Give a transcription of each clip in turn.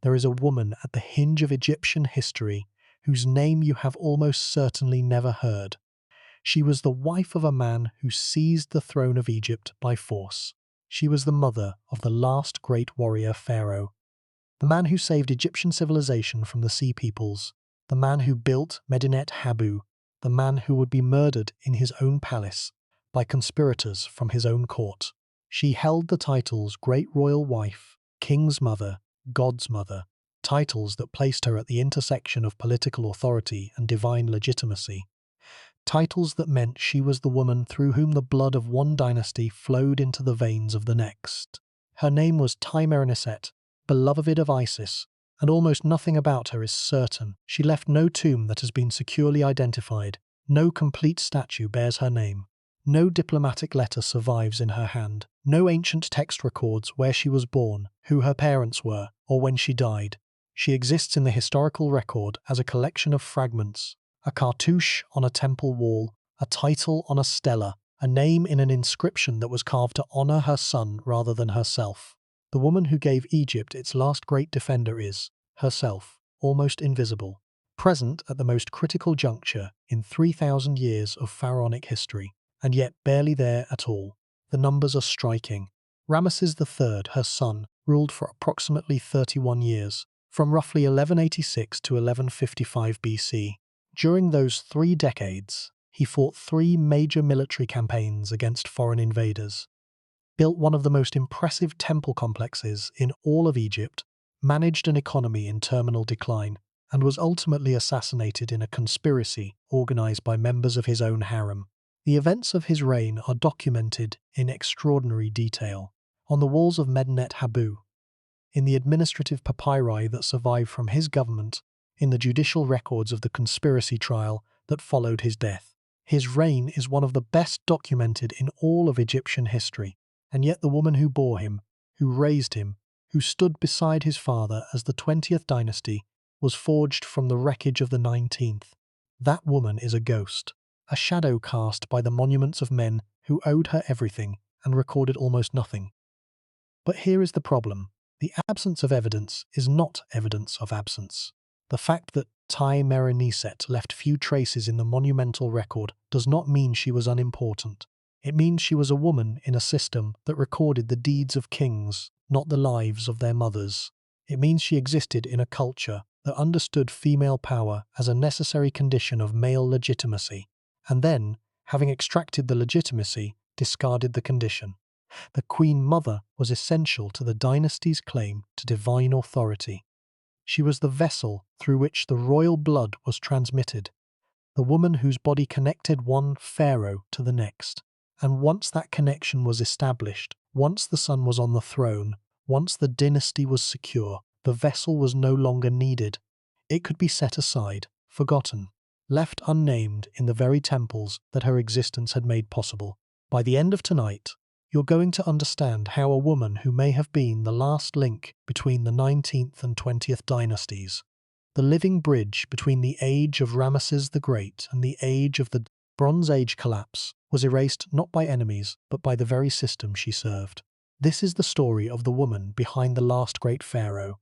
there is a woman at the hinge of Egyptian history whose name you have almost certainly never heard. She was the wife of a man who seized the throne of Egypt by force. She was the mother of the last great warrior Pharaoh, the man who saved Egyptian civilization from the Sea Peoples, the man who built Medinet Habu, the man who would be murdered in his own palace by conspirators from his own court. She held the titles Great Royal Wife, King's Mother, God's Mother, titles that placed her at the intersection of political authority and divine legitimacy. Titles that meant she was the woman through whom the blood of one dynasty flowed into the veins of the next. Her name was Tiye-Mereniset, beloved of Isis, and almost nothing about her is certain. She left no tomb that has been securely identified, no complete statue bears her name, no diplomatic letter survives in her hand, no ancient text records where she was born, who her parents were, or when she died. She exists in the historical record as a collection of fragments, a cartouche on a temple wall, a title on a stela, a name in an inscription that was carved to honor her son rather than herself. The woman who gave Egypt its last great defender is, herself, almost invisible, present at the most critical juncture in 3,000 years of pharaonic history, and yet barely there at all. The numbers are striking. Ramesses III, her son, ruled for approximately 31 years, from roughly 1186 to 1155 BC. During those 3 decades, he fought 3 major military campaigns against foreign invaders, built one of the most impressive temple complexes in all of Egypt, managed an economy in terminal decline, and was ultimately assassinated in a conspiracy organized by members of his own harem. The events of his reign are documented in extraordinary detail on the walls of Medinet Habu, in the administrative papyri that survive from his government, in the judicial records of the conspiracy trial that followed his death. His reign is one of the best documented in all of Egyptian history, and yet the woman who bore him, who raised him, who stood beside his father as the 20th dynasty, was forged from the wreckage of the 19th. That woman is a ghost, a shadow cast by the monuments of men who owed her everything and recorded almost nothing. But here is the problem. The absence of evidence is not evidence of absence. The fact that Tiye-Mereniset left few traces in the monumental record does not mean she was unimportant. It means she was a woman in a system that recorded the deeds of kings, not the lives of their mothers. It means she existed in a culture that understood female power as a necessary condition of male legitimacy, and then, having extracted the legitimacy, discarded the condition. The Queen Mother was essential to the dynasty's claim to divine authority. She was the vessel through which the royal blood was transmitted, the woman whose body connected one pharaoh to the next. And once that connection was established, once the son was on the throne, once the dynasty was secure, the vessel was no longer needed. It could be set aside, forgotten, left unnamed in the very temples that her existence had made possible. By the end of tonight, you're going to understand how a woman who may have been the last link between the 19th and 20th dynasties, the living bridge between the age of Ramesses the Great and the age of the Bronze Age collapse, was erased not by enemies but by the very system she served. This is the story of the woman behind the last great pharaoh,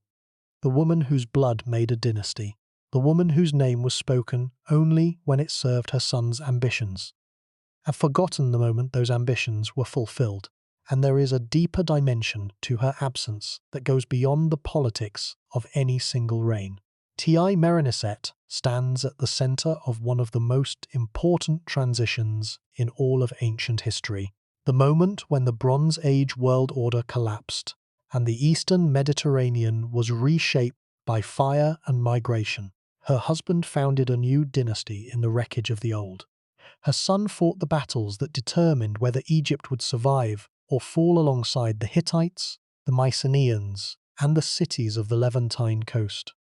the woman whose blood made a dynasty, the woman whose name was spoken only when it served her son's ambitions. Have forgotten the moment those ambitions were fulfilled, and there is a deeper dimension to her absence that goes beyond the politics of any single reign. Tiye-Mereniset stands at the center of one of the most important transitions in all of ancient history, the moment when the Bronze Age world order collapsed, and the Eastern Mediterranean was reshaped by fire and migration. Her husband founded a new dynasty in the wreckage of the old. Her son fought the battles that determined whether Egypt would survive or fall alongside the Hittites, the Mycenaeans, and the cities of the Levantine coast.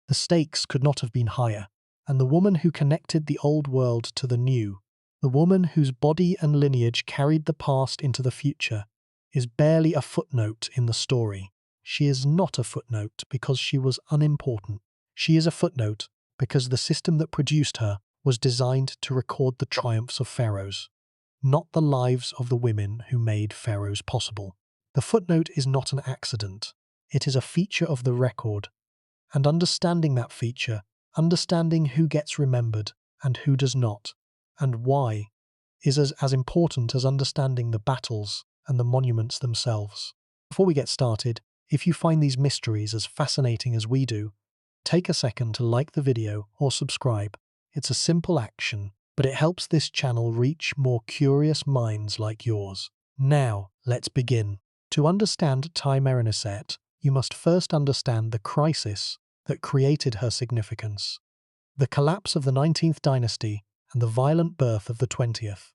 The stakes could not have been higher, and the woman who connected the old world to the new, the woman whose body and lineage carried the past into the future, is barely a footnote in the story. She is not a footnote because she was unimportant. She is a footnote because the system that produced her was designed to record the triumphs of pharaohs, not the lives of the women who made pharaohs possible. The footnote is not an accident. It is a feature of the record And understanding that feature, understanding who gets remembered and who does not, and why, is as important as understanding the battles and the monuments themselves. Before we get started, if you find these mysteries as fascinating as we do, take a second to like the video or subscribe. It's a simple action, but it helps this channel reach more curious minds like yours. Now, let's begin. To understand Tiye-Mereniset, you must first understand the crisis that created her significance. The collapse of the 19th dynasty and the violent birth of the 20th.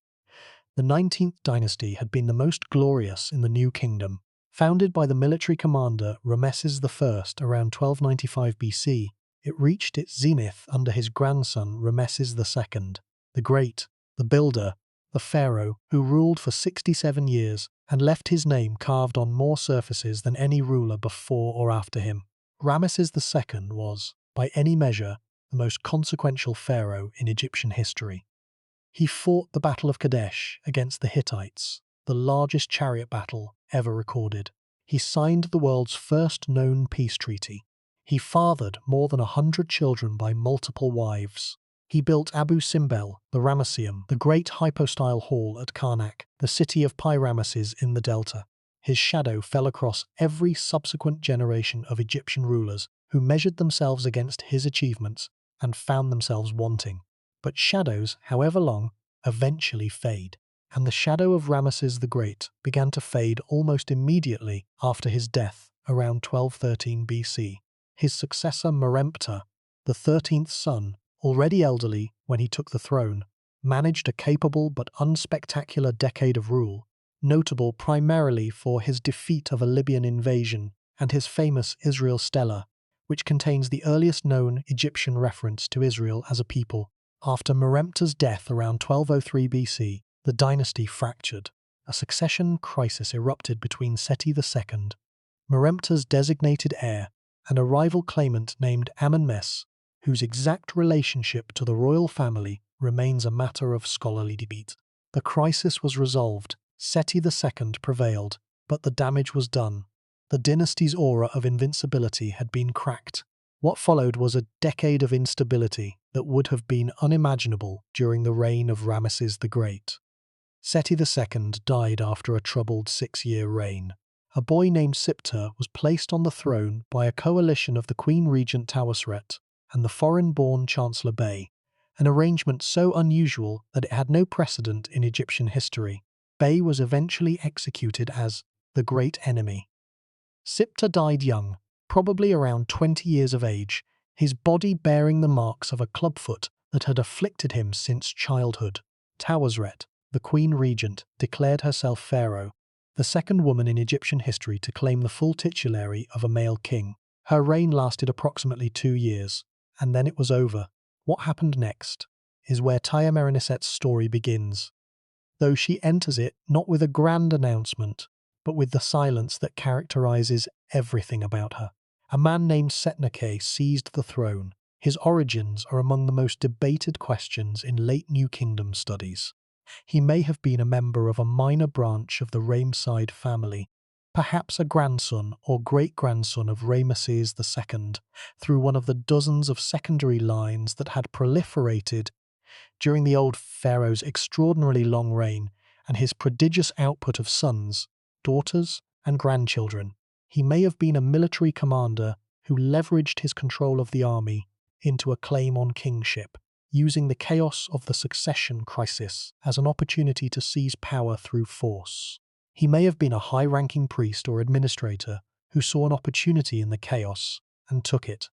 The 19th dynasty had been the most glorious in the New Kingdom. Founded by the military commander Ramesses I around 1295 BC, it reached its zenith under his grandson Ramesses II, the Great, the Builder, the Pharaoh, who ruled for 67 years and left his name carved on more surfaces than any ruler before or after him. Ramesses II was, by any measure, the most consequential pharaoh in Egyptian history. He fought the Battle of Kadesh against the Hittites, the largest chariot battle ever recorded. He signed the world's first known peace treaty. He fathered more than 100 children by multiple wives. He built Abu Simbel, the Ramesseum, the great hypostyle hall at Karnak, the city of Pi-Ramesses in the Delta. His shadow fell across every subsequent generation of Egyptian rulers who measured themselves against his achievements and found themselves wanting. But shadows, however long, eventually fade, and the shadow of Ramesses the Great began to fade almost immediately after his death around 1213 BC. His successor Merenptah, the 13th son, already elderly when he took the throne, managed a capable but unspectacular decade of rule, notable primarily for his defeat of a Libyan invasion and his famous Israel Stela, which contains the earliest known Egyptian reference to Israel as a people. After Merenptah's death around 1203 BC, the dynasty fractured. A succession crisis erupted between Seti II, Merenptah's designated heir, and a rival claimant named Amenmess, whose exact relationship to the royal family remains a matter of scholarly debate. The crisis was resolved, Seti II prevailed, but the damage was done. The dynasty's aura of invincibility had been cracked. What followed was a decade of instability that would have been unimaginable during the reign of Ramesses the Great. Seti II died after a troubled 6-year reign. A boy named Siptah was placed on the throne by a coalition of the Queen Regent Tiye-Mereniset and the foreign-born Chancellor Bey, an arrangement so unusual that it had no precedent in Egyptian history. Bey was eventually executed as the Great Enemy. Siptah died young, probably around 20 years of age, his body bearing the marks of a clubfoot that had afflicted him since childhood. Tiye-Mereniset, the Queen Regent, declared herself pharaoh, the second woman in Egyptian history to claim the full titulary of a male king. Her reign lasted approximately 2 years, and then it was over. What happened next is where Tiye-Mereniset's story begins, though she enters it not with a grand announcement, but with the silence that characterizes everything about her. A man named Setnakhte seized the throne. His origins are among the most debated questions in late New Kingdom studies. He may have been a member of a minor branch of the Ramesses family, perhaps a grandson or great-grandson of Ramesses II, through one of the dozens of secondary lines that had proliferated during the old pharaoh's extraordinarily long reign and his prodigious output of sons, daughters, and grandchildren. He may have been a military commander who leveraged his control of the army into a claim on kingship, using the chaos of the succession crisis as an opportunity to seize power through force. He may have been a high-ranking priest or administrator who saw an opportunity in the chaos and took it.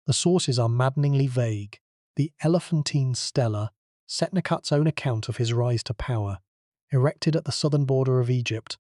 The sources are maddeningly vague. The Elephantine Stela, Setnakhte's own account of his rise to power, erected at the southern border of Egypt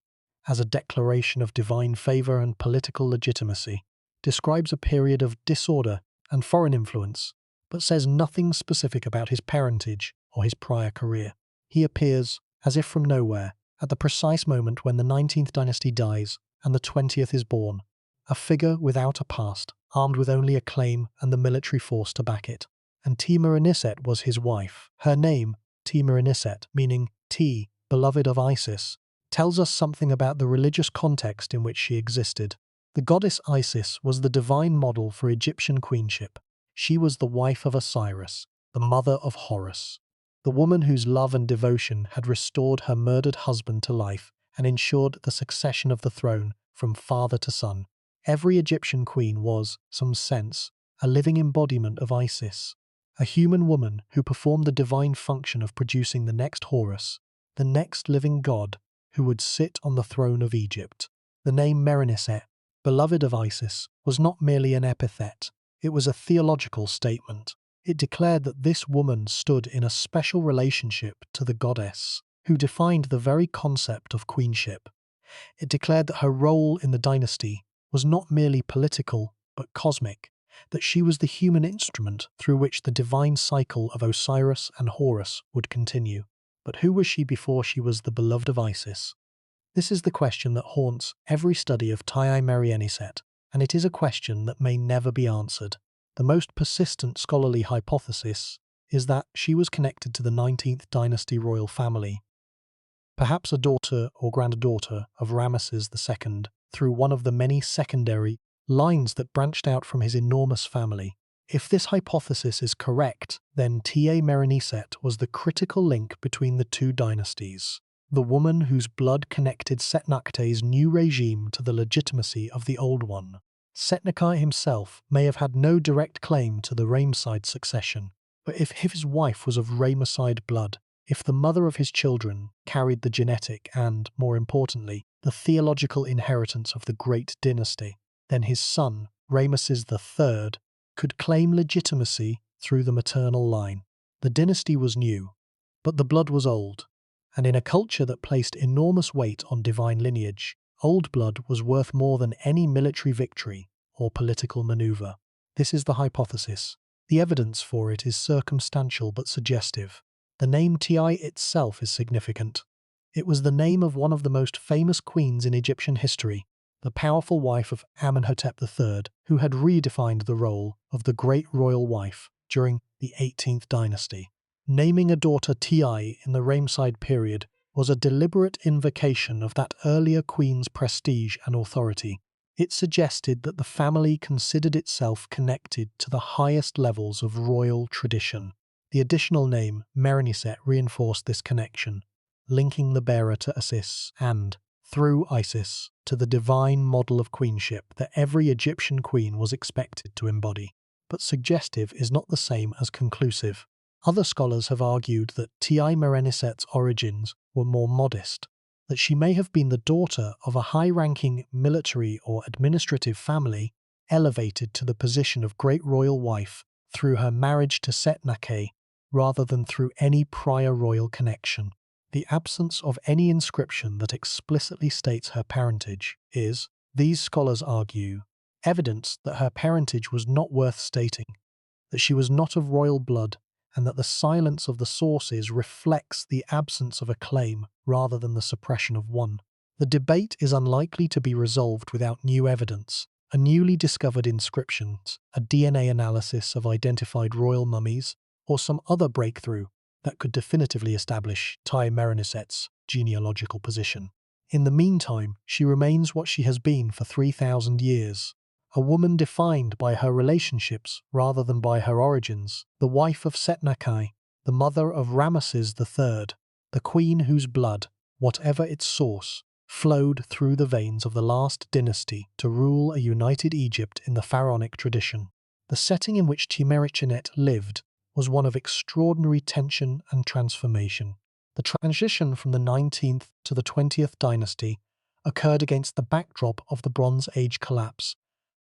as a declaration of divine favour and political legitimacy, describes a period of disorder and foreign influence, but says nothing specific about his parentage or his prior career. He appears, as if from nowhere, at the precise moment when the 19th dynasty dies and the 20th is born, a figure without a past, armed with only a claim and the military force to back it. And Tiye-Mereniset was his wife. Her name, Tiye-Mereniset, meaning Ti, beloved of Isis, tells us something about the religious context in which she existed. The goddess Isis was the divine model for Egyptian queenship. She was the wife of Osiris, the mother of Horus, the woman whose love and devotion had restored her murdered husband to life and ensured the succession of the throne from father to son. Every Egyptian queen was, in some sense, a living embodiment of Isis, a human woman who performed the divine function of producing the next Horus, the next living god who would sit on the throne of Egypt. The name Merenptah, beloved of Isis, was not merely an epithet, it was a theological statement. It declared that this woman stood in a special relationship to the goddess, who defined the very concept of queenship. It declared that her role in the dynasty was not merely political, but cosmic, that she was the human instrument through which the divine cycle of Osiris and Horus would continue. But who was she before she was the beloved of Isis? This is the question that haunts every study of Tiye-Mereniset, and it is a question that may never be answered. The most persistent scholarly hypothesis is that she was connected to the 19th dynasty royal family, perhaps a daughter or granddaughter of Ramesses II, through one of the many secondary lines that branched out from his enormous family. If this hypothesis is correct, then Tiye-Mereniset was the critical link between the two dynasties, the woman whose blood connected Setnakhte's new regime to the legitimacy of the old one. Setnakhte himself may have had no direct claim to the Ramesside succession, but if his wife was of Ramesside blood, if the mother of his children carried the genetic and, more importantly, the theological inheritance of the great dynasty, then his son, Ramesses III, could claim legitimacy through the maternal line. The dynasty was new, but the blood was old, and in a culture that placed enormous weight on divine lineage, old blood was worth more than any military victory or political maneuver. This is the hypothesis. The evidence for it is circumstantial but suggestive. The name Tiye itself is significant. It was the name of one of the most famous queens in Egyptian history, the powerful wife of Amenhotep III, who had redefined the role of the great royal wife during the 18th dynasty. Naming a daughter Tiye in the Ramesside period was a deliberate invocation of that earlier queen's prestige and authority. It suggested that the family considered itself connected to the highest levels of royal tradition. The additional name Merenptah reinforced this connection, linking the bearer to Isis and, through Isis, to the divine model of queenship that every Egyptian queen was expected to embody. But suggestive is not the same as conclusive. Other scholars have argued that Tiye-Mereniset's origins were more modest, that she may have been the daughter of a high-ranking military or administrative family elevated to the position of great royal wife through her marriage to Setnakhte rather than through any prior royal connection. The absence of any inscription that explicitly states her parentage is, these scholars argue, evidence that her parentage was not worth stating, that she was not of royal blood, and that the silence of the sources reflects the absence of a claim rather than the suppression of one. The debate is unlikely to be resolved without new evidence, a newly discovered inscriptions, a DNA analysis of identified royal mummies, or some other breakthrough that could definitively establish Tiye-Mereniset's genealogical position. In the meantime, she remains what she has been for 3,000 years, a woman defined by her relationships rather than by her origins, the wife of Setnakhte, the mother of Ramesses III, the queen whose blood, whatever its source, flowed through the veins of the last dynasty to rule a united Egypt in the pharaonic tradition. The setting in which Tiye-Mereniset lived was one of extraordinary tension and transformation. The transition from the 19th to the 20th dynasty occurred against the backdrop of the Bronze Age collapse,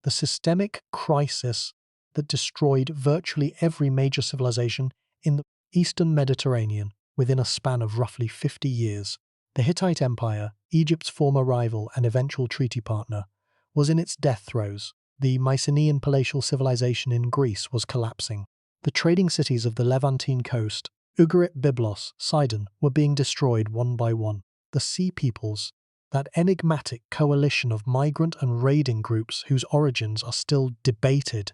the systemic crisis that destroyed virtually every major civilization in the Eastern Mediterranean within a span of roughly 50 years. The Hittite Empire, Egypt's former rival and eventual treaty partner, was in its death throes. The Mycenaean palatial civilization in Greece was collapsing. The trading cities of the Levantine coast, Ugarit, Byblos, Sidon, were being destroyed one by one. The Sea Peoples, that enigmatic coalition of migrant and raiding groups whose origins are still debated,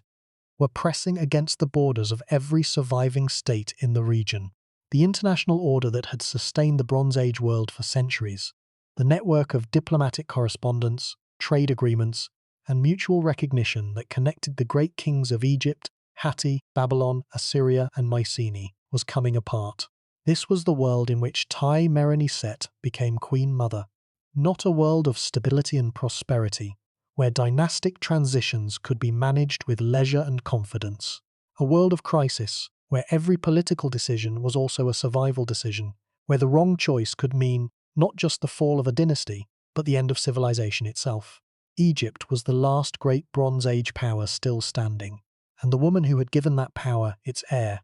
were pressing against the borders of every surviving state in the region. The international order that had sustained the Bronze Age world for centuries, the network of diplomatic correspondence, trade agreements, and mutual recognition that connected the great kings of Egypt, Hatti, Babylon, Assyria, and Mycenae was coming apart. This was the world in which Tiye-Mereniset became Queen Mother. Not a world of stability and prosperity, where dynastic transitions could be managed with leisure and confidence. A world of crisis, where every political decision was also a survival decision, where the wrong choice could mean not just the fall of a dynasty, but the end of civilization itself. Egypt was the last great Bronze Age power still standing, and the woman who had given that power its heir,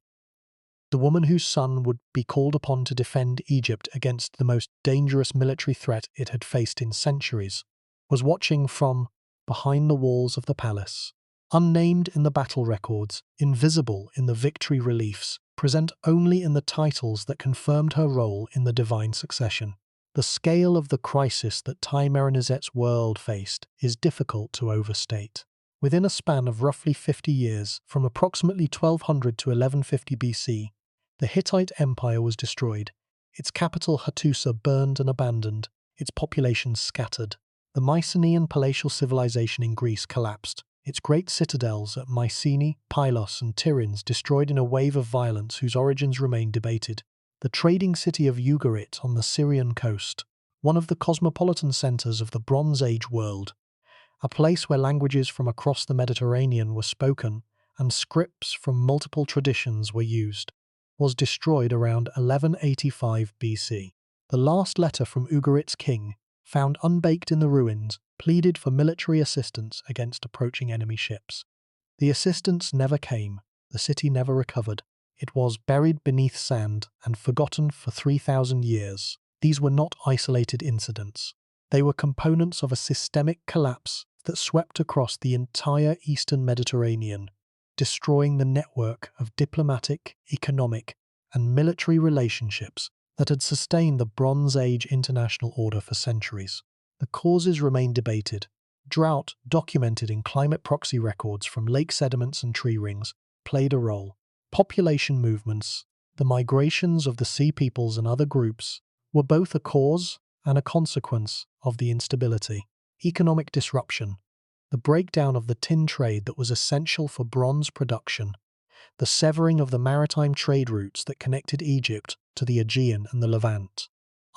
the woman whose son would be called upon to defend Egypt against the most dangerous military threat it had faced in centuries, was watching from behind the walls of the palace. Unnamed in the battle records, invisible in the victory reliefs, present only in the titles that confirmed her role in the divine succession. The scale of the crisis that Tiye-Mereniset's world faced is difficult to overstate. Within a span of roughly 50 years, from approximately 1200 to 1150 BC, the Hittite Empire was destroyed, its capital Hattusa burned and abandoned, its population scattered. The Mycenaean palatial civilization in Greece collapsed, its great citadels at Mycenae, Pylos, and Tiryns destroyed in a wave of violence whose origins remain debated. The trading city of Ugarit on the Syrian coast, one of the cosmopolitan centers of the Bronze Age world, a place where languages from across the Mediterranean were spoken and scripts from multiple traditions were used, was destroyed around 1185 BC. The last letter from Ugarit's king, found unbaked in the ruins, pleaded for military assistance against approaching enemy ships. The assistance never came, the city never recovered. It was buried beneath sand and forgotten for 3,000 years. These were not isolated incidents. They were components of a systemic collapse that swept across the entire eastern Mediterranean, destroying the network of diplomatic, economic, and military relationships that had sustained the Bronze Age international order for centuries. The causes remain debated. Drought, documented in climate proxy records from lake sediments and tree rings, played a role. Population movements, the migrations of the Sea Peoples and other groups, were both a cause and a consequence of the instability. Economic disruption, the breakdown of the tin trade that was essential for bronze production, the severing of the maritime trade routes that connected Egypt to the Aegean and the Levant,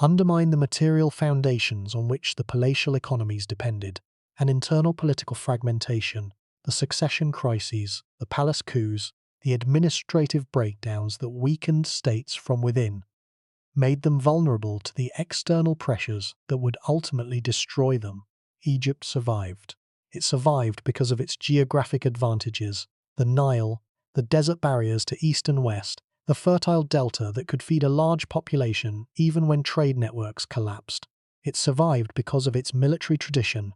undermined the material foundations on which the palatial economies depended, and internal political fragmentation, the succession crises, the palace coups, the administrative breakdowns that weakened states from within, made them vulnerable to the external pressures that would ultimately destroy them. Egypt survived. It survived because of its geographic advantages: the Nile, the desert barriers to east and west, the fertile delta that could feed a large population even when trade networks collapsed. It survived because of its military tradition,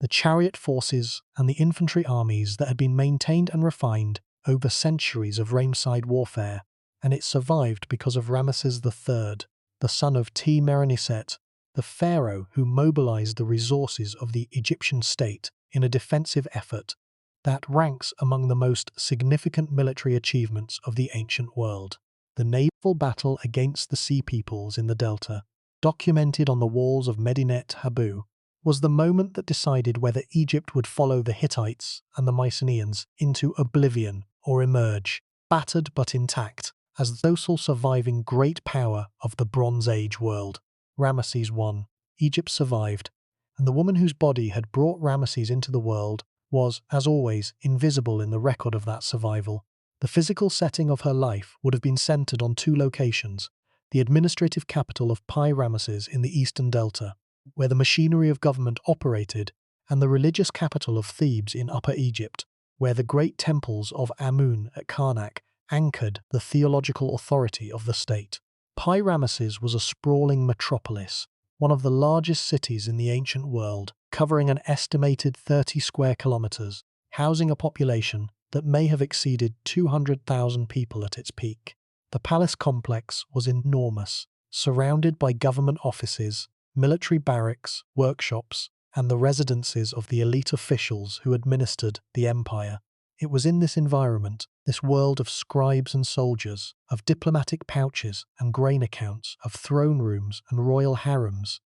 the chariot forces and the infantry armies that had been maintained and refined over centuries of Ramesside warfare, and it survived because of Ramesses III, the son of Tiye-Mereniset, the pharaoh who mobilized the resources of the Egyptian state in a defensive effort that ranks among the most significant military achievements of the ancient world. The naval battle against the Sea Peoples in the Delta, documented on the walls of Medinet Habu, was the moment that decided whether Egypt would follow the Hittites and the Mycenaeans into oblivion or emerge, battered but intact, as the docile surviving great power of the Bronze Age world. Ramesses I. Egypt survived, and the woman whose body had brought Ramesses into the world was, as always, invisible in the record of that survival. The physical setting of her life would have been centered on two locations: the administrative capital of Pi-Ramesses in the eastern delta, where the machinery of government operated, and the religious capital of Thebes in Upper Egypt, where the great temples of Amun at Karnak anchored the theological authority of the state. Pi-Ramesses was a sprawling metropolis, one of the largest cities in the ancient world, covering an estimated 30 square kilometers, housing a population that may have exceeded 200,000 people at its peak. The palace complex was enormous, surrounded by government offices, military barracks, workshops, and the residences of the elite officials who administered the empire. It was in this environment, this world of scribes and soldiers, of diplomatic pouches and grain accounts, of throne rooms and royal harems,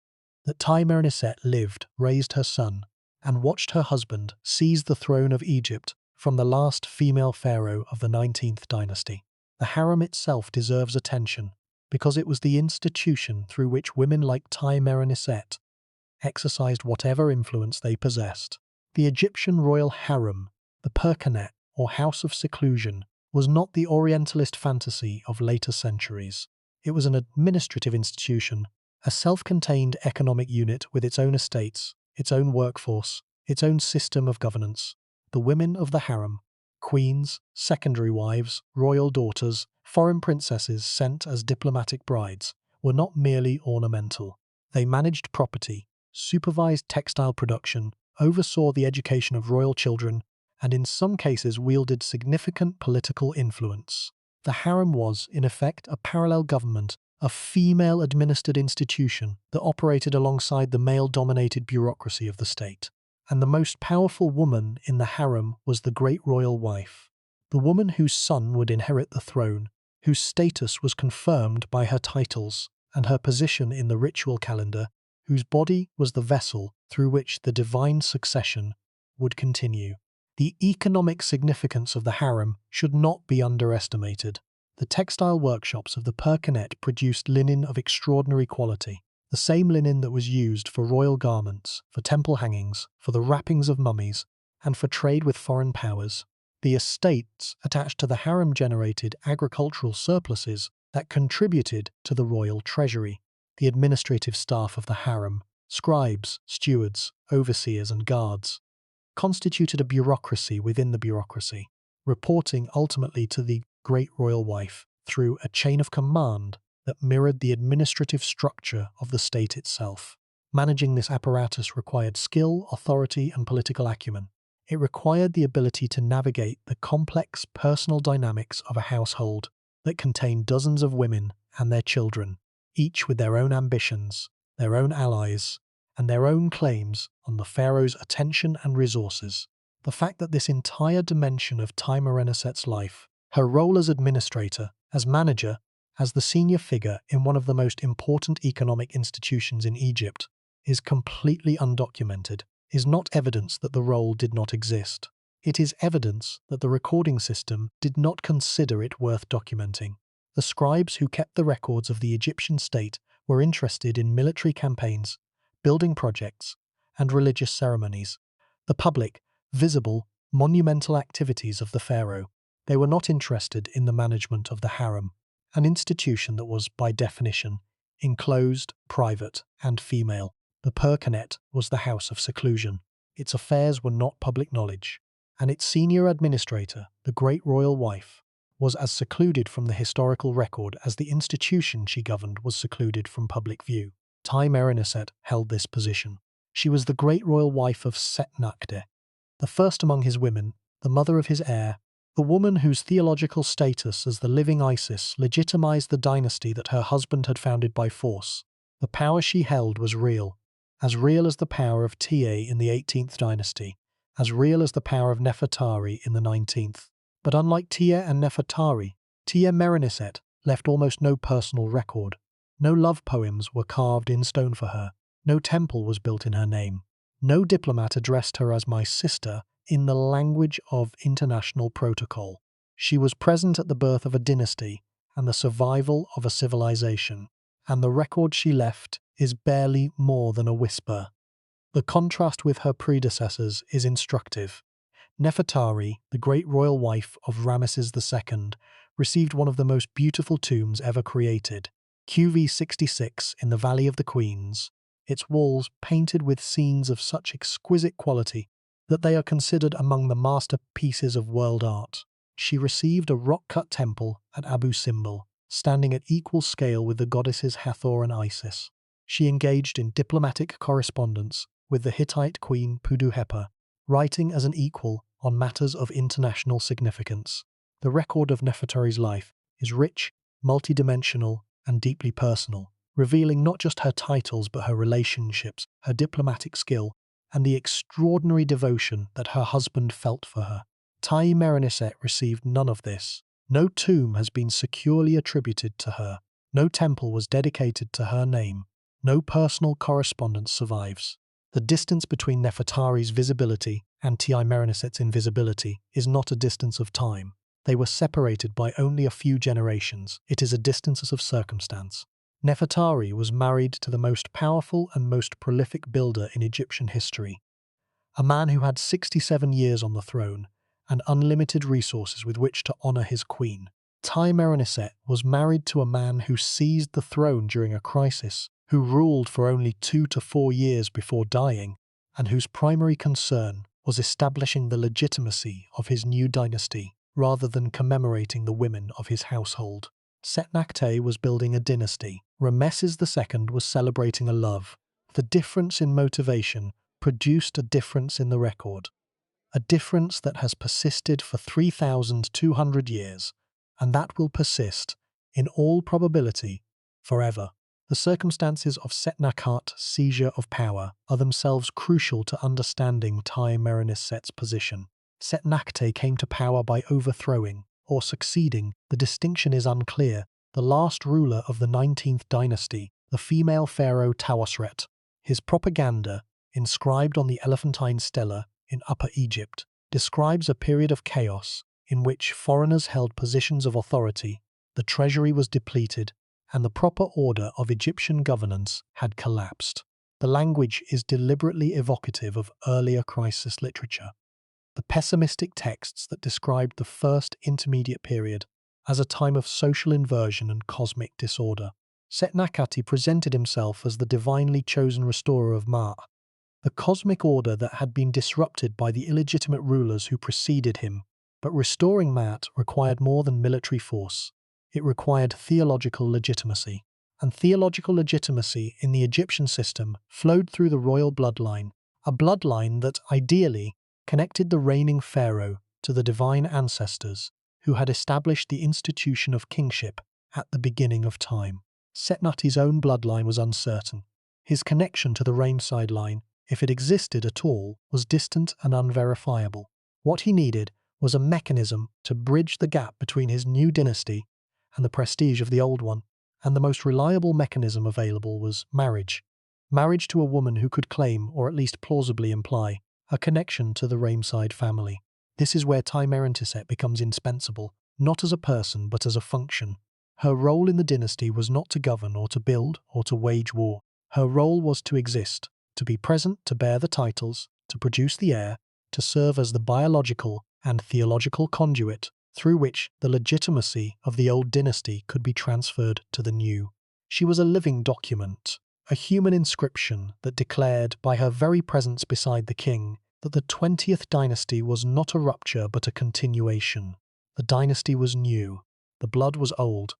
that Tiye-Mereniset lived, raised her son, and watched her husband seize the throne of Egypt from the last female pharaoh of the 19th dynasty. The harem itself deserves attention because it was the institution through which women like Tiye-Mereniset exercised whatever influence they possessed. The Egyptian royal harem, the Perkanet, or House of Seclusion, was not the Orientalist fantasy of later centuries. It was an administrative institution, a self-contained economic unit with its own estates, its own workforce, its own system of governance. The women of the harem, queens, secondary wives, royal daughters, foreign princesses sent as diplomatic brides, were not merely ornamental. They managed property, supervised textile production, oversaw the education of royal children, and in some cases wielded significant political influence. The harem was, in effect, a parallel government, a female-administered institution that operated alongside the male-dominated bureaucracy of the state. And the most powerful woman in the harem was the great royal wife, the woman whose son would inherit the throne, whose status was confirmed by her titles and her position in the ritual calendar, whose body was the vessel through which the divine succession would continue. The economic significance of the harem should not be underestimated. The textile workshops of the Perkanet produced linen of extraordinary quality, the same linen that was used for royal garments, for temple hangings, for the wrappings of mummies, and for trade with foreign powers. The estates attached to the harem generated agricultural surpluses that contributed to the royal treasury. The administrative staff of the harem, scribes, stewards, overseers, and guards, constituted a bureaucracy within the bureaucracy, reporting ultimately to the great royal wife through a chain of command that mirrored the administrative structure of the state itself. Managing this apparatus required skill, authority, and political acumen. It required the ability to navigate the complex personal dynamics of a household that contained dozens of women and their children, each with their own ambitions, their own allies, and their own claims on the pharaoh's attention and resources. The fact that this entire dimension of Tiye-Mereniset's life, her role as administrator, as manager, as the senior figure in one of the most important economic institutions in Egypt, is completely undocumented, is not evidence that the role did not exist. It is evidence that the recording system did not consider it worth documenting. The scribes who kept the records of the Egyptian state were interested in military campaigns, building projects, and religious ceremonies. The public, visible, monumental activities of the pharaoh. They were not interested in the management of the harem, an institution that was, by definition, enclosed, private, and female. The Perkanet was the house of seclusion. Its affairs were not public knowledge, and its senior administrator, the great royal wife, was as secluded from the historical record as the institution she governed was secluded from public view. Tiye-Mereniset held this position. She was the great royal wife of Setnakhte, the first among his women, the mother of his heir, the woman whose theological status as the living Isis legitimized the dynasty that her husband had founded by force. The power she held was real as the power of Tiye in the 18th dynasty, as real as the power of Nefertari in the 19th. But unlike Tiye and Nefertari, Tiye-Mereniset left almost no personal record. No love poems were carved in stone for her. No temple was built in her name. No diplomat addressed her as my sister in the language of international protocol. She was present at the birth of a dynasty and the survival of a civilization, and the record she left is barely more than a whisper. The contrast with her predecessors is instructive. Nefertari, the great royal wife of Ramesses II, received one of the most beautiful tombs ever created, QV 66 in the Valley of the Queens, its walls painted with scenes of such exquisite quality that they are considered among the masterpieces of world art. She received a rock-cut temple at Abu Simbel, standing at equal scale with the goddesses Hathor and Isis. She engaged in diplomatic correspondence with the Hittite queen Puduhepa, writing as an equal on matters of international significance. The record of Nefertari's life is rich, multidimensional, and deeply personal, revealing not just her titles but her relationships, her diplomatic skill, and the extraordinary devotion that her husband felt for her. Tiye-Mereniset received none of this. No tomb has been securely attributed to her. No temple was dedicated to her name. No personal correspondence survives. The distance between Nefertari's visibility and Tiye-Mereniset's invisibility is not a distance of time. They were separated by only a few generations. It is a distance of circumstance. Nefertari was married to the most powerful and most prolific builder in Egyptian history, a man who had 67 years on the throne and unlimited resources with which to honor his queen. Tiye-Mereniset was married to a man who seized the throne during a crisis, who ruled for only 2 to 4 years before dying, and whose primary concern was establishing the legitimacy of his new dynasty rather than commemorating the women of his household. Setnakhte was building a dynasty. Ramesses II was celebrating a love. The difference in motivation produced a difference in the record, a difference that has persisted for 3,200 years, and that will persist, in all probability, forever. The circumstances of Setnakhte's seizure of power are themselves crucial to understanding Tiye-Mereniset's position. Setnakhte came to power by overthrowing, or succeeding, the distinction is unclear, the last ruler of the 19th dynasty, the female pharaoh Tiye-Mereniset. His propaganda, inscribed on the elephantine stela in Upper Egypt, describes a period of chaos in which foreigners held positions of authority, the treasury was depleted, and the proper order of Egyptian governance had collapsed. The language is deliberately evocative of earlier crisis literature. The pessimistic texts that described the first intermediate period as a time of social inversion and cosmic disorder. Setnakhte presented himself as the divinely chosen restorer of Ma, the cosmic order that had been disrupted by the illegitimate rulers who preceded him. But restoring Maat required more than military force. It required theological legitimacy. And theological legitimacy in the Egyptian system flowed through the royal bloodline, a bloodline that, ideally, connected the reigning pharaoh to the divine ancestors who had established the institution of kingship at the beginning of time. Setnakhte's own bloodline was uncertain. His connection to the Ramesses line, if it existed at all, was distant and unverifiable. What he needed was a mechanism to bridge the gap between his new dynasty and the prestige of the old one, and the most reliable mechanism available was marriage. Marriage to a woman who could claim, or at least plausibly imply, a connection to the Ramesses family. This is where Tiye-Mereniset becomes indispensable, not as a person but as a function. Her role in the dynasty was not to govern or to build or to wage war. Her role was to exist, to be present, to bear the titles, to produce the heir, to serve as the biological and theological conduit through which the legitimacy of the old dynasty could be transferred to the new. She was a living document, a human inscription that declared, by her very presence beside the king, that the 20th dynasty was not a rupture but a continuation. The dynasty was new, the blood was old,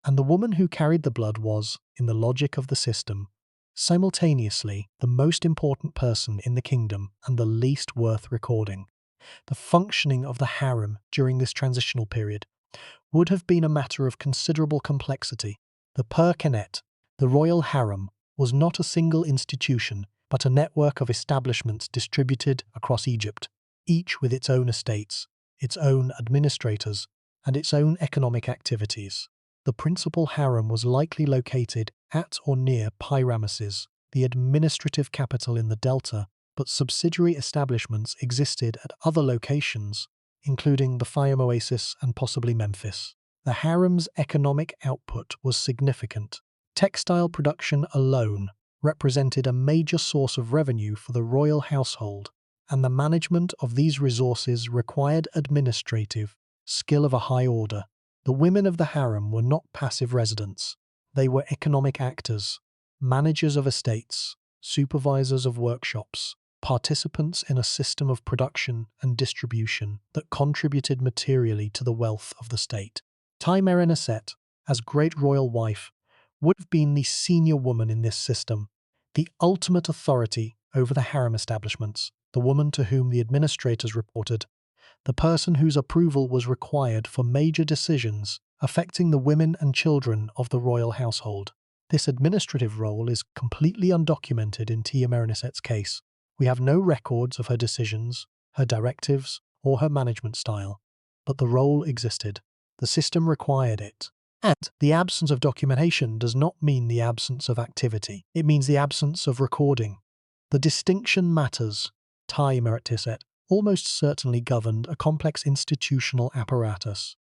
and the woman who carried the blood was, in the logic of the system, simultaneously the most important person in the kingdom and the least worth recording. The functioning of the harem during this transitional period would have been a matter of considerable complexity. The Perkenet, the royal harem, was not a single institution, but a network of establishments distributed across Egypt, each with its own estates, its own administrators, and its own economic activities. The principal harem was likely located at or near Pi-Ramesses, the administrative capital in the delta, but subsidiary establishments existed at other locations, including the Fayum Oasis and possibly Memphis. The harem's economic output was significant. Textile production alone represented a major source of revenue for the royal household, and the management of these resources required administrative skill of a high order. The women of the harem were not passive residents. They were economic actors, managers of estates, supervisors of workshops, participants in a system of production and distribution that contributed materially to the wealth of the state. Tiye-Mereniset, as great royal wife, would have been the senior woman in this system, the ultimate authority over the harem establishments, the woman to whom the administrators reported, the person whose approval was required for major decisions affecting the women and children of the royal household. This administrative role is completely undocumented in Tiye-Mereniset's case. We have no records of her decisions, her directives, or her management style, but the role existed. The system required it. And the absence of documentation does not mean the absence of activity. It means the absence of recording. The distinction matters. Tiye-Mereniset almost certainly governed a complex institutional apparatus.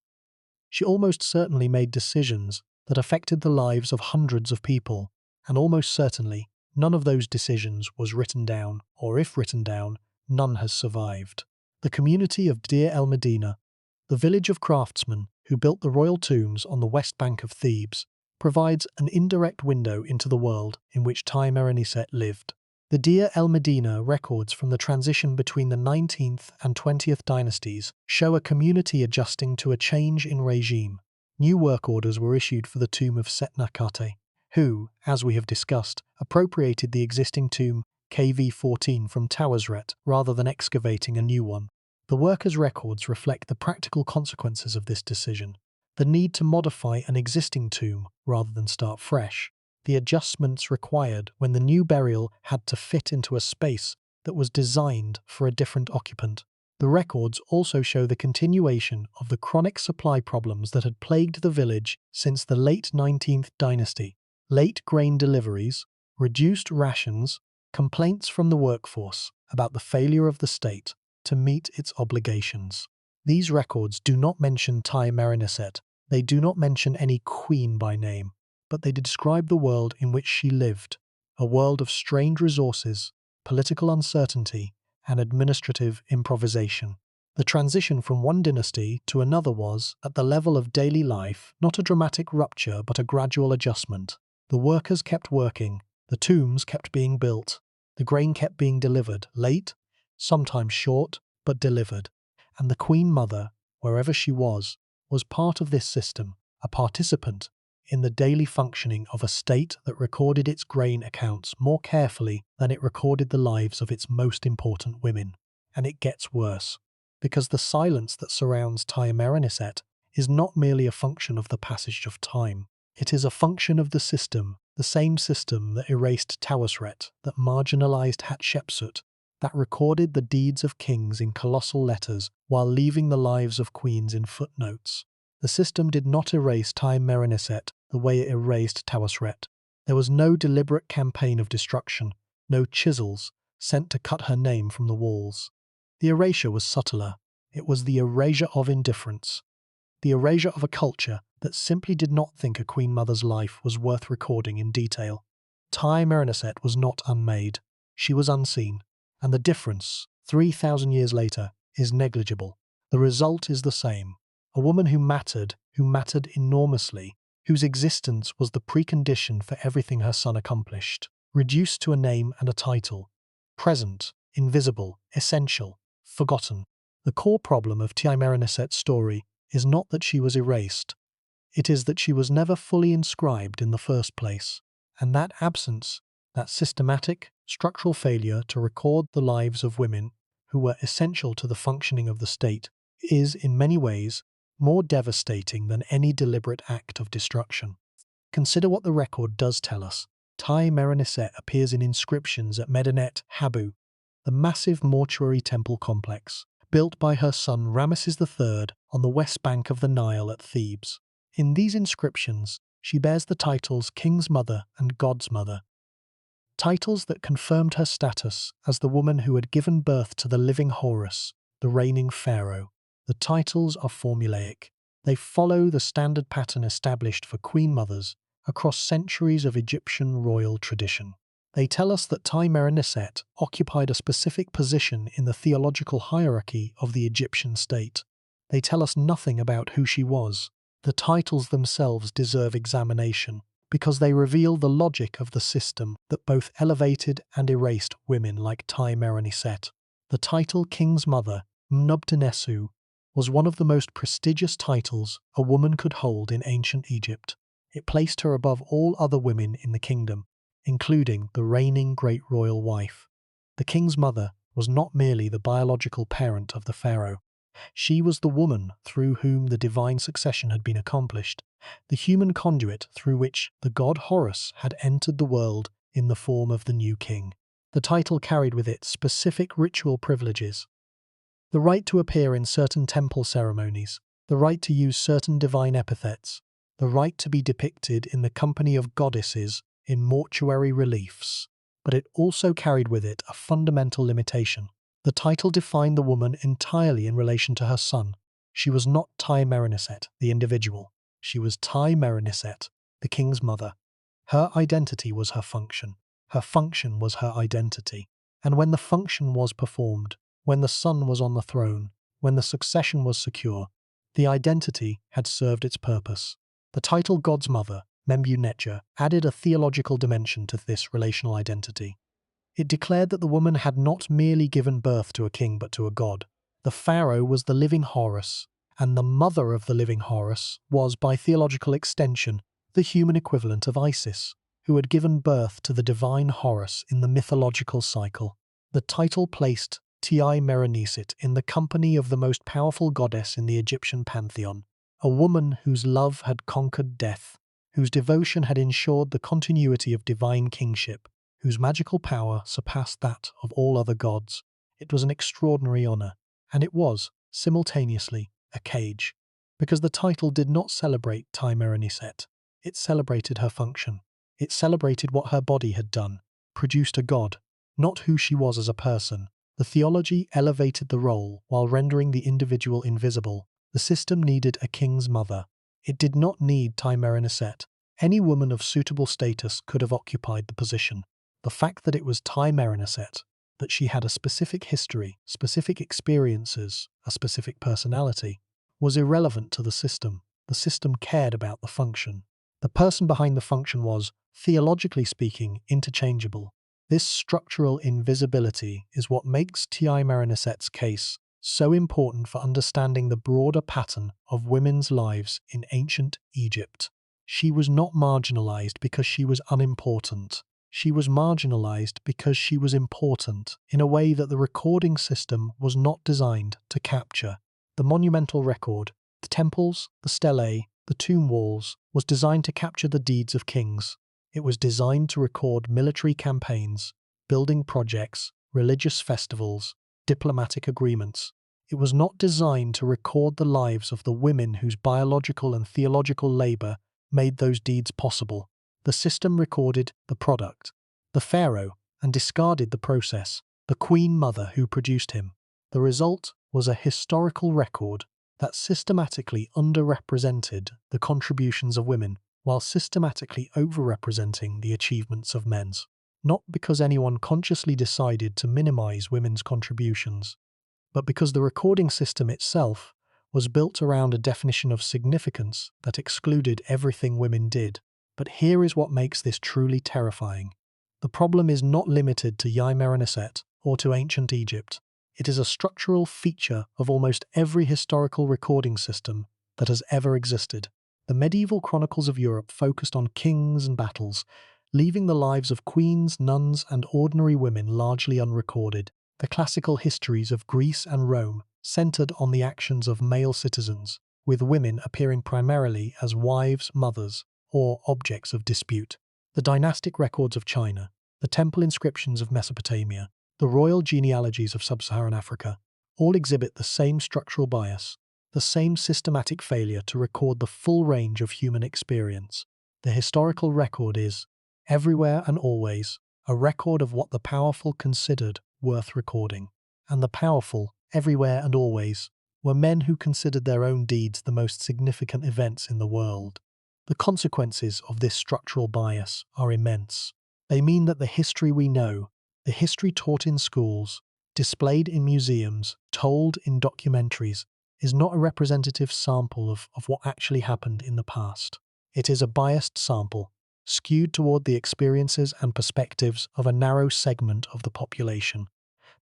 She almost certainly made decisions that affected the lives of hundreds of people, and almost certainly none of those decisions was written down, or if written down, none has survived. The community of Deir el-Medina, the village of craftsmen who built the royal tombs on the west bank of Thebes, provides an indirect window into the world in which Tiye-Mereniset lived. The Deir el-Medina records from the transition between the 19th and 20th dynasties show a community adjusting to a change in regime. New work orders were issued for the tomb of Setnakhte, who, as we have discussed, appropriated the existing tomb KV-14 from Tawasret rather than excavating a new one. The workers' records reflect the practical consequences of this decision: the need to modify an existing tomb rather than start fresh, the adjustments required when the new burial had to fit into a space that was designed for a different occupant. The records also show the continuation of the chronic supply problems that had plagued the village since the late 19th dynasty: late grain deliveries, reduced rations, complaints from the workforce about the failure of the state to meet its obligations. These records do not mention Tiye-Mereniset. They do not mention any queen by name, but they describe the world in which she lived, a world of strained resources, political uncertainty, and administrative improvisation. The transition from one dynasty to another was, at the level of daily life, not a dramatic rupture but a gradual adjustment. The workers kept working, the tombs kept being built, the grain kept being delivered, late, sometimes short, but delivered, and the Queen Mother, wherever she was part of this system, a participant in the daily functioning of a state that recorded its grain accounts more carefully than it recorded the lives of its most important women. And it gets worse, because the silence that surrounds Tiye-Mereniset is not merely a function of the passage of time. It is a function of the system, the same system that erased Tawasret, that marginalized Hatshepsut, that recorded the deeds of kings in colossal letters while leaving the lives of queens in footnotes. The system did not erase Tiye-Mereniset the way it erased Tawasret. There was no deliberate campaign of destruction, no chisels sent to cut her name from the walls. The erasure was subtler. It was the erasure of indifference, the erasure of a culture that simply did not think a Queen Mother's life was worth recording in detail. Tiye-Mereniset was not unmade. She was unseen. And the difference, 3,000 years later, is negligible. The result is the same. A woman who mattered enormously, whose existence was the precondition for everything her son accomplished, reduced to a name and a title, present, invisible, essential, forgotten. The core problem of Tiye-Mereniset's story is not that she was erased, it is that she was never fully inscribed in the first place, and that absence, that systematic, structural failure to record the lives of women who were essential to the functioning of the state, is, in many ways, more devastating than any deliberate act of destruction. Consider what the record does tell us. Tiye-Mereniset appears in inscriptions at Medinet Habu, the massive mortuary temple complex, built by her son Ramesses III on the west bank of the Nile at Thebes. In these inscriptions, she bears the titles King's Mother and God's Mother, titles that confirmed her status as the woman who had given birth to the living Horus, the reigning pharaoh. The titles are formulaic. They follow the standard pattern established for queen mothers across centuries of Egyptian royal tradition. They tell us that Tiye-Mereniset occupied a specific position in the theological hierarchy of the Egyptian state. They tell us nothing about who she was. The titles themselves deserve examination, because they reveal the logic of the system that both elevated and erased women like Tiye-Mereniset. The title King's Mother, Mnubtenesu, was one of the most prestigious titles a woman could hold in ancient Egypt. It placed her above all other women in the kingdom, including the reigning great royal wife. The king's mother was not merely the biological parent of the pharaoh. She was the woman through whom the divine succession had been accomplished, the human conduit through which the god Horus had entered the world in the form of the new king. The title carried with it specific ritual privileges: the right to appear in certain temple ceremonies, the right to use certain divine epithets, the right to be depicted in the company of goddesses in mortuary reliefs. but it also carried with it a fundamental limitation. The title defined the woman entirely in relation to her son. She was not Tiye-Mereniset, the individual. She was Tiye-Mereniset, the king's mother. Her identity was her function. Her function was her identity. And when the function was performed, when the son was on the throne, when the succession was secure, the identity had served its purpose. The title God's Mother, Merenptah, added a theological dimension to this relational identity. It declared that the woman had not merely given birth to a king but to a god. The pharaoh was the living Horus, and the mother of the living Horus was, by theological extension, the human equivalent of Isis, who had given birth to the divine Horus in the mythological cycle. The title placed Tiye-Mereniset in the company of the most powerful goddess in the Egyptian pantheon, a woman whose love had conquered death, whose devotion had ensured the continuity of divine kingship, whose magical power surpassed that of all other gods. It was an extraordinary honor, and it was, simultaneously, a cage, because the title did not celebrate Tiye-Mereniset. It celebrated her function. It celebrated what her body had done, produced a god, not who she was as a person. The theology elevated the role while rendering the individual invisible. The system needed a king's mother. It did not need Tiye-Mereniset. Any woman of suitable status could have occupied the position. The fact that it was Tiye-Mereniset, that she had a specific history, specific experiences, a specific personality, was irrelevant to the system. The system cared about the function. The person behind the function was, theologically speaking, interchangeable. This structural invisibility is what makes Tiye-Mereniset's case so important for understanding the broader pattern of women's lives in ancient Egypt. She was not marginalized because she was unimportant. She was marginalized because she was important in a way that the recording system was not designed to capture. The monumental record, the temples, the stelae, the tomb walls, was designed to capture the deeds of kings. It was designed to record military campaigns, building projects, religious festivals, diplomatic agreements. It was not designed to record the lives of the women whose biological and theological labor made those deeds possible. The system recorded the product, the pharaoh, and discarded the process, the queen mother who produced him. The result was a historical record that systematically underrepresented the contributions of women while systematically overrepresenting the achievements of men. Not because anyone consciously decided to minimize women's contributions, but because the recording system itself was built around a definition of significance that excluded everything women did. But here is what makes this truly terrifying. The problem is not limited to Tiye-Mereniset or to ancient Egypt. It is a structural feature of almost every historical recording system that has ever existed. The medieval chronicles of Europe focused on kings and battles, leaving the lives of queens, nuns, and ordinary women largely unrecorded. The classical histories of Greece and Rome centered on the actions of male citizens, with women appearing primarily as wives, mothers, or objects of dispute. The dynastic records of China, the temple inscriptions of Mesopotamia, the royal genealogies of sub-Saharan Africa, all exhibit the same structural bias, the same systematic failure to record the full range of human experience. The historical record is, everywhere and always, a record of what the powerful considered worth recording. And the powerful, everywhere and always, were men who considered their own deeds the most significant events in the world. The consequences of this structural bias are immense. They mean that the history we know, the history taught in schools, displayed in museums, told in documentaries, is not a representative sample of what actually happened in the past. It is a biased sample, skewed toward the experiences and perspectives of a narrow segment of the population.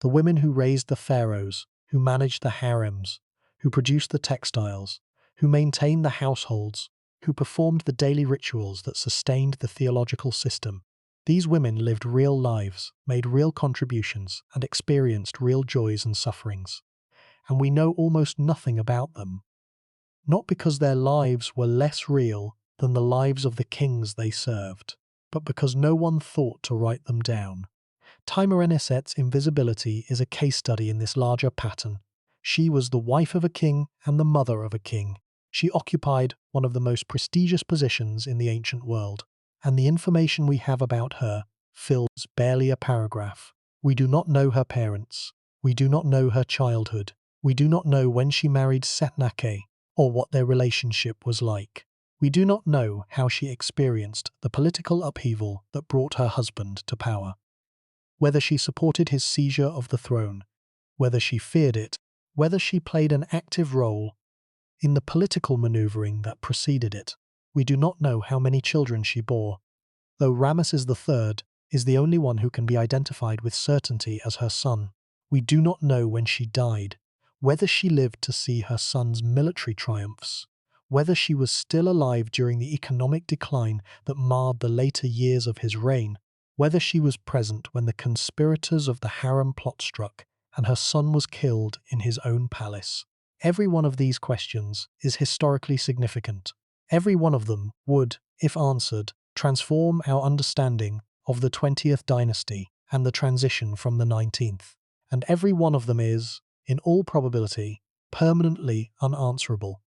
The women who raised the pharaohs, who managed the harems, who produced the textiles, who maintained the households, who performed the daily rituals that sustained the theological system. These women lived real lives, made real contributions, and experienced real joys and sufferings. And we know almost nothing about them. Not because their lives were less real than the lives of the kings they served, but because no one thought to write them down. Tiye-Mereniset's invisibility is a case study in this larger pattern. She was the wife of a king and the mother of a king. She occupied one of the most prestigious positions in the ancient world, and the information we have about her fills barely a paragraph. We do not know her parents. We do not know her childhood. We do not know when she married Setnakhte or what their relationship was like. We do not know how she experienced the political upheaval that brought her husband to power. Whether she supported his seizure of the throne, whether she feared it, whether she played an active role in the political maneuvering that preceded it. We do not know how many children she bore, though Ramesses III is the only one who can be identified with certainty as her son. We do not know when she died, whether she lived to see her son's military triumphs, whether she was still alive during the economic decline that marred the later years of his reign, whether she was present when the conspirators of the harem plot struck and her son was killed in his own palace. Every one of these questions is historically significant. Every one of them would, if answered, transform our understanding of the 20th dynasty and the transition from the 19th. And every one of them is, in all probability, permanently unanswerable.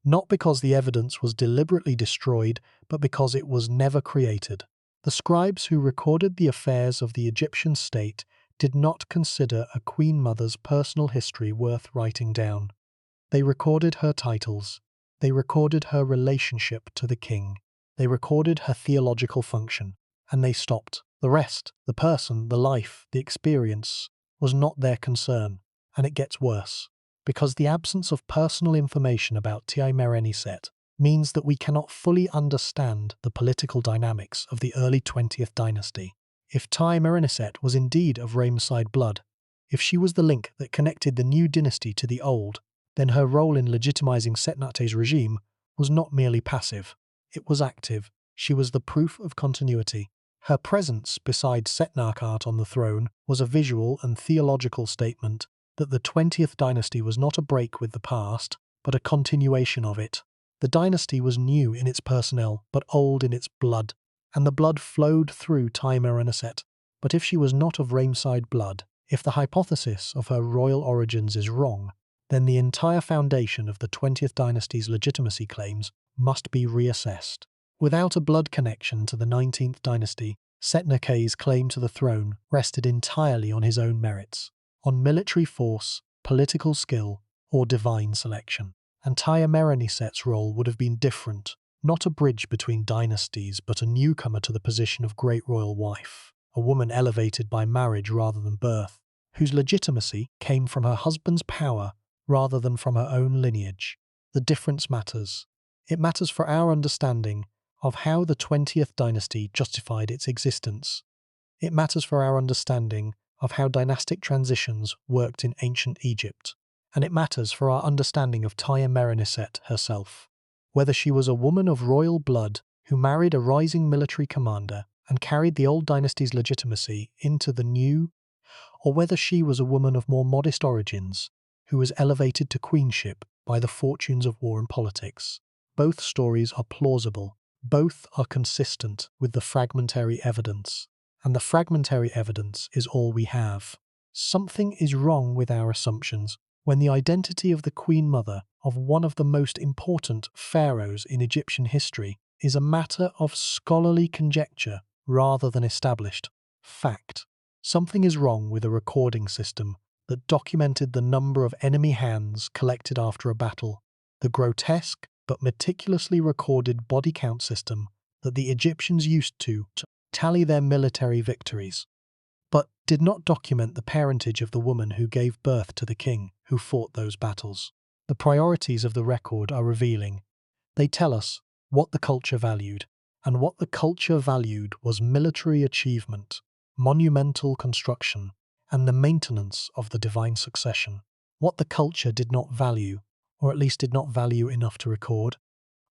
Not because the evidence was deliberately destroyed, but because it was never created. The scribes who recorded the affairs of the Egyptian state did not consider a queen mother's personal history worth writing down. They recorded her titles. They recorded her relationship to the king. They recorded her theological function. And they stopped. The rest, the person, the life, the experience, was not their concern. And it gets worse. Because the absence of personal information about Tiye-Mereniset means that we cannot fully understand the political dynamics of the early 20th dynasty. If Tiye-Mereniset was indeed of Ramesside blood, if she was the link that connected the new dynasty to the old, then her role in legitimizing Setnakhte's regime was not merely passive, it was active. She was the proof of continuity. Her presence beside Setnakhte on the throne was a visual and theological statement that the 20th dynasty was not a break with the past, but a continuation of it. The dynasty was new in its personnel, but old in its blood, and the blood flowed through Tiye-Mereniset. But if she was not of Ramesside blood, if the hypothesis of her royal origins is wrong, then the entire foundation of the 20th dynasty's legitimacy claims must be reassessed. Without a blood connection to the 19th dynasty, Setnakhte's claim to the throne rested entirely on his own merits, on military force, political skill, or divine selection. And Tiye-Mereniset's role would have been different, not a bridge between dynasties, but a newcomer to the position of great royal wife, a woman elevated by marriage rather than birth, whose legitimacy came from her husband's power rather than from her own lineage. The difference matters. It matters for our understanding of how the 20th dynasty justified its existence. It matters for our understanding of how dynastic transitions worked in ancient Egypt. And it matters for our understanding of Tiye-Mereniset herself. Whether she was a woman of royal blood who married a rising military commander and carried the old dynasty's legitimacy into the new, or whether she was a woman of more modest origins who was elevated to queenship by the fortunes of war and politics. Both stories are plausible. Both are consistent with the fragmentary evidence. And the fragmentary evidence is all we have. Something is wrong with our assumptions when the identity of the Queen Mother of one of the most important pharaohs in Egyptian history is a matter of scholarly conjecture rather than established fact. Something is wrong with a recording system that documented the number of enemy hands collected after a battle, the grotesque but meticulously recorded body count system that the Egyptians used to tally their military victories, but did not document the parentage of the woman who gave birth to the king who fought those battles. The priorities of the record are revealing. They tell us what the culture valued, and what the culture valued was military achievement, monumental construction, and the maintenance of the divine succession. What the culture did not value, or at least did not value enough to record,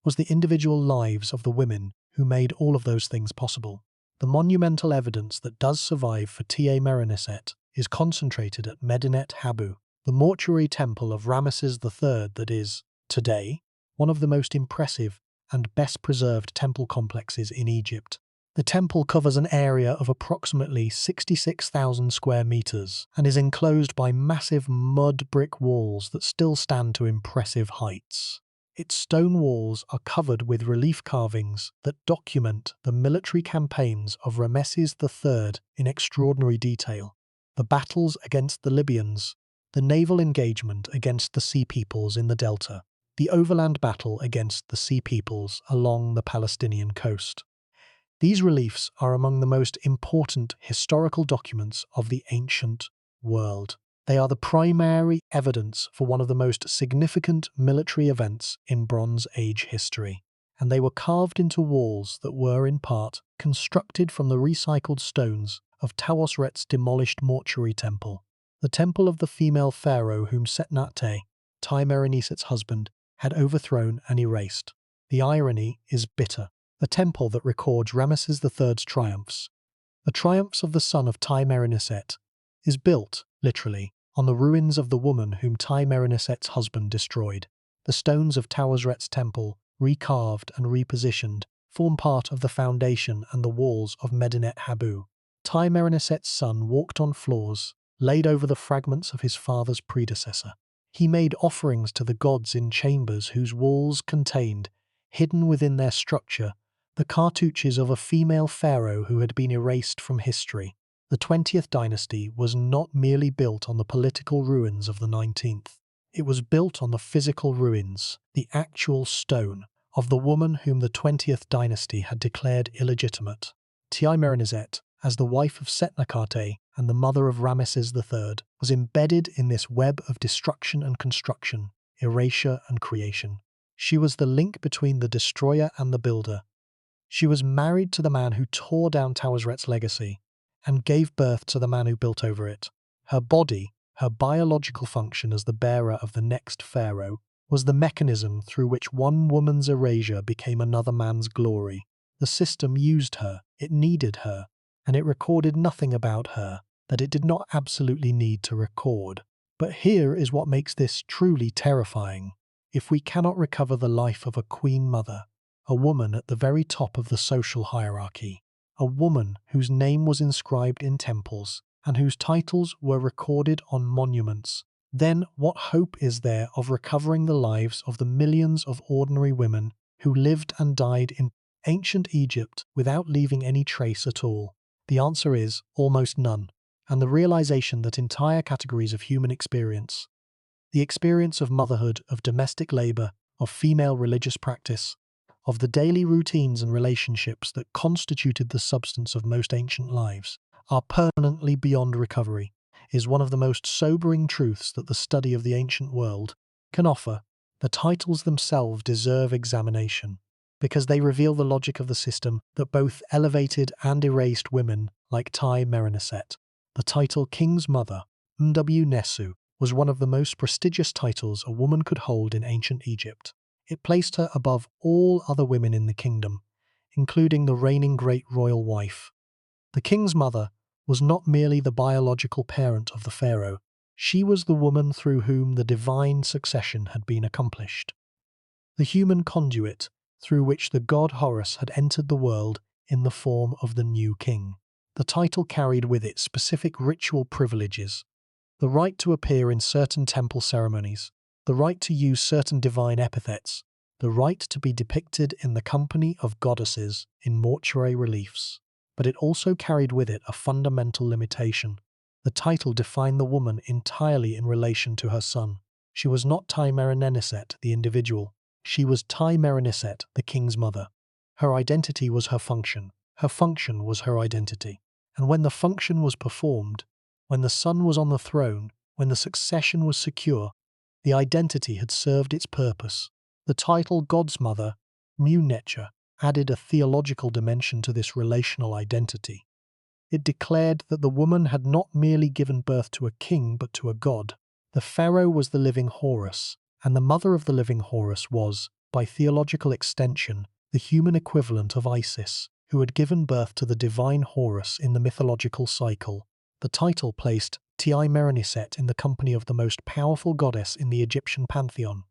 was the individual lives of the women who made all of those things possible. The monumental evidence that does survive for Tiye-Mereniset is concentrated at Medinet Habu, the mortuary temple of Ramesses III that is, today, one of the most impressive and best preserved temple complexes in Egypt. The temple covers an area of approximately 66,000 square meters and is enclosed by massive mud brick walls that still stand to impressive heights. Its stone walls are covered with relief carvings that document the military campaigns of Ramesses III in extraordinary detail. The battles against the Libyans, the naval engagement against the Sea Peoples in the Delta, the overland battle against the Sea Peoples along the Palestinian coast. These reliefs are among the most important historical documents of the ancient world. They are the primary evidence for one of the most significant military events in Bronze Age history, and they were carved into walls that were, in part, constructed from the recycled stones of Tiye-Merenisset's demolished mortuary temple, the temple of the female pharaoh whom Setnakhte, Tiye-Mereniset's husband, had overthrown and erased. The irony is bitter. The temple that records Ramesses III's triumphs, the triumphs of the son of Tiye-Mereniset, is built, literally, on the ruins of the woman whom Tiye-Mereniset's husband destroyed. The stones of Tiye-Merenisset's temple, recarved and repositioned, form part of the foundation and the walls of Medinet Habu. Tiye-Mereniset's son walked on floors, laid over the fragments of his father's predecessor. He made offerings to the gods in chambers whose walls contained, hidden within their structure, the cartouches of a female pharaoh who had been erased from history. The 20th dynasty was not merely built on the political ruins of the 19th. It was built on the physical ruins, the actual stone, of the woman whom the 20th dynasty had declared illegitimate. Tiye-Mereniset, as the wife of Setnakhte and the mother of Ramesses III, was embedded in this web of destruction and construction, erasure and creation. She was the link between the destroyer and the builder. She was married to the man who tore down Tiye-Merenset's legacy and gave birth to the man who built over it. Her body, her biological function as the bearer of the next pharaoh, was the mechanism through which one woman's erasure became another man's glory. The system used her, it needed her, and it recorded nothing about her that it did not absolutely need to record. But here is what makes this truly terrifying. If we cannot recover the life of a queen mother, a woman at the very top of the social hierarchy, a woman whose name was inscribed in temples and whose titles were recorded on monuments, then what hope is there of recovering the lives of the millions of ordinary women who lived and died in ancient Egypt without leaving any trace at all? The answer is almost none, and the realization that entire categories of human experience, the experience of motherhood, of domestic labor, of female religious practice, of the daily routines and relationships that constituted the substance of most ancient lives, are permanently beyond recovery, is one of the most sobering truths that the study of the ancient world can offer. The titles themselves deserve examination, because they reveal the logic of the system that both elevated and erased women like Tiye-Mereniset. The title King's Mother, Mw Nesu, was one of the most prestigious titles a woman could hold in ancient Egypt. It placed her above all other women in the kingdom, including the reigning great royal wife. The king's mother was not merely the biological parent of the pharaoh, she was the woman through whom the divine succession had been accomplished. The human conduit through which the god Horus had entered the world in the form of the new king. The title carried with it specific ritual privileges, the right to appear in certain temple ceremonies, the right to use certain divine epithets, the right to be depicted in the company of goddesses in mortuary reliefs. But it also carried with it a fundamental limitation. The title defined the woman entirely in relation to her son. She was not Tiye-Mereniset, the individual. She was Tiye-Mereniset, the king's mother. Her identity was her function was her identity. And when the function was performed, when the son was on the throne, when the succession was secure, the identity had served its purpose. The title God's Mother, Mw added a theological dimension to this relational identity. It declared that the woman had not merely given birth to a king but to a god. The pharaoh was the living Horus, and the mother of the living Horus was, by theological extension, the human equivalent of Isis, who had given birth to the divine Horus in the mythological cycle. The title placed Tiye-Mereniset in the company of the most powerful goddess in the Egyptian pantheon,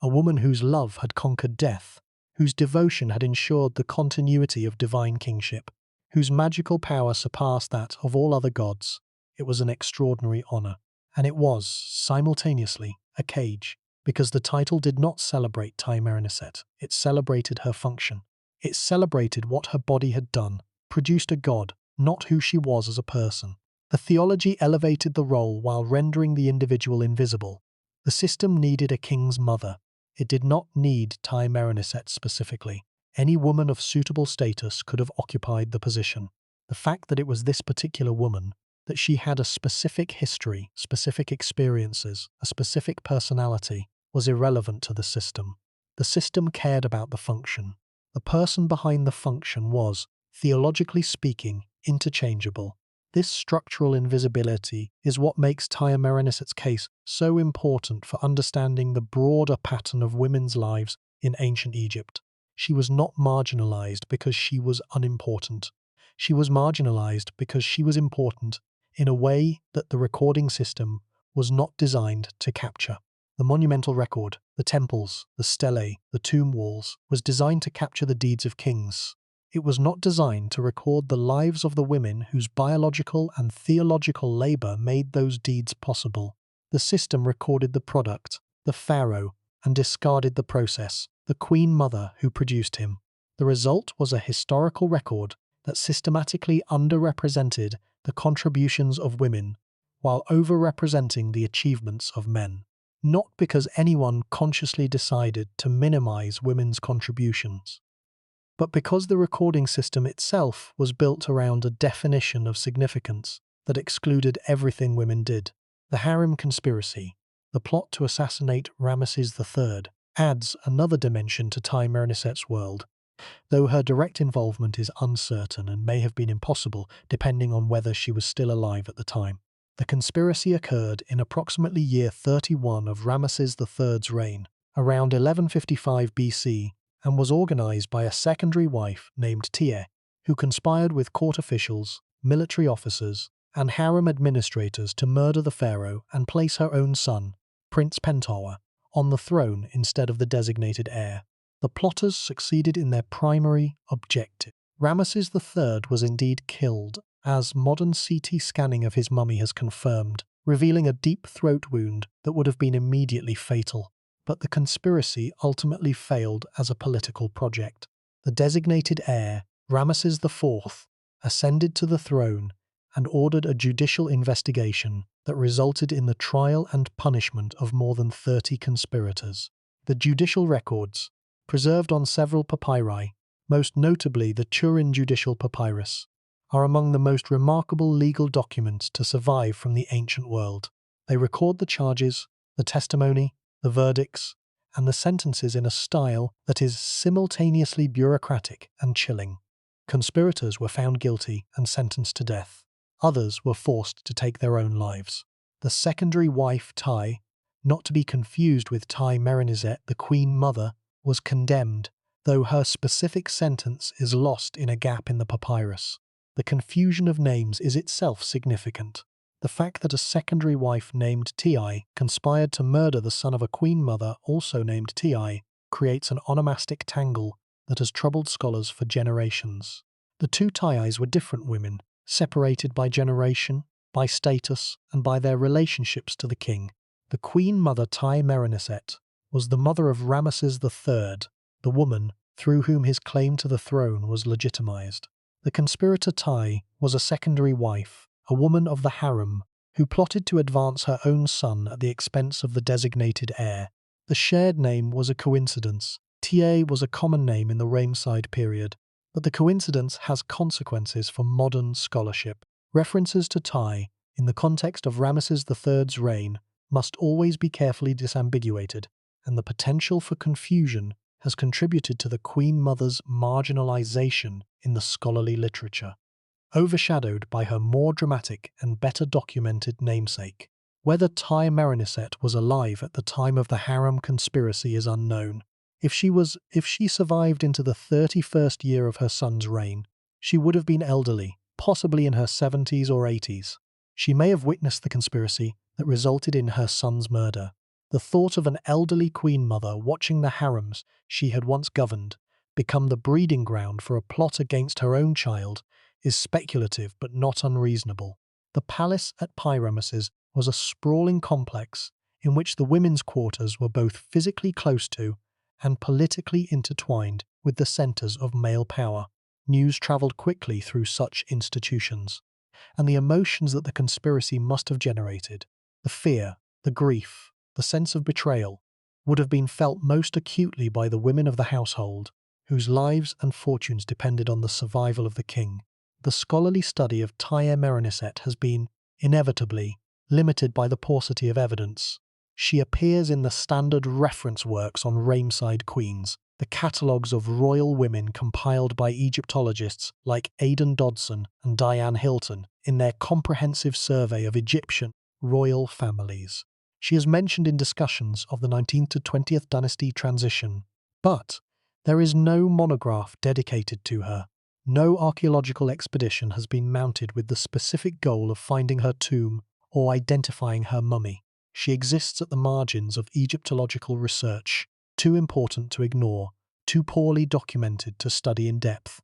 a woman whose love had conquered death, whose devotion had ensured the continuity of divine kingship, whose magical power surpassed that of all other gods. It was an extraordinary honor, and it was, simultaneously, a cage. because the title did not celebrate Tiye-Mereniset, it celebrated her function. It celebrated what her body had done, produced a god, not who she was as a person. The theology elevated the role while rendering the individual invisible. The system needed a king's mother. It did not need Tiye-Mereniset specifically. Any woman of suitable status could have occupied the position. The fact that it was this particular woman, that she had a specific history, specific experiences, a specific personality, was irrelevant to the system. The system cared about the function. The person behind the function was, theologically speaking, interchangeable. This structural invisibility is what makes Tiye-Mereniset's case so important for understanding the broader pattern of women's lives in ancient Egypt. She was not marginalized because she was unimportant. She was marginalized because she was important in a way that the recording system was not designed to capture. The monumental record, the temples, the stelae, the tomb walls, was designed to capture the deeds of kings. It was not designed to record the lives of the women whose biological and theological labor made those deeds possible. The system recorded the product, the pharaoh, and discarded the process, the queen mother who produced him. The result was a historical record that systematically underrepresented the contributions of women while overrepresenting the achievements of men. Not because anyone consciously decided to minimize women's contributions, but because the recording system itself was built around a definition of significance that excluded everything women did. The harem conspiracy, the plot to assassinate Ramesses III, adds another dimension to Tiye-Mereniset's world, though her direct involvement is uncertain and may have been impossible depending on whether she was still alive at the time. The conspiracy occurred in approximately year 31 of Ramesses III's reign, around 1155 BC, and was organized by a secondary wife named Tiye, who conspired with court officials, military officers, and harem administrators to murder the pharaoh and place her own son, Prince Pentawa, on the throne instead of the designated heir. The plotters succeeded in their primary objective. Ramesses III was indeed killed, as modern CT scanning of his mummy has confirmed, revealing a deep throat wound that would have been immediately fatal. But the conspiracy ultimately failed as a political project. The designated heir, Ramesses IV, ascended to the throne and ordered a judicial investigation that resulted in the trial and punishment of more than 30 conspirators. The judicial records, preserved on several papyri, most notably the Turin Judicial Papyrus, are among the most remarkable legal documents to survive from the ancient world. They record the charges, the testimony, the verdicts, and the sentences in a style that is simultaneously bureaucratic and chilling. Conspirators were found guilty and sentenced to death. Others were forced to take their own lives. The secondary wife, Tiye, not to be confused with Tiye-Mereniset, the queen mother, was condemned, though her specific sentence is lost in a gap in the papyrus. The confusion of names is itself significant. The fact that a secondary wife named Tiye conspired to murder the son of a queen mother also named Tiye creates an onomastic tangle that has troubled scholars for generations. The two Tiyes were different women, separated by generation, by status, and by their relationships to the king. The queen mother Tiye-Mereniset was the mother of Ramesses III, the woman through whom his claim to the throne was legitimized. The conspirator Tiye was a secondary wife, a woman of the harem, who plotted to advance her own son at the expense of the designated heir. The shared name was a coincidence. Tiye was a common name in the Ramesside period, but the coincidence has consequences for modern scholarship. References to Tiye, in the context of Ramesses III's reign, must always be carefully disambiguated, and the potential for confusion has contributed to the Queen Mother's marginalization in the scholarly literature, overshadowed by her more dramatic and better documented namesake. Whether Tiye-Mereniset was alive at the time of the harem conspiracy is unknown. If she survived into the 31st year of her son's reign, she would have been elderly, possibly in her 70s or 80s. She may have witnessed the conspiracy that resulted in her son's murder. The thought of an elderly queen mother watching the harems she had once governed become the breeding ground for a plot against her own child is speculative but not unreasonable. The palace at Pi-Ramesses was a sprawling complex in which the women's quarters were both physically close to and politically intertwined with the centers of male power. News traveled quickly through such institutions, and the emotions that the conspiracy must have generated, the fear, the grief, the sense of betrayal, would have been felt most acutely by the women of the household, whose lives and fortunes depended on the survival of the king. The scholarly study of Tiye-Mereniset has been, inevitably, limited by the paucity of evidence. She appears in the standard reference works on Ramesside queens, the catalogues of royal women compiled by Egyptologists like Aidan Dodson and Diane Hilton in their comprehensive survey of Egyptian royal families. She is mentioned in discussions of the 19th to 20th dynasty transition, but there is no monograph dedicated to her. No archaeological expedition has been mounted with the specific goal of finding her tomb or identifying her mummy. She exists at the margins of Egyptological research, too important to ignore, too poorly documented to study in depth.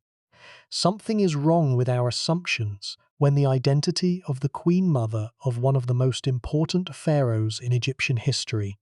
Something is wrong with our assumptions when the identity of the Queen Mother of one of the most important pharaohs in Egyptian history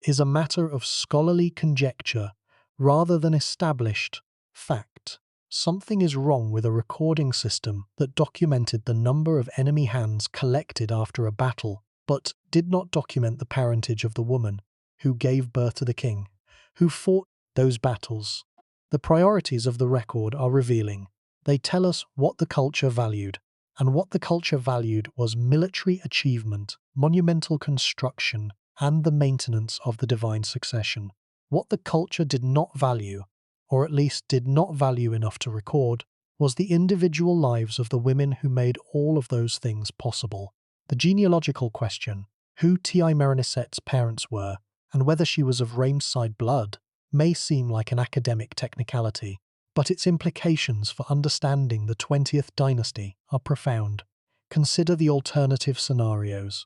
is a matter of scholarly conjecture rather than established fact. Something is wrong with a recording system that documented the number of enemy hands collected after a battle, but did not document the parentage of the woman who gave birth to the king, who fought those battles. The priorities of the record are revealing. They tell us what the culture valued, and what the culture valued was military achievement, monumental construction, and the maintenance of the divine succession. What the culture did not value, or at least did not value enough to record, was the individual lives of the women who made all of those things possible. The genealogical question, who Tiye-Mereniset's parents were, and whether she was of Ramesside blood, may seem like an academic technicality, but its implications for understanding the 20th dynasty are profound. Consider the alternative scenarios.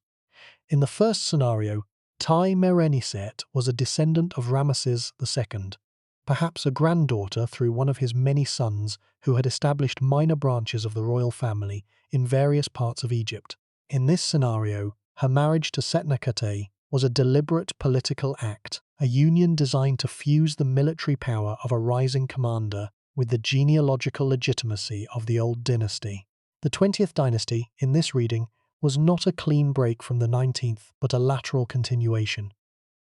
In the first scenario, Tiye-Mereniset was a descendant of Ramesses II, perhaps a granddaughter through one of his many sons who had established minor branches of the royal family in various parts of Egypt. In this scenario, her marriage to Setnakhte was a deliberate political act, a union designed to fuse the military power of a rising commander with the genealogical legitimacy of the old dynasty. The 20th dynasty, in this reading, was not a clean break from the 19th, but a lateral continuation.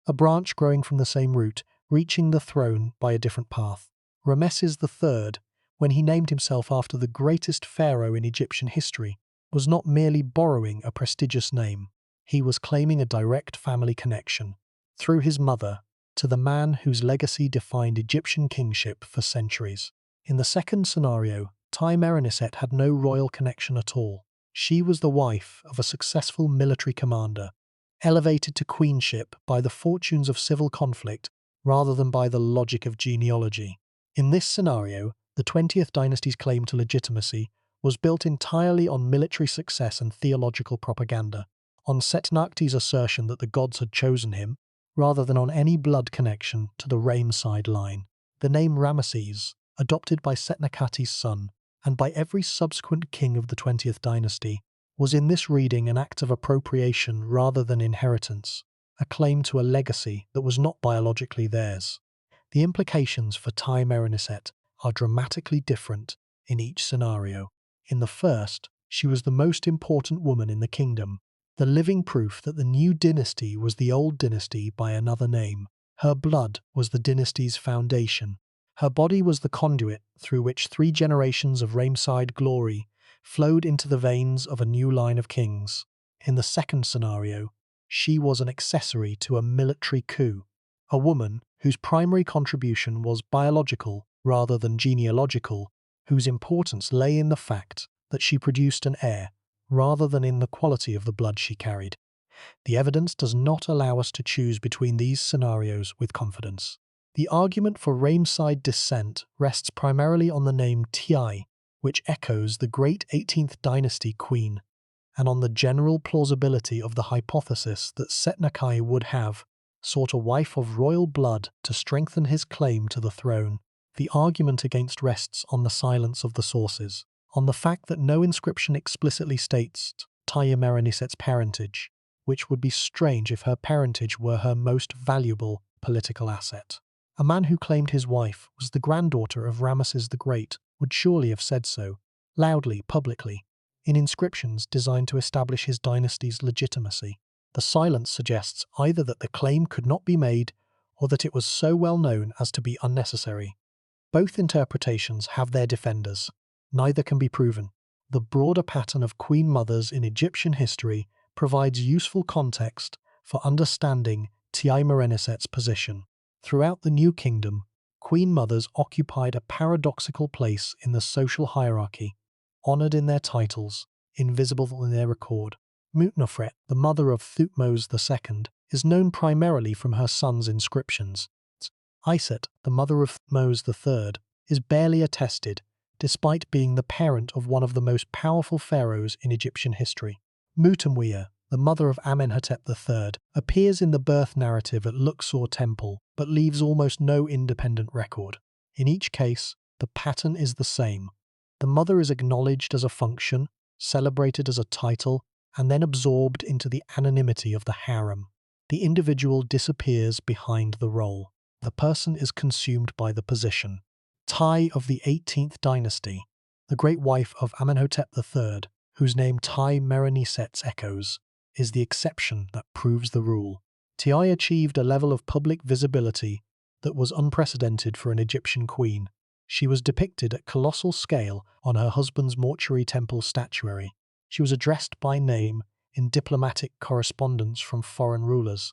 A branch growing from the same root, reaching the throne by a different path. Ramesses III, when he named himself after the greatest pharaoh in Egyptian history, was not merely borrowing a prestigious name. He was claiming a direct family connection, through his mother, to the man whose legacy defined Egyptian kingship for centuries. In the second scenario, Tiye-Mereniset had no royal connection at all. She was the wife of a successful military commander, elevated to queenship by the fortunes of civil conflict rather than by the logic of genealogy. In this scenario, the 20th dynasty's claim to legitimacy was built entirely on military success and theological propaganda, on Setnakhte's assertion that the gods had chosen him, rather than on any blood connection to the Ramesside line. The name Ramesses, adopted by Setnakhte's son, and by every subsequent king of the 20th dynasty, was in this reading an act of appropriation rather than inheritance, a claim to a legacy that was not biologically theirs. The implications for Tiye-Mereniset are dramatically different in each scenario. In the first, she was the most important woman in the kingdom, the living proof that the new dynasty was the old dynasty by another name. Her blood was the dynasty's foundation. Her body was the conduit through which 3 generations of Ramesside glory flowed into the veins of a new line of kings. In the second scenario, she was an accessory to a military coup, a woman whose primary contribution was biological rather than genealogical, whose importance lay in the fact that she produced an heir rather than in the quality of the blood she carried. The evidence does not allow us to choose between these scenarios with confidence. The argument for Ramesside descent rests primarily on the name Tiye, which echoes the great 18th dynasty queen, and on the general plausibility of the hypothesis that Setnakhte would have sought a wife of royal blood to strengthen his claim to the throne. The argument against rests on the silence of the sources, on the fact that no inscription explicitly states Tiye-Mereniset's parentage, which would be strange if her parentage were her most valuable political asset. A man who claimed his wife was the granddaughter of Ramesses the Great would surely have said so, loudly, publicly, in inscriptions designed to establish his dynasty's legitimacy. The silence suggests either that the claim could not be made or that it was so well known as to be unnecessary. Both interpretations have their defenders. Neither can be proven. The broader pattern of queen mothers in Egyptian history provides useful context for understanding Tiye-Mereniset's position. Throughout the New Kingdom, queen mothers occupied a paradoxical place in the social hierarchy, honoured in their titles, invisible in their record. Mutnofret, the mother of Thutmose II, is known primarily from her son's inscriptions. Iset, the mother of Thutmose III, is barely attested, despite being the parent of one of the most powerful pharaohs in Egyptian history. Mutamwea, the mother of Amenhotep III, appears in the birth narrative at Luxor Temple, but leaves almost no independent record. In each case, the pattern is the same. The mother is acknowledged as a function, celebrated as a title, and then absorbed into the anonymity of the harem. The individual disappears behind the role. The person is consumed by the position. Tiye of the 18th dynasty, the great wife of Amenhotep III, whose name Tiye-Mereniset echoes, is the exception that proves the rule. Tiye achieved a level of public visibility that was unprecedented for an Egyptian queen. She was depicted at colossal scale on her husband's mortuary temple statuary. She was addressed by name in diplomatic correspondence from foreign rulers.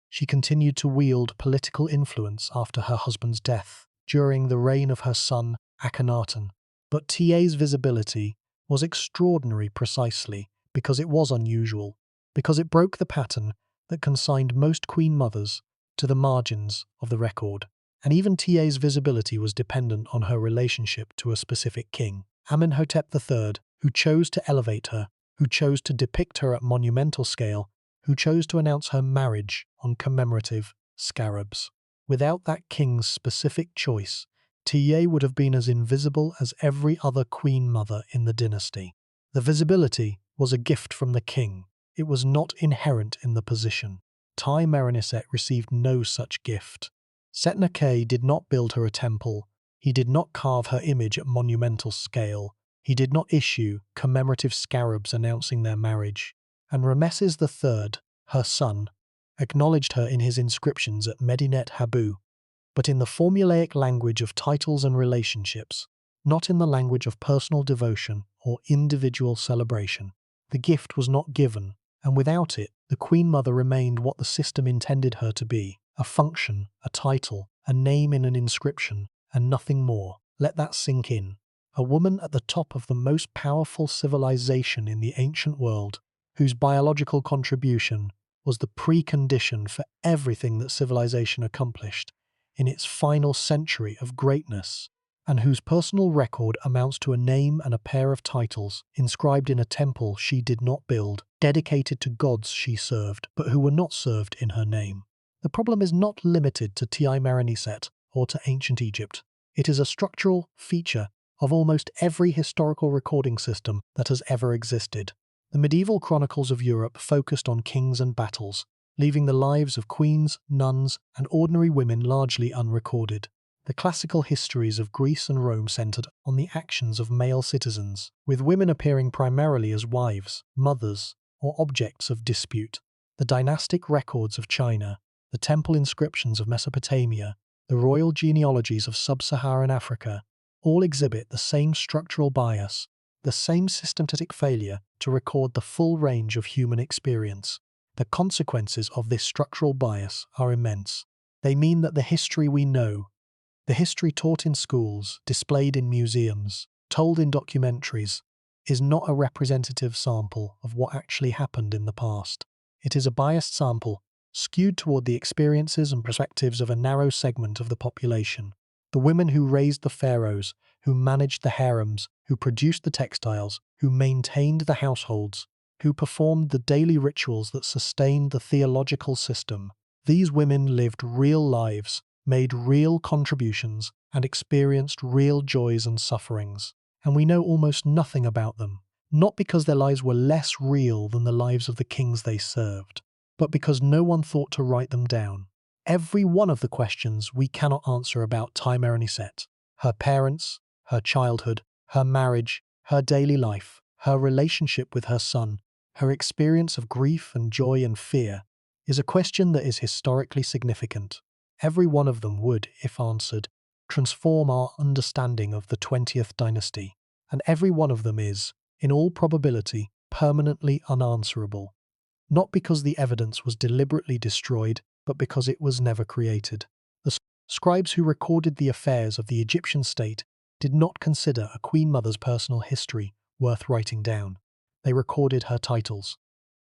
She continued to wield political influence after her husband's death, during the reign of her son Akhenaten. But Tiye's visibility was extraordinary precisely because it was unusual, because it broke the pattern that consigned most queen mothers to the margins of the record. And even Tiye's visibility was dependent on her relationship to a specific king, Amenhotep III, who chose to elevate her, who chose to depict her at monumental scale, who chose to announce her marriage on commemorative scarabs. Without that king's specific choice, Tiye would have been as invisible as every other queen mother in the dynasty. The visibility was a gift from the king. It was not inherent in the position. Tiye-Mereniset received no such gift. Setnakhte did not build her a temple. He did not carve her image at monumental scale. He did not issue commemorative scarabs announcing their marriage. And Ramesses III, her son, acknowledged her in his inscriptions at Medinet Habu, but in the formulaic language of titles and relationships, not in the language of personal devotion or individual celebration. The gift was not given, and without it, the Queen Mother remained what the system intended her to be, a function, a title, a name in an inscription, and nothing more. Let that sink in. A woman at the top of the most powerful civilization in the ancient world, whose biological contribution was the precondition for everything that civilization accomplished in its final century of greatness, and whose personal record amounts to a name and a pair of titles inscribed in a temple she did not build, dedicated to gods she served, but who were not served in her name. The problem is not limited to Tiye-Mereniset or to ancient Egypt. It is a structural feature of almost every historical recording system that has ever existed. The medieval chronicles of Europe focused on kings and battles, leaving the lives of queens, nuns, and ordinary women largely unrecorded. The classical histories of Greece and Rome centered on the actions of male citizens, with women appearing primarily as wives, mothers, or objects of dispute. The dynastic records of China, the temple inscriptions of Mesopotamia, the royal genealogies of sub-Saharan Africa, all exhibit the same structural bias, the same systematic failure to record the full range of human experience. The consequences of this structural bias are immense. They mean that the history we know, the history taught in schools, displayed in museums, told in documentaries, is not a representative sample of what actually happened in the past. It is a biased sample, skewed toward the experiences and perspectives of a narrow segment of the population. The women who raised the pharaohs, who managed the harems, who produced the textiles, who maintained the households, who performed the daily rituals that sustained the theological system. These women lived real lives, made real contributions, and experienced real joys and sufferings. And we know almost nothing about them. not because their lives were less real than the lives of the kings they served, but because no one thought to write them down. Every one of the questions we cannot answer about Tiye-Mereniset, her parents, her childhood, her marriage, her daily life, her relationship with her son, her experience of grief and joy and fear, is a question that is historically significant. Every one of them would, if answered, transform our understanding of the 20th dynasty, and every one of them is, in all probability, permanently unanswerable. Not because the evidence was deliberately destroyed, but because it was never created. The scribes who recorded the affairs of the Egyptian state did not consider a queen mother's personal history worth writing down. They recorded her titles.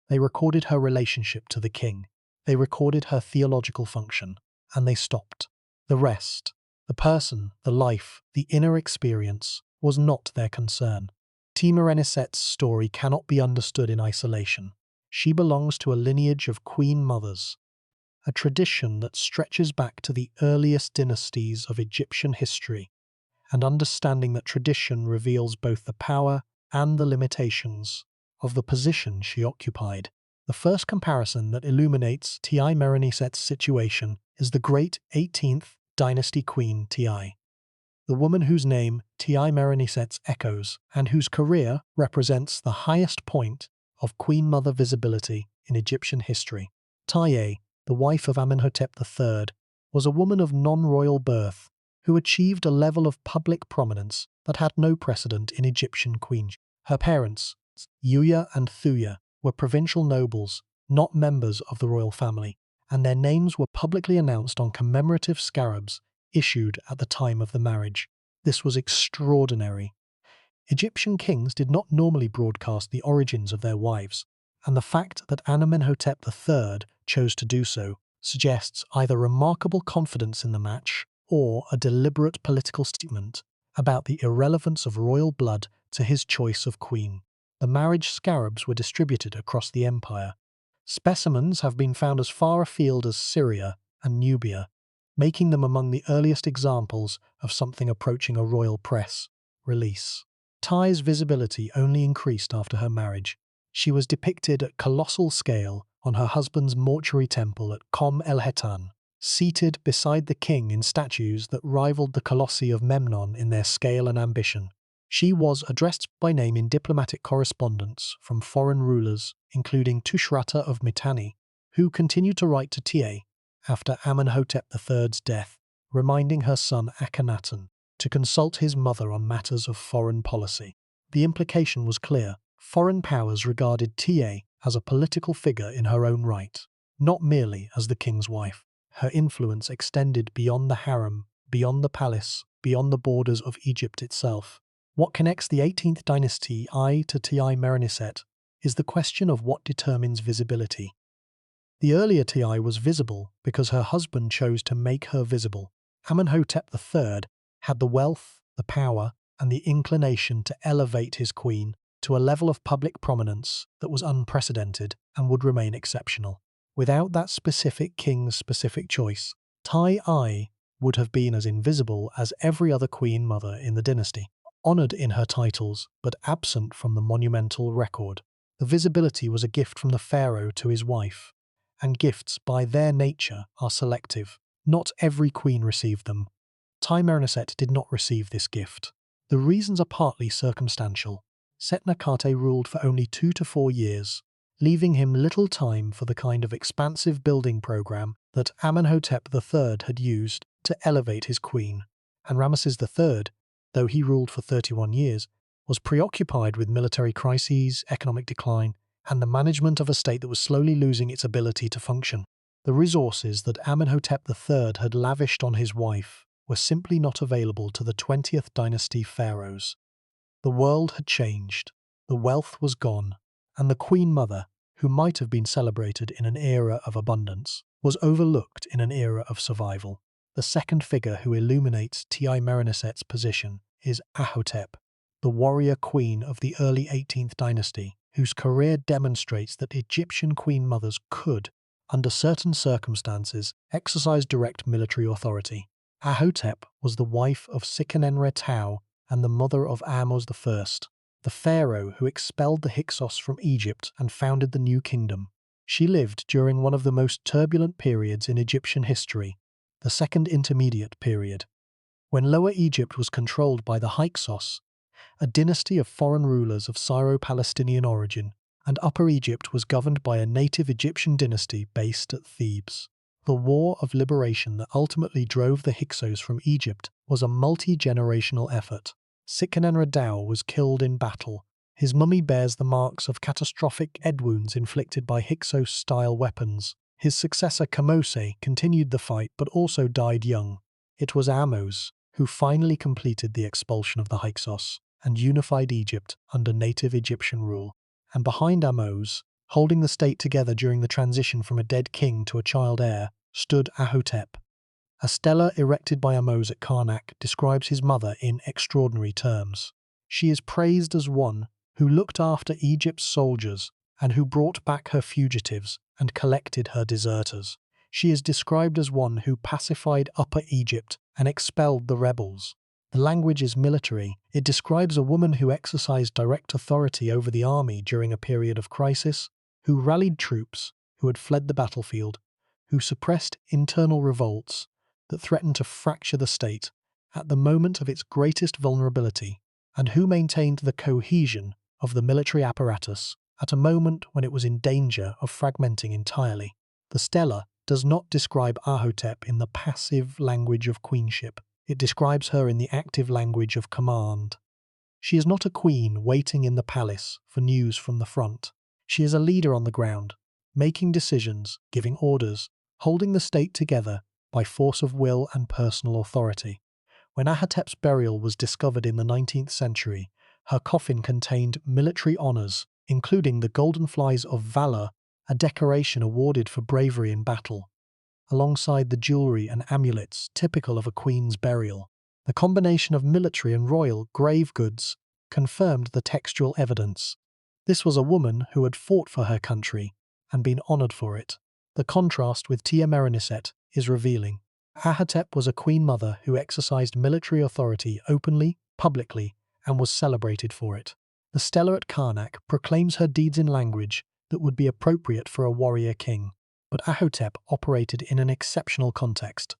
They recorded her relationship to the king. They recorded her theological function. And they stopped. The rest, the person, the life, the inner experience, was not their concern. Tiye-Mereniset's story cannot be understood in isolation. She belongs to a lineage of queen mothers, a tradition that stretches back to the earliest dynasties of Egyptian history, and understanding that tradition reveals both the power and the limitations of the position she occupied. The first comparison that illuminates Tiye-Mereniset's situation is the great 18th dynasty queen Tiye, the woman whose name Tiye-Mereniset echoes and whose career represents the highest point of queen mother visibility in Egyptian history. Tiye, the wife of Amenhotep III, was a woman of non-royal birth who achieved a level of public prominence that had no precedent in Egyptian queenship. Her parents, Yuya and Thuya, were provincial nobles, not members of the royal family, and their names were publicly announced on commemorative scarabs issued at the time of the marriage. This was extraordinary. Egyptian kings did not normally broadcast the origins of their wives, and the fact that Amenhotep III chose to do so suggests either remarkable confidence in the match or a deliberate political statement about the irrelevance of royal blood to his choice of queen. The marriage scarabs were distributed across the empire. Specimens have been found as far afield as Syria and Nubia, making them among the earliest examples of something approaching a royal press release. Tiye's visibility only increased after her marriage. She was depicted at colossal scale on her husband's mortuary temple at Qom el-Hetan, seated beside the king in statues that rivaled the colossi of Memnon in their scale and ambition. She was addressed by name in diplomatic correspondence from foreign rulers, including Tushratta of Mitanni, who continued to write to Tiye after Amenhotep III's death, reminding her son Akhenaten to consult his mother on matters of foreign policy. The implication was clear. Foreign powers regarded Tiye as a political figure in her own right, not merely as the king's wife. Her influence extended beyond the harem, beyond the palace, beyond the borders of Egypt itself. What connects the 18th dynasty to Tiye-Mereniset is the question of what determines visibility. The earlier Tiye was visible because her husband chose to make her visible. Amenhotep III had the wealth, the power, and the inclination to elevate his queen to a level of public prominence that was unprecedented and would remain exceptional. Without that specific king's specific choice, Tiye would have been as invisible as every other queen mother in the dynasty, honoured in her titles but absent from the monumental record. The visibility was a gift from the pharaoh to his wife, and gifts by their nature are selective. Not every queen received them. Tiye-Mereniset did not receive this gift. The reasons are partly circumstantial. Setnakhte ruled for only 2 to 4 years, leaving him little time for the kind of expansive building program that Amenhotep III had used to elevate his queen, and Ramesses III, though he ruled for 31 years, was preoccupied with military crises, economic decline, and the management of a state that was slowly losing its ability to function. The resources that Amenhotep III had lavished on his wife were simply not available to the 20th dynasty pharaohs. The world had changed, the wealth was gone, and the Queen Mother, who might have been celebrated in an era of abundance, was overlooked in an era of survival. The second figure who illuminates Tiye-Mereniset's position is Ahotep, the warrior queen of the early 18th dynasty, whose career demonstrates that Egyptian queen mothers could, under certain circumstances, exercise direct military authority. Ahotep was the wife of Setnakhte and the mother of Ahmose I, the pharaoh who expelled the Hyksos from Egypt and founded the new kingdom. She lived during one of the most turbulent periods in Egyptian history, the Second Intermediate Period, when Lower Egypt was controlled by the Hyksos, a dynasty of foreign rulers of Syro-Palestinian origin, and Upper Egypt was governed by a native Egyptian dynasty based at Thebes. The war of liberation that ultimately drove the Hyksos from Egypt was a multi-generational effort. Setnakhte was killed in battle. His mummy bears the marks of catastrophic head wounds inflicted by Hyksos-style weapons. His successor Kamose continued the fight but also died young. It was Ahmose who finally completed the expulsion of the Hyksos and unified Egypt under native Egyptian rule. And behind Ahmose, holding the state together during the transition from a dead king to a child heir, stood Ahotep. A stela erected by Ahmose at Karnak describes his mother in extraordinary terms. She is praised as one who looked after Egypt's soldiers and who brought back her fugitives and collected her deserters. She is described as one who pacified Upper Egypt and expelled the rebels. The language is military. It describes a woman who exercised direct authority over the army during a period of crisis, who rallied troops who had fled the battlefield, who suppressed internal revolts that threatened to fracture the state at the moment of its greatest vulnerability, and who maintained the cohesion of the military apparatus at a moment when it was in danger of fragmenting entirely. The stela does not describe Ahotep in the passive language of queenship. It describes her in the active language of command. She is not a queen waiting in the palace for news from the front. She is a leader on the ground, making decisions, giving orders, holding the state together by force of will and personal authority. When Ahotep's burial was discovered in the 19th century, her coffin contained military honours, including the Golden Flies of Valor, a decoration awarded for bravery in battle, alongside the jewellery and amulets typical of a queen's burial. The combination of military and royal grave goods confirmed the textual evidence. This was a woman who had fought for her country and been honoured for it. The contrast with Tiye-Mereniset is revealing. Ahotep was a queen mother who exercised military authority openly, publicly, and was celebrated for it. The stela at Karnak proclaims her deeds in language that would be appropriate for a warrior king. But Ahotep operated in an exceptional context: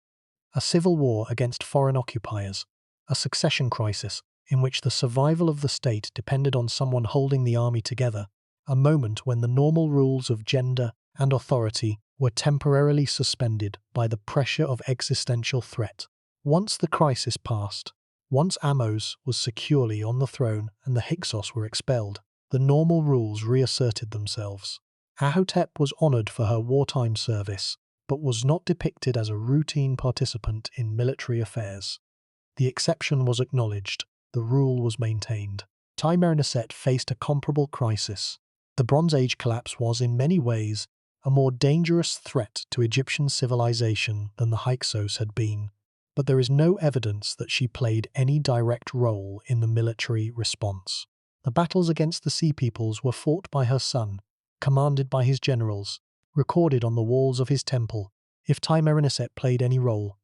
a civil war against foreign occupiers, a succession crisis in which the survival of the state depended on someone holding the army together, a moment when the normal rules of gender and authority were temporarily suspended by the pressure of existential threat. Once the crisis passed, once Ahmose was securely on the throne and the Hyksos were expelled, the normal rules reasserted themselves. Ahotep was honoured for her wartime service, but was not depicted as a routine participant in military affairs. The exception was acknowledged, the rule was maintained. Tiye-Mereniset faced a comparable crisis. The Bronze Age collapse was, in many ways, a more dangerous threat to Egyptian civilization than the Hyksos had been, but there is no evidence that she played any direct role in the military response. The battles against the Sea Peoples were fought by her son, commanded by his generals, recorded on the walls of his temple. If Tiye-Mereniset played any role,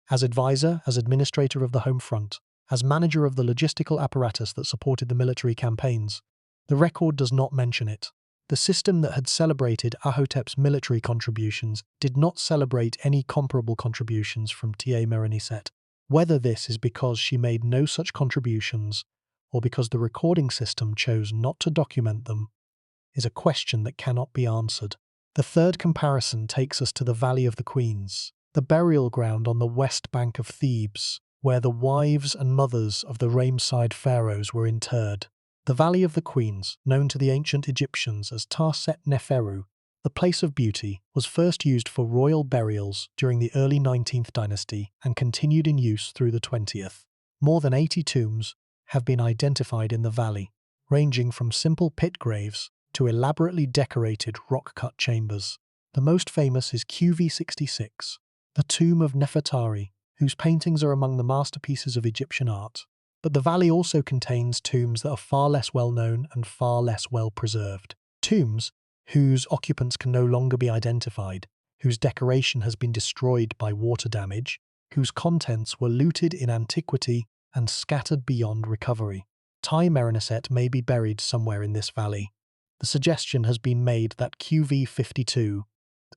as advisor, as administrator of the home front, as manager of the logistical apparatus that supported the military campaigns, the record does not mention it. The system that had celebrated Ahotep's military contributions did not celebrate any comparable contributions from Tiye-Mereniset. Whether this is because she made no such contributions, or because the recording system chose not to document them, is a question that cannot be answered. The third comparison takes us to the Valley of the Queens, the burial ground on the west bank of Thebes, where the wives and mothers of the Ramesses pharaohs were interred. The Valley of the Queens, known to the ancient Egyptians as Setnakhte, the place of beauty, was first used for royal burials during the early 19th dynasty and continued in use through the 20th. More than 80 tombs have been identified in the valley, ranging from simple pit graves to elaborately decorated rock-cut chambers. The most famous is QV66, the tomb of Nefertari, whose paintings are among the masterpieces of Egyptian art. But the valley also contains tombs that are far less well-known and far less well-preserved. Tombs whose occupants can no longer be identified, whose decoration has been destroyed by water damage, whose contents were looted in antiquity and scattered beyond recovery. Tiye-Mereniset may be buried somewhere in this valley. The suggestion has been made that QV52,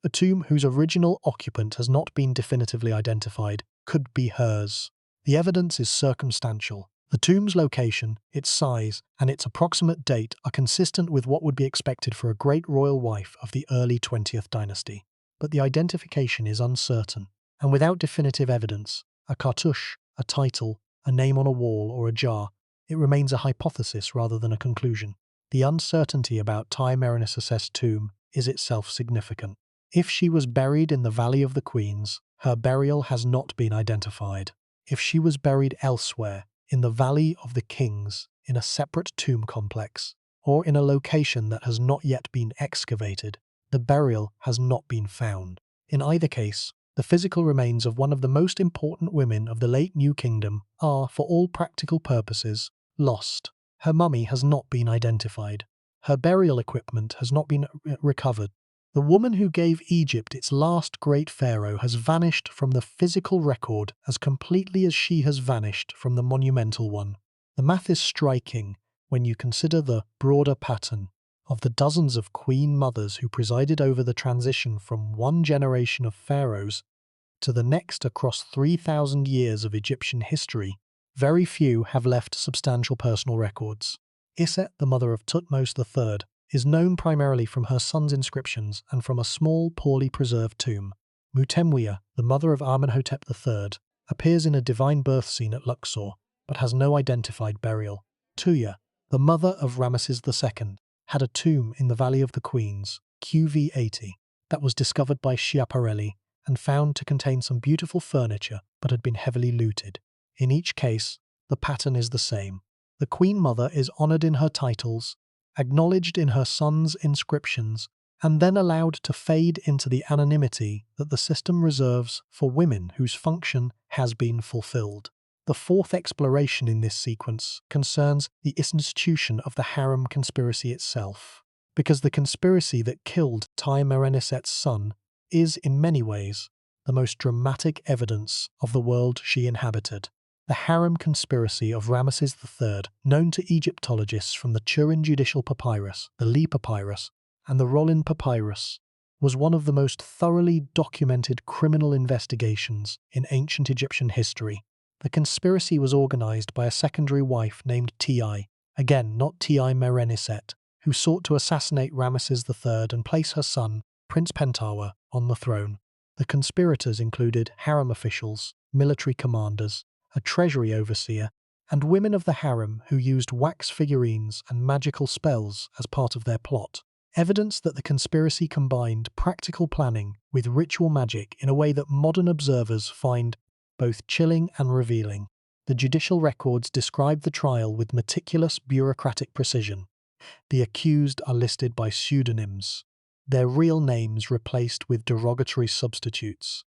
a tomb whose original occupant has not been definitively identified, could be hers. The evidence is circumstantial. The tomb's location, its size, and its approximate date are consistent with what would be expected for a great royal wife of the early 20th dynasty. But the identification is uncertain, and without definitive evidence, a cartouche, a title, a name on a wall, or a jar, it remains a hypothesis rather than a conclusion. The uncertainty about Tiye-Mereniset's tomb is itself significant. If she was buried in the Valley of the Queens, her burial has not been identified. If she was buried elsewhere, in the Valley of the Kings, in a separate tomb complex, or in a location that has not yet been excavated, the burial has not been found. In either case, the physical remains of one of the most important women of the late New Kingdom are, for all practical purposes, lost. Her mummy has not been identified. Her burial equipment has not been recovered. The woman who gave Egypt its last great pharaoh has vanished from the physical record as completely as she has vanished from the monumental one. The math is striking when you consider the broader pattern of the dozens of queen mothers who presided over the transition from one generation of pharaohs to the next across 3,000 years of Egyptian history. Very few have left substantial personal records. Iset, the mother of Thutmose III, is known primarily from her son's inscriptions and from a small, poorly preserved tomb. Mutemwia, the mother of Amenhotep III, appears in a divine birth scene at Luxor, but has no identified burial. Tuya, the mother of Ramesses II, had a tomb in the Valley of the Queens, QV80, that was discovered by Schiaparelli and found to contain some beautiful furniture but had been heavily looted. In each case, the pattern is the same. The Queen Mother is honoured in her titles, acknowledged in her son's inscriptions, and then allowed to fade into the anonymity that the system reserves for women whose function has been fulfilled. The fourth exploration in this sequence concerns the institution of the harem conspiracy itself, because the conspiracy that killed Tiye-Mereniset's son is, in many ways, the most dramatic evidence of the world she inhabited. The harem conspiracy of Ramesses III, known to Egyptologists from the Turin Judicial Papyrus, the Lee Papyrus, and the Rollin Papyrus, was one of the most thoroughly documented criminal investigations in ancient Egyptian history. The conspiracy was organized by a secondary wife named Tiye, again not Tiye-Mereniset, who sought to assassinate Ramesses III and place her son, Prince Pentawa, on the throne. The conspirators included harem officials, military commanders, a treasury overseer, and women of the harem who used wax figurines and magical spells as part of their plot. Evidence that the conspiracy combined practical planning with ritual magic in a way that modern observers find both chilling and revealing. The judicial records describe the trial with meticulous bureaucratic precision. The accused are listed by pseudonyms, their real names replaced with derogatory substitutes,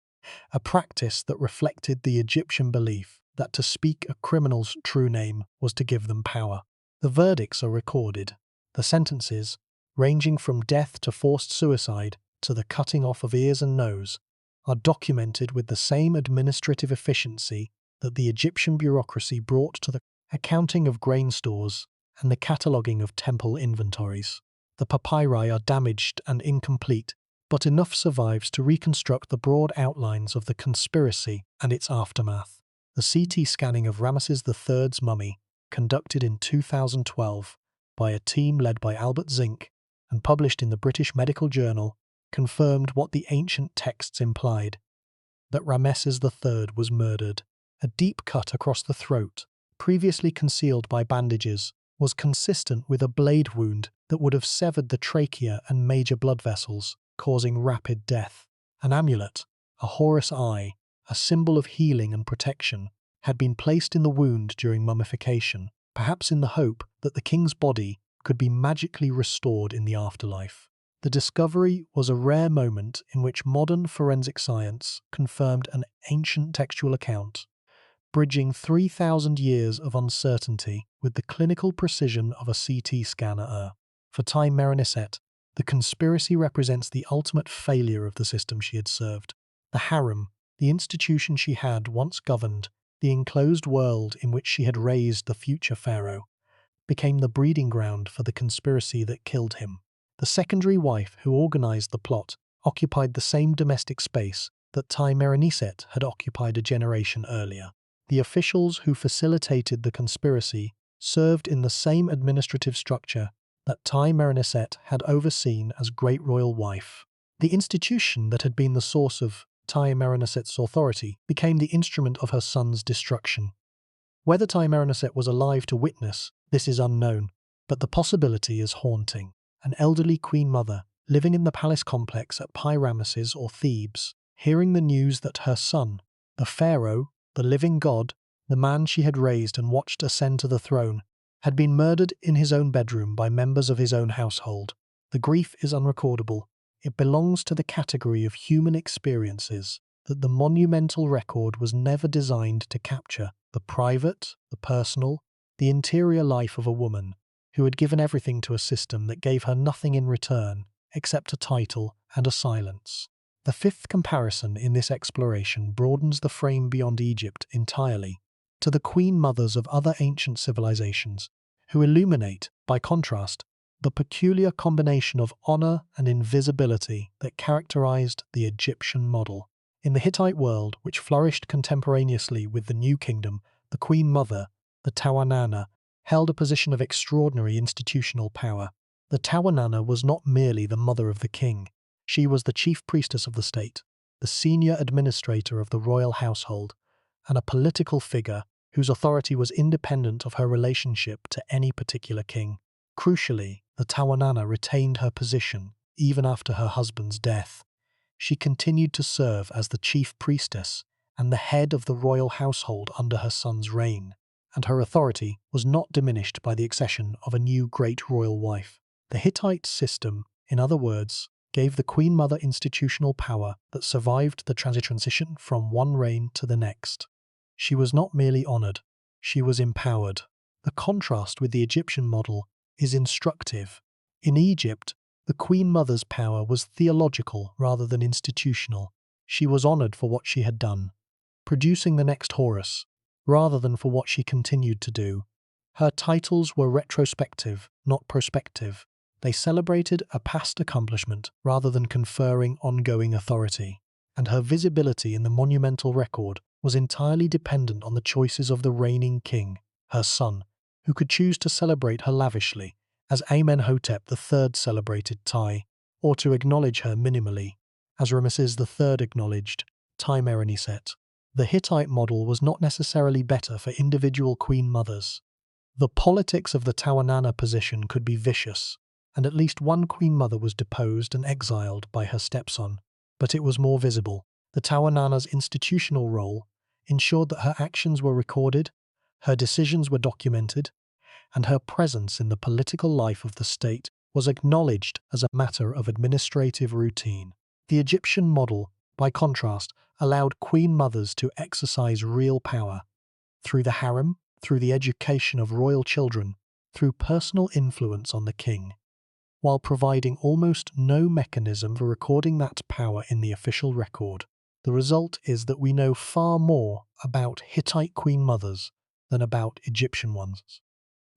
a practice that reflected the Egyptian belief that to speak a criminal's true name was to give them power. The verdicts are recorded. The sentences, ranging from death to forced suicide to the cutting off of ears and nose, are documented with the same administrative efficiency that the Egyptian bureaucracy brought to the accounting of grain stores and the cataloguing of temple inventories. The papyri are damaged and incomplete, but enough survives to reconstruct the broad outlines of the conspiracy and its aftermath. The CT scanning of Ramesses III's mummy, conducted in 2012 by a team led by Albert Zink and published in the British Medical Journal, confirmed what the ancient texts implied, that Ramesses III was murdered. A deep cut across the throat, previously concealed by bandages, was consistent with a blade wound that would have severed the trachea and major blood vessels, causing rapid death. An amulet, a Horus eye, a symbol of healing and protection, had been placed in the wound during mummification, perhaps in the hope that the king's body could be magically restored in the afterlife. The discovery was a rare moment in which modern forensic science confirmed an ancient textual account, bridging 3,000 years of uncertainty with the clinical precision of a CT scanner. For Tiye-Mereniset, the conspiracy represents the ultimate failure of the system she had served. The harem, the institution she had once governed, the enclosed world in which she had raised the future pharaoh, became the breeding ground for the conspiracy that killed him. The secondary wife who organized the plot occupied the same domestic space that Tiye-Mereniset had occupied a generation earlier. The officials who facilitated the conspiracy served in the same administrative structure that Tiye-Mereniset had overseen as great royal wife. The institution that had been the source of Tiye-Mereniset's authority became the instrument of her son's destruction. Whether Tiye-Mereniset was alive to witness this is unknown, but the possibility is haunting. An elderly queen mother living in the palace complex at Ramesses or Thebes, hearing the news that her son, the pharaoh, the living god, the man she had raised and watched ascend to the throne, had been murdered in his own bedroom by members of his own household. The grief is unrecordable. It belongs to the category of human experiences that the monumental record was never designed to capture: the private, the personal, the interior life of a woman who had given everything to a system that gave her nothing in return except a title and a silence. The fifth comparison in this exploration broadens the frame beyond Egypt entirely to the queen mothers of other ancient civilizations, who illuminate, by contrast, the peculiar combination of honor and invisibility that characterized the Egyptian model. In the Hittite world, which flourished contemporaneously with the New Kingdom, the queen mother, the Tawananna, held a position of extraordinary institutional power. The Tawananna was not merely the mother of the king. She was the chief priestess of the state, the senior administrator of the royal household, and a political figure whose authority was independent of her relationship to any particular king. Crucially, the Tawananna retained her position even after her husband's death. She continued to serve as the chief priestess and the head of the royal household under her son's reign, and her authority was not diminished by the accession of a new great royal wife. The Hittite system, in other words, gave the Queen Mother institutional power that survived the transition from one reign to the next. She was not merely honored, she was empowered. The contrast with the Egyptian model is instructive. In Egypt, the Queen Mother's power was theological rather than institutional. She was honored for what she had done, producing the next Horus, rather than for what she continued to do. Her titles were retrospective, not prospective. They celebrated a past accomplishment rather than conferring ongoing authority, and her visibility in the monumental record was entirely dependent on the choices of the reigning king, her son, who could choose to celebrate her lavishly, as Amenhotep III celebrated Tiye, or to acknowledge her minimally, as Ramesses III acknowledged Tiye-Mereniset. The Hittite model was not necessarily better for individual queen mothers. The politics of the Tawananna position could be vicious, and at least one queen mother was deposed and exiled by her stepson, but it was more visible. The Tawananna's institutional role ensured that her actions were recorded, her decisions were documented, and her presence in the political life of the state was acknowledged as a matter of administrative routine. The Egyptian model, by contrast, allowed queen mothers to exercise real power through the harem, through the education of royal children, through personal influence on the king, while providing almost no mechanism for recording that power in the official record. The result is that we know far more about Hittite queen mothers than about Egyptian ones.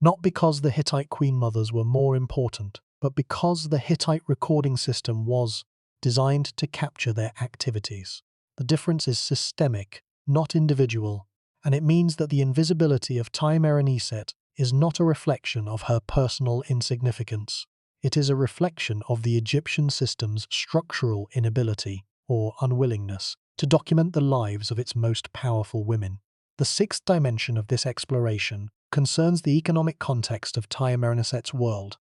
Not because the Hittite queen mothers were more important, but because the Hittite recording system was designed to capture their activities. The difference is systemic, not individual, and it means that the invisibility of Tiye-Mereniset is not a reflection of her personal insignificance. It is a reflection of the Egyptian system's structural inability, or unwillingness, to document the lives of its most powerful women. The sixth dimension of this exploration concerns the economic context of Tiye-Mereniset's world,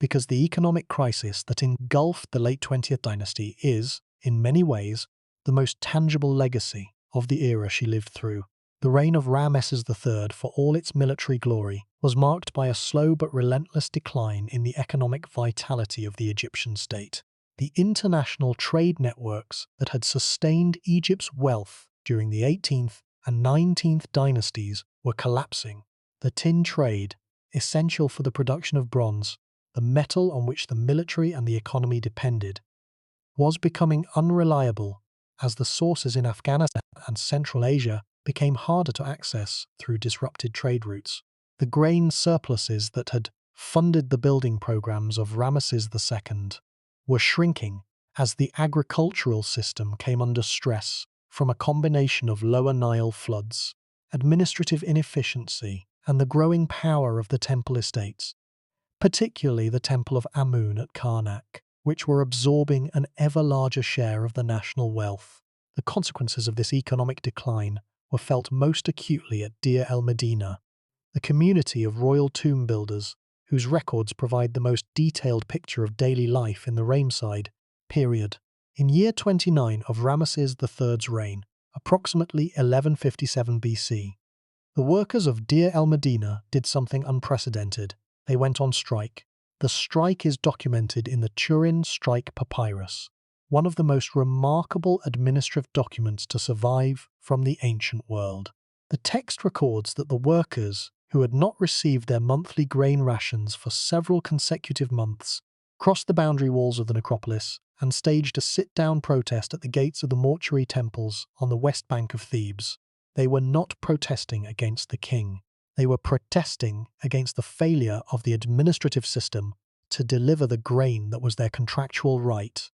because the economic crisis that engulfed the late 20th dynasty is, in many ways, the most tangible legacy of the era she lived through. The reign of Ramesses III, for all its military glory, was marked by a slow but relentless decline in the economic vitality of the Egyptian state. The international trade networks that had sustained Egypt's wealth during the 18th and 19th dynasties were collapsing. The tin trade, essential for the production of bronze, the metal on which the military and the economy depended, was becoming unreliable as the sources in Afghanistan and Central Asia became harder to access through disrupted trade routes. The grain surpluses that had funded the building programs of Ramesses II were shrinking as the agricultural system came under stress from a combination of lower Nile floods, administrative inefficiency, and the growing power of the temple estates, particularly the Temple of Amun at Karnak, which were absorbing an ever larger share of the national wealth. The consequences of this economic decline were felt most acutely at Deir el-Medina, the community of royal tomb builders whose records provide the most detailed picture of daily life in the Ramesside period. In year 29 of Ramesses III's reign, approximately 1157 BC, the workers of Deir el-Medina did something unprecedented. They went on strike. The strike is documented in the Turin Strike Papyrus, one of the most remarkable administrative documents to survive from the ancient world. The text records that the workers, who had not received their monthly grain rations for several consecutive months, crossed the boundary walls of the necropolis and staged a sit-down protest at the gates of the mortuary temples on the west bank of Thebes. They were not protesting against the king. They were protesting against the failure of the administrative system to deliver the grain that was their contractual right,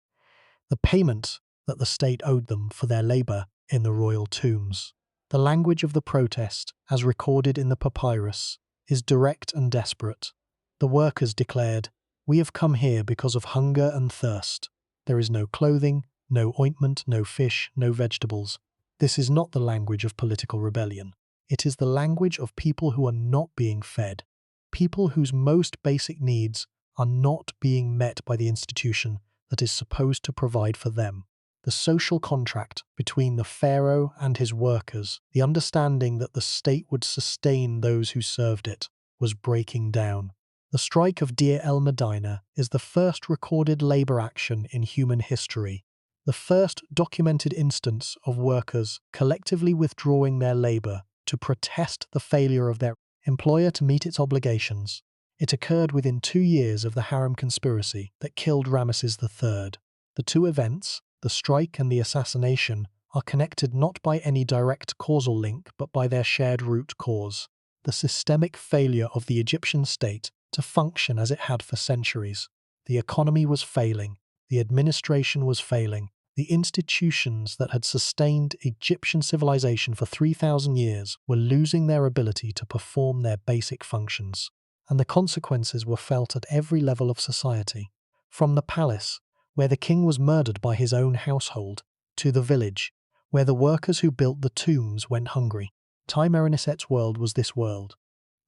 the payment that the state owed them for their labor in the royal tombs. The language of the protest, as recorded in the papyrus, is direct and desperate. The workers declared, "We have come here because of hunger and thirst. There is no clothing, no ointment, no fish, no vegetables." This is not the language of political rebellion. It is the language of people who are not being fed, people whose most basic needs are not being met by the institution that is supposed to provide for them. The social contract between the pharaoh and his workers, the understanding that the state would sustain those who served it, was breaking down. The strike of Deir el-Medina is the first recorded labor action in human history, the first documented instance of workers collectively withdrawing their labor to protest the failure of their employer to meet its obligations. It occurred within 2 years of the Harem conspiracy that killed Ramesses III. The two events, the strike and the assassination, are connected not by any direct causal link but by their shared root cause, the systemic failure of the Egyptian state to function as it had for centuries. The economy was failing, the administration was failing, the institutions that had sustained Egyptian civilization for 3,000 years were losing their ability to perform their basic functions, and the consequences were felt at every level of society, from the palace, where the king was murdered by his own household, to the village, where the workers who built the tombs went hungry. Tiye-Mereniset's world was this world,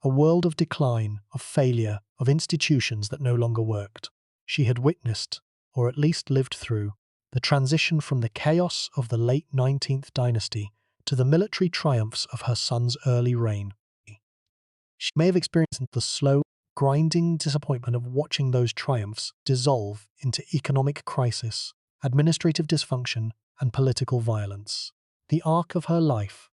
a world of decline, of failure, of institutions that no longer worked. She had witnessed, or at least lived through, the transition from the chaos of the late 19th dynasty to the military triumphs of her son's early reign. She may have experienced the slow, grinding disappointment of watching those triumphs dissolve into economic crisis, administrative dysfunction, and political violence. The arc of her life,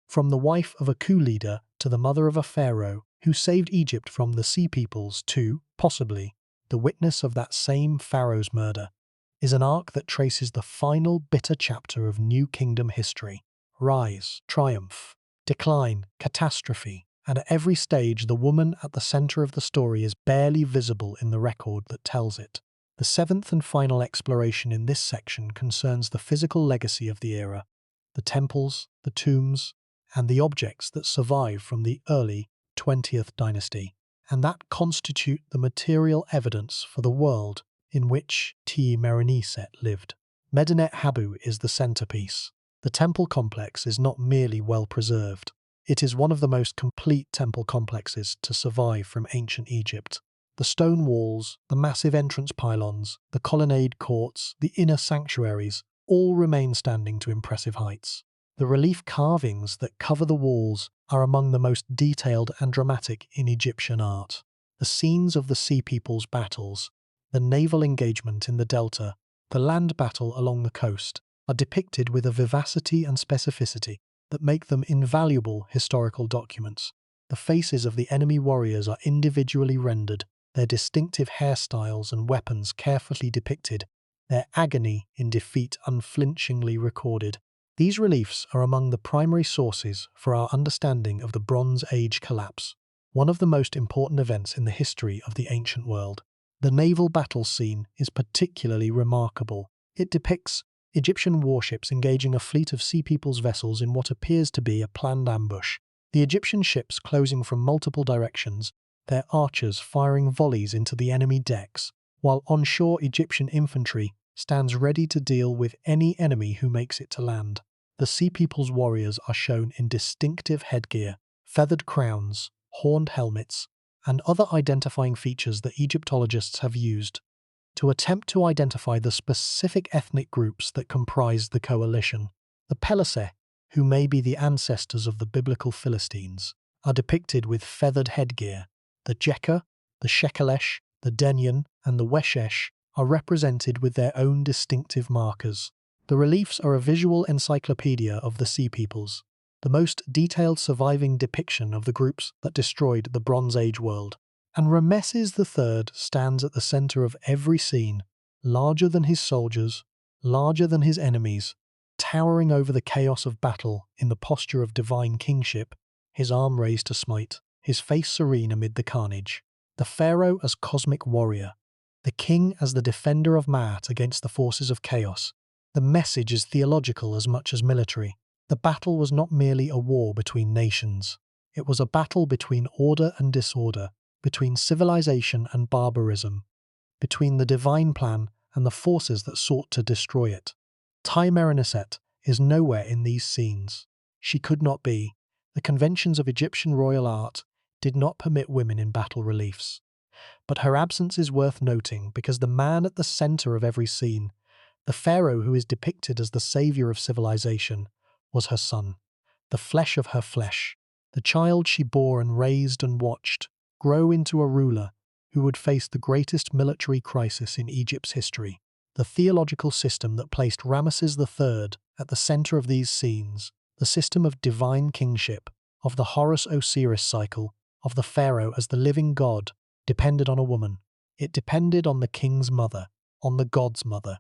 from the wife of a coup leader to the mother of a pharaoh who saved Egypt from the sea peoples to, possibly, the witness of that same pharaoh's murder, is an arc that traces the final bitter chapter of New Kingdom history. Rise, triumph, decline, catastrophe, and at every stage the woman at the center of the story is barely visible in the record that tells it. The seventh and final exploration in this section concerns the physical legacy of the era, the temples, the tombs, and the objects that survive from the early 20th dynasty, and that constitute the material evidence for the world in which Tiye-Mereniset lived. Medinet Habu is the centerpiece. The temple complex is not merely well preserved. It is one of the most complete temple complexes to survive from ancient Egypt. The stone walls, the massive entrance pylons, the colonnade courts, the inner sanctuaries, all remain standing to impressive heights. The relief carvings that cover the walls are among the most detailed and dramatic in Egyptian art. The scenes of the Sea People's battles, the naval engagement in the delta, the land battle along the coast, are depicted with a vivacity and specificity that make them invaluable historical documents. The faces of the enemy warriors are individually rendered, their distinctive hairstyles and weapons carefully depicted, their agony in defeat unflinchingly recorded. These reliefs are among the primary sources for our understanding of the Bronze Age collapse. one of the most important events in the history of the ancient world. The naval battle scene is particularly remarkable. It depicts Egyptian warships engaging a fleet of Sea People's vessels in what appears to be a planned ambush. The Egyptian ships closing from multiple directions, their archers firing volleys into the enemy decks, while onshore Egyptian infantry stands ready to deal with any enemy who makes it to land. The Sea People's warriors are shown in distinctive headgear, feathered crowns, horned helmets, and other identifying features that Egyptologists have used to attempt to identify the specific ethnic groups that comprise the coalition. The Pelaseh, who may be the ancestors of the biblical Philistines, are depicted with feathered headgear. The Jekka, the Shekelesh, the Denyen, and the Weshesh are represented with their own distinctive markers. The reliefs are a visual encyclopedia of the Sea Peoples, the most detailed surviving depiction of the groups that destroyed the Bronze Age world. And Ramesses III stands at the center of every scene, larger than his soldiers, larger than his enemies, towering over the chaos of battle in the posture of divine kingship, his arm raised to smite, his face serene amid the carnage. The pharaoh as cosmic warrior, the king as the defender of Maat against the forces of chaos. The message is theological as much as military. The battle was not merely a war between nations. It was a battle between order and disorder, between civilization and barbarism, between the divine plan and the forces that sought to destroy it. Tiye-Mereniset is nowhere in these scenes. She could not be. The conventions of Egyptian royal art did not permit women in battle reliefs. But her absence is worth noting because the man at the center of every scene, the pharaoh who is depicted as the savior of civilization, was her son, the flesh of her flesh, the child she bore and raised and watched grow into a ruler who would face the greatest military crisis in Egypt's history. The theological system that placed Ramesses III at the center of these scenes, the system of divine kingship, of the Horus-Osiris cycle, of the pharaoh as the living god, depended on a woman. It depended on the king's mother, on the god's mother,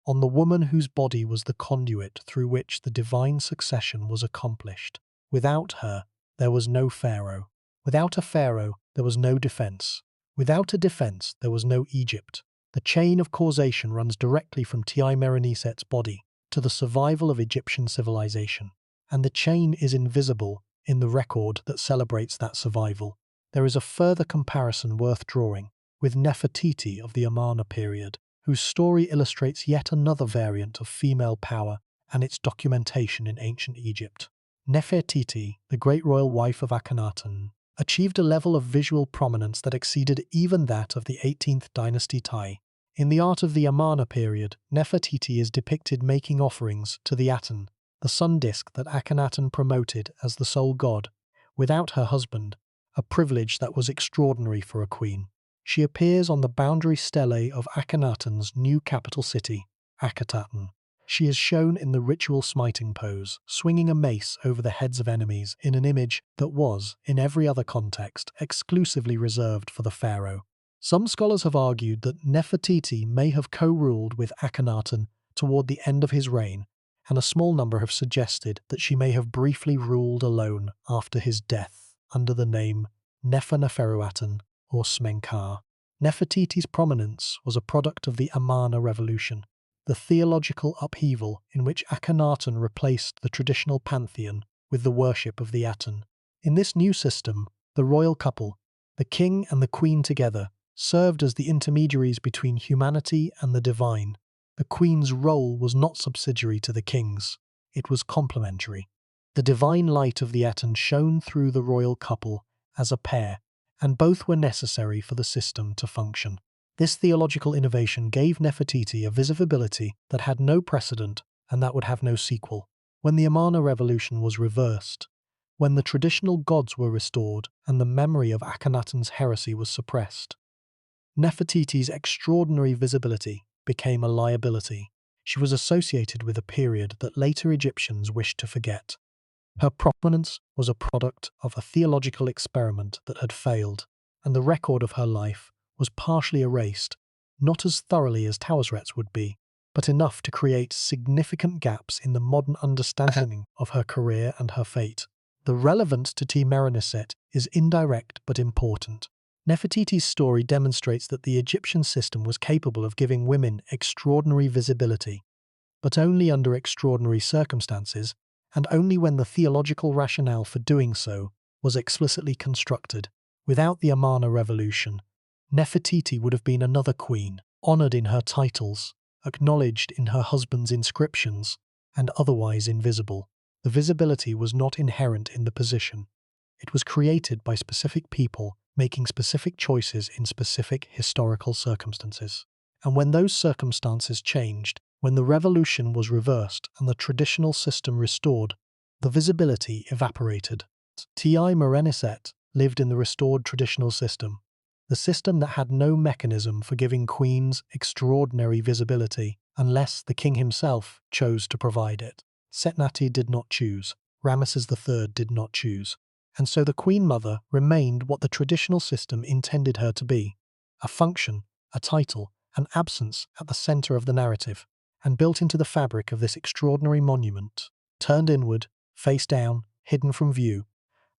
on the woman whose body was the conduit through which the divine succession was accomplished. Without her, there was no pharaoh. Without a pharaoh, there was no defense. Without a defense, there was no Egypt. The chain of causation runs directly from Tiye-Mereniset's body to the survival of Egyptian civilization, and the chain is invisible in the record that celebrates that survival. There is a further comparison worth drawing with Nefertiti of the Amarna period, whose story illustrates yet another variant of female power and its documentation in ancient Egypt. Nefertiti, the great royal wife of Akhenaten, achieved a level of visual prominence that exceeded even that of the 18th dynasty Tiye. In the art of the Amarna period, Nefertiti is depicted making offerings to the Aten, the sun disk that Akhenaten promoted as the sole god, without her husband, a privilege that was extraordinary for a queen. She appears on the boundary stele of Akhenaten's new capital city, Akhetaten. She is shown in the ritual smiting pose, swinging a mace over the heads of enemies in an image that was, in every other context, exclusively reserved for the pharaoh. Some scholars have argued that Nefertiti may have co-ruled with Akhenaten toward the end of his reign, and a small number have suggested that she may have briefly ruled alone after his death under the name Nefer-Neferuaten or Smenkar. Nefertiti's prominence was a product of the Amarna revolution, the theological upheaval in which Akhenaten replaced the traditional pantheon with the worship of the Aten. In this new system, the royal couple, the king and the queen together, served as the intermediaries between humanity and the divine. The queen's role was not subsidiary to the king's, it was complementary. The divine light of the Aten shone through the royal couple as a pair, and both were necessary for the system to function. This theological innovation gave Nefertiti a visibility that had no precedent and that would have no sequel. When the Amarna revolution was reversed, when the traditional gods were restored and the memory of Akhenaten's heresy was suppressed, Nefertiti's extraordinary visibility became a liability. She was associated with a period that later Egyptians wished to forget. Her prominence was a product of a theological experiment that had failed, and the record of her life was partially erased, not as thoroughly as Tausret's would be, but enough to create significant gaps in the modern understanding of her career and her fate. the relevance to Tiye-Mereniset is indirect but important. Nefertiti's story demonstrates that the Egyptian system was capable of giving women extraordinary visibility, but only under extraordinary circumstances, and only when the theological rationale for doing so was explicitly constructed. Without the Amarna revolution, Nefertiti would have been another queen, honoured in her titles, acknowledged in her husband's inscriptions, and otherwise invisible. The visibility was not inherent in the position. It was created by specific people making specific choices in specific historical circumstances. And when those circumstances changed, when the revolution was reversed and the traditional system restored, the visibility evaporated. Tiye-Mereniset lived in the restored traditional system, the system that had no mechanism for giving queens extraordinary visibility unless the king himself chose to provide it. Setnakhte did not choose. Ramesses III did not choose. And so the Queen Mother remained what the traditional system intended her to be, a function, a title, an absence at the centre of the narrative, and built into the fabric of this extraordinary monument, turned inward, face down, hidden from view,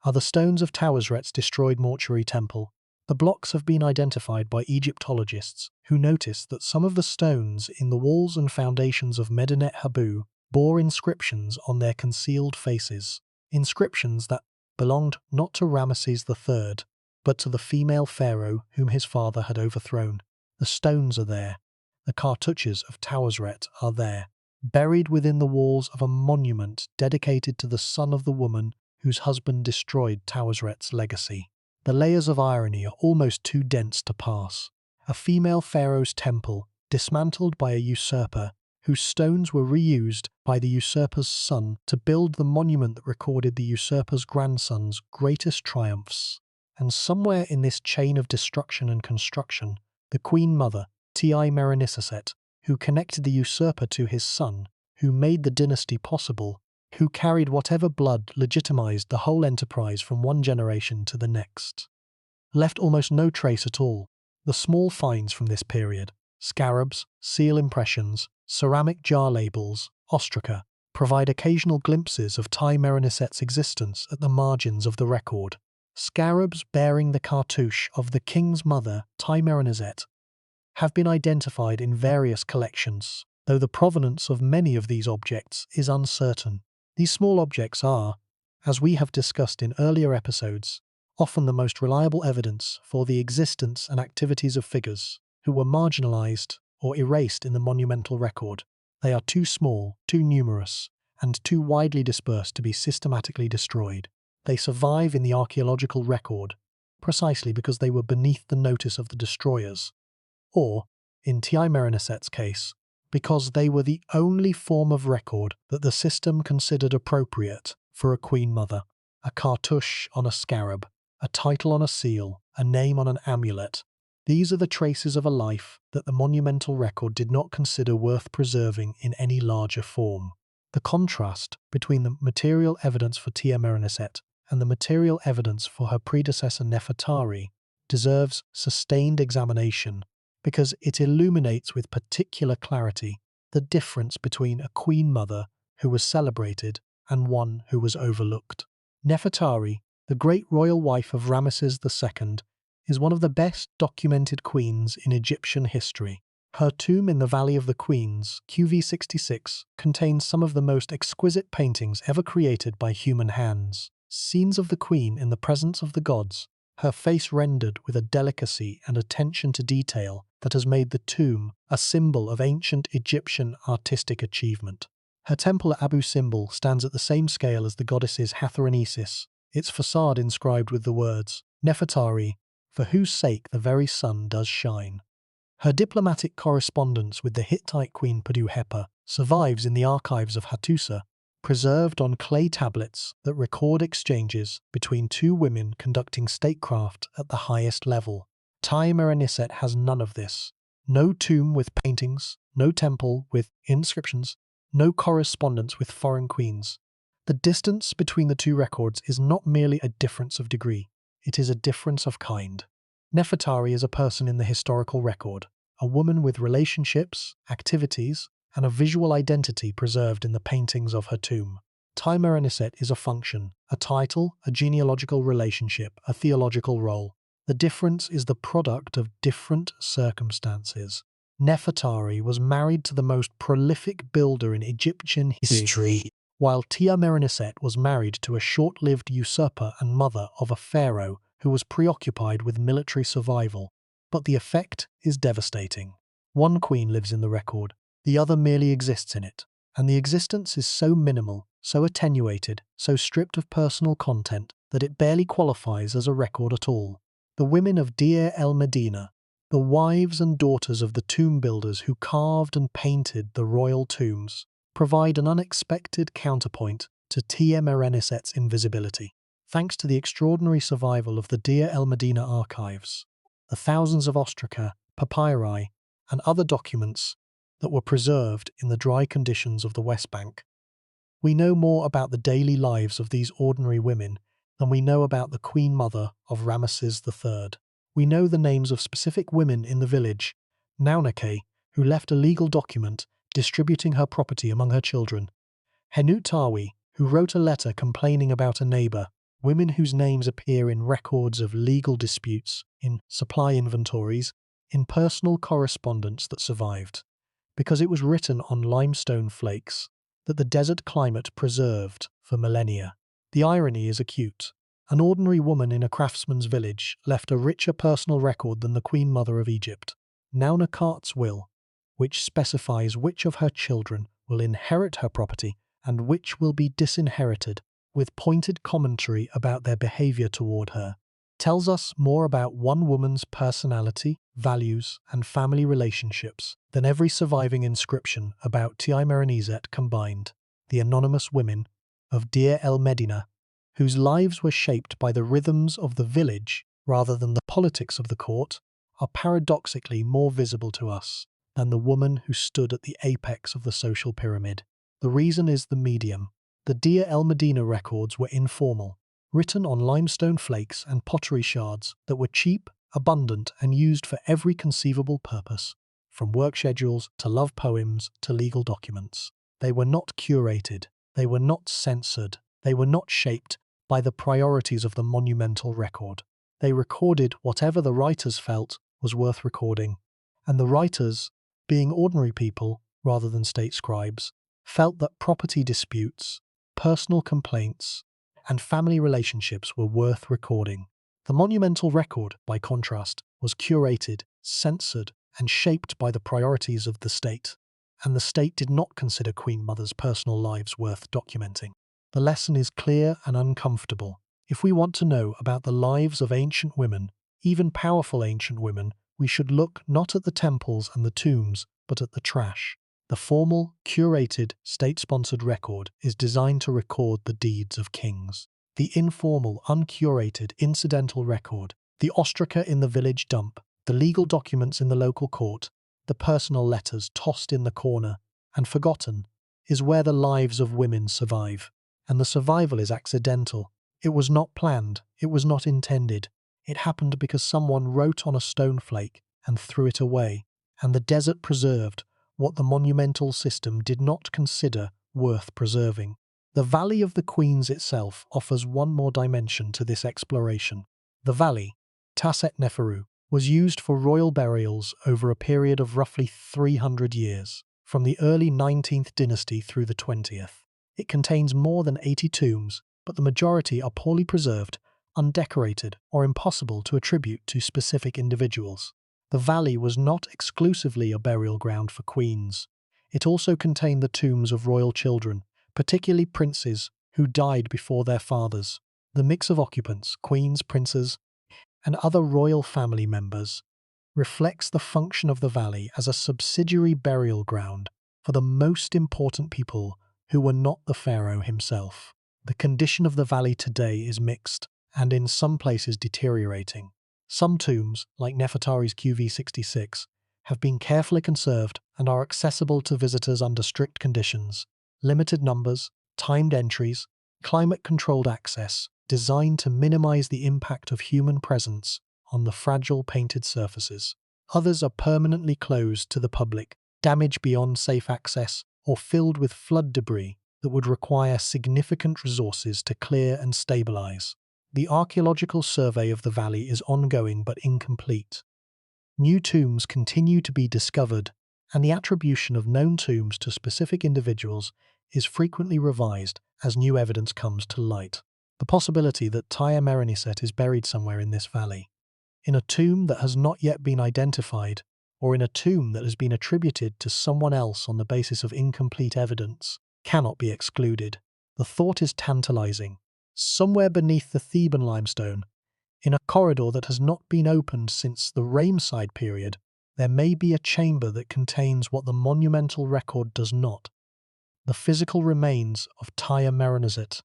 are the stones of Tiye-Mereset's destroyed mortuary temple. The blocks have been identified by Egyptologists, who noticed that some of the stones in the walls and foundations of Medinet Habu bore inscriptions on their concealed faces, inscriptions that belonged not to Ramesses III, but to the female pharaoh whom his father had overthrown. The stones are there. The cartouches of Tiye-Meret are there, buried within the walls of a monument dedicated to the son of the woman whose husband destroyed Tiye-Meret's legacy. The layers of irony are almost too dense to pass. A female pharaoh's temple, dismantled by a usurper, whose stones were reused by the usurper's son to build the monument that recorded the usurper's grandson's greatest triumphs. And somewhere in this chain of destruction and construction, the Queen Mother, Tiye-Mereniset, who connected the usurper to his son, who made the dynasty possible, who carried whatever blood legitimized the whole enterprise from one generation to the next, left almost no trace at all. The small finds from this period, scarabs, seal impressions, ceramic jar labels, ostraca, provide occasional glimpses of Tiye-Mereniset's existence at the margins of the record. Scarabs bearing the cartouche of the king's mother, Tiye-Mereniset, have been identified in various collections, though the provenance of many of these objects is uncertain. These small objects are, as we have discussed in earlier episodes, often the most reliable evidence for the existence and activities of figures who were marginalized or erased in the monumental record. They are too small, too numerous, and too widely dispersed to be systematically destroyed. They survive in the archaeological record precisely because they were beneath the notice of the destroyers, or, in Tiye-Mereniset's case, because they were the only form of record that the system considered appropriate for a queen mother. A cartouche on a scarab, a title on a seal, a name on an amulet. These are the traces of a life that the monumental record did not consider worth preserving in any larger form. The contrast between the material evidence for Tiye-Mereniset and the material evidence for her predecessor Nefertari deserves sustained examination because it illuminates with particular clarity the difference between a queen mother who was celebrated and one who was overlooked. Nefertari, the great royal wife of Ramesses II, is one of the best documented queens in Egyptian history. Her tomb in the Valley of the Queens, QV66, contains some of the most exquisite paintings ever created by human hands. Scenes of the queen in the presence of the gods, her face rendered with a delicacy and attention to detail that has made the tomb a symbol of ancient Egyptian artistic achievement. Her temple at Abu Simbel stands at the same scale as the goddess's Hathor-Nesis, its facade inscribed with the words, Nefertari, for whose sake the very sun does shine. Her diplomatic correspondence with the Hittite queen Padu-Hepa survives in the archives of Hattusa, preserved on clay tablets that record exchanges between two women conducting statecraft at the highest level. Tiye-Mereniset has none of this. No tomb with paintings, no temple with inscriptions, no correspondence with foreign queens. The distance between the two records is not merely a difference of degree, it is a difference of kind. Nefertari is a person in the historical record, a woman with relationships, activities, and a visual identity preserved in the paintings of her tomb. Tiye-Mereniset is a function, a title, a genealogical relationship, a theological role. The difference is the product of different circumstances. Nefertari was married to the most prolific builder in Egyptian history, while Tiye-Mereniset was married to a short-lived usurper and mother of a pharaoh who was preoccupied with military survival. But the effect is devastating. One queen lives in the record, the other merely exists in it, and the existence is so minimal, so attenuated, so stripped of personal content that it barely qualifies as a record at all. The women of Deir el-Medina, the wives and daughters of the tomb builders who carved and painted the royal tombs, provide an unexpected counterpoint to Tiye-Mereniset's invisibility. Thanks to the extraordinary survival of the Deir el-Medina archives, the thousands of ostraca, papyri, and other documents that were preserved in the dry conditions of the West Bank, we know more about the daily lives of these ordinary women than we know about the Queen Mother of Ramesses III. We know the names of specific women in the village, Setnakhte, who left a legal document distributing her property among her children, Henutawi, who wrote a letter complaining about a neighbour, women whose names appear in records of legal disputes, in supply inventories, in personal correspondence that survived, because it was written on limestone flakes that the desert climate preserved for millennia. The irony is acute. An ordinary woman in a craftsman's village left a richer personal record than the Queen Mother of Egypt, Setnakhte's will, which specifies which of her children will inherit her property and which will be disinherited, with pointed commentary about their behavior toward her, tells us more about one woman's personality, values, and family relationships than every surviving inscription about Tiye-Mereniset combined. The anonymous women of Deir el-Medina, whose lives were shaped by the rhythms of the village rather than the politics of the court, are paradoxically more visible to us than the woman who stood at the apex of the social pyramid. The reason is the medium. The Deir el-Medina records were informal, written on limestone flakes and pottery shards that were cheap, abundant, and used for every conceivable purpose, from work schedules to love poems to legal documents. They were not curated, they were not censored, they were not shaped by the priorities of the monumental record. They recorded whatever the writers felt was worth recording, and the writers, being ordinary people rather than state scribes, felt that property disputes, personal complaints, and family relationships were worth recording. The monumental record, by contrast, was curated, censored, and shaped by the priorities of the state, and the state did not consider Queen Mother's personal lives worth documenting. The lesson is clear and uncomfortable. If we want to know about the lives of ancient women, even powerful ancient women, we should look not at the temples and the tombs, but at the trash. The formal, curated, state-sponsored record is designed to record the deeds of kings. The informal, uncurated, incidental record, the ostraca in the village dump, the legal documents in the local court, the personal letters tossed in the corner and forgotten, is where the lives of women survive. And the survival is accidental. It was not planned. It was not intended. It happened because someone wrote on a stone flake and threw it away, and the desert preserved what the monumental system did not consider worth preserving. The Valley of the Queens itself offers one more dimension to this exploration. The valley, Taset Neferu, was used for royal burials over a period of roughly 300 years, from the early 19th dynasty through the 20th. It contains more than 80 tombs, but the majority are poorly preserved, undecorated, or impossible to attribute to specific individuals. The valley was not exclusively a burial ground for queens. It also contained the tombs of royal children, particularly princes who died before their fathers. The mix of occupants, queens, princes, and other royal family members reflects the function of the valley as a subsidiary burial ground for the most important people who were not the pharaoh himself. The condition of the valley today is mixed, and in some places deteriorating. Some tombs, like Nefertari's QV66, have been carefully conserved and are accessible to visitors under strict conditions, limited numbers, timed entries, climate-controlled access, designed to minimize the impact of human presence on the fragile painted surfaces. Others are permanently closed to the public, damaged beyond safe access, or filled with flood debris, that would require significant resources to clear and stabilize. The archaeological survey of the valley is ongoing but incomplete. New tombs continue to be discovered, and the attribution of known tombs to specific individuals is frequently revised as new evidence comes to light. The possibility that Tiye-Mereniset is buried somewhere in this valley, in a tomb that has not yet been identified, or in a tomb that has been attributed to someone else on the basis of incomplete evidence, cannot be excluded. The thought is tantalizing. Somewhere beneath the Theban limestone, in a corridor that has not been opened since the Ramesses period, there may be a chamber that contains what the monumental record does not: the physical remains of Tiye-Mereniset,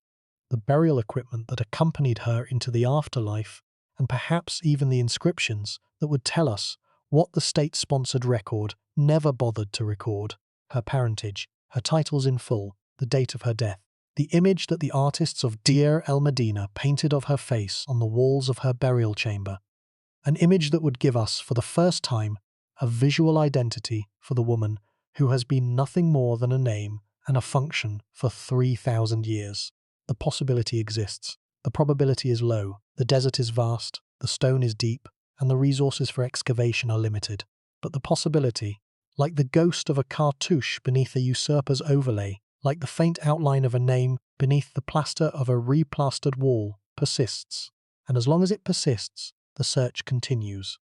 the burial equipment that accompanied her into the afterlife, and perhaps even the inscriptions that would tell us what the state-sponsored record never bothered to record: her parentage, her titles in full, the date of her death, the image that the artists of Deir el-Medina painted of her face on the walls of her burial chamber, an image that would give us, for the first time, a visual identity for the woman who has been nothing more than a name and a function for 3,000 years. The possibility exists. The probability is low. The desert is vast, the stone is deep, and the resources for excavation are limited. But the possibility, like the ghost of a cartouche beneath a usurper's overlay, like the faint outline of a name beneath the plaster of a replastered wall, persists. And as long as it persists, the search continues.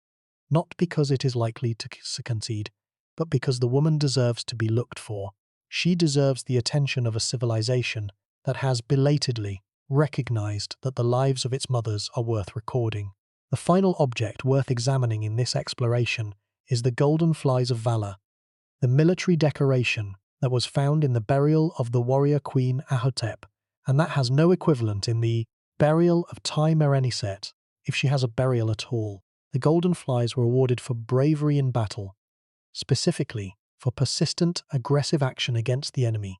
Not because it is likely to succeed, but because the woman deserves to be looked for. She deserves the attention of a civilization that has belatedly recognized that the lives of its mothers are worth recording. The final object worth examining in this exploration is the Golden Flies of Valor, the military decoration that was found in the burial of the warrior queen Ahotep, and that has no equivalent in the burial of Tiye-Mereniset, if she has a burial at all. The Golden Flies were awarded for bravery in battle, specifically for persistent, aggressive action against the enemy.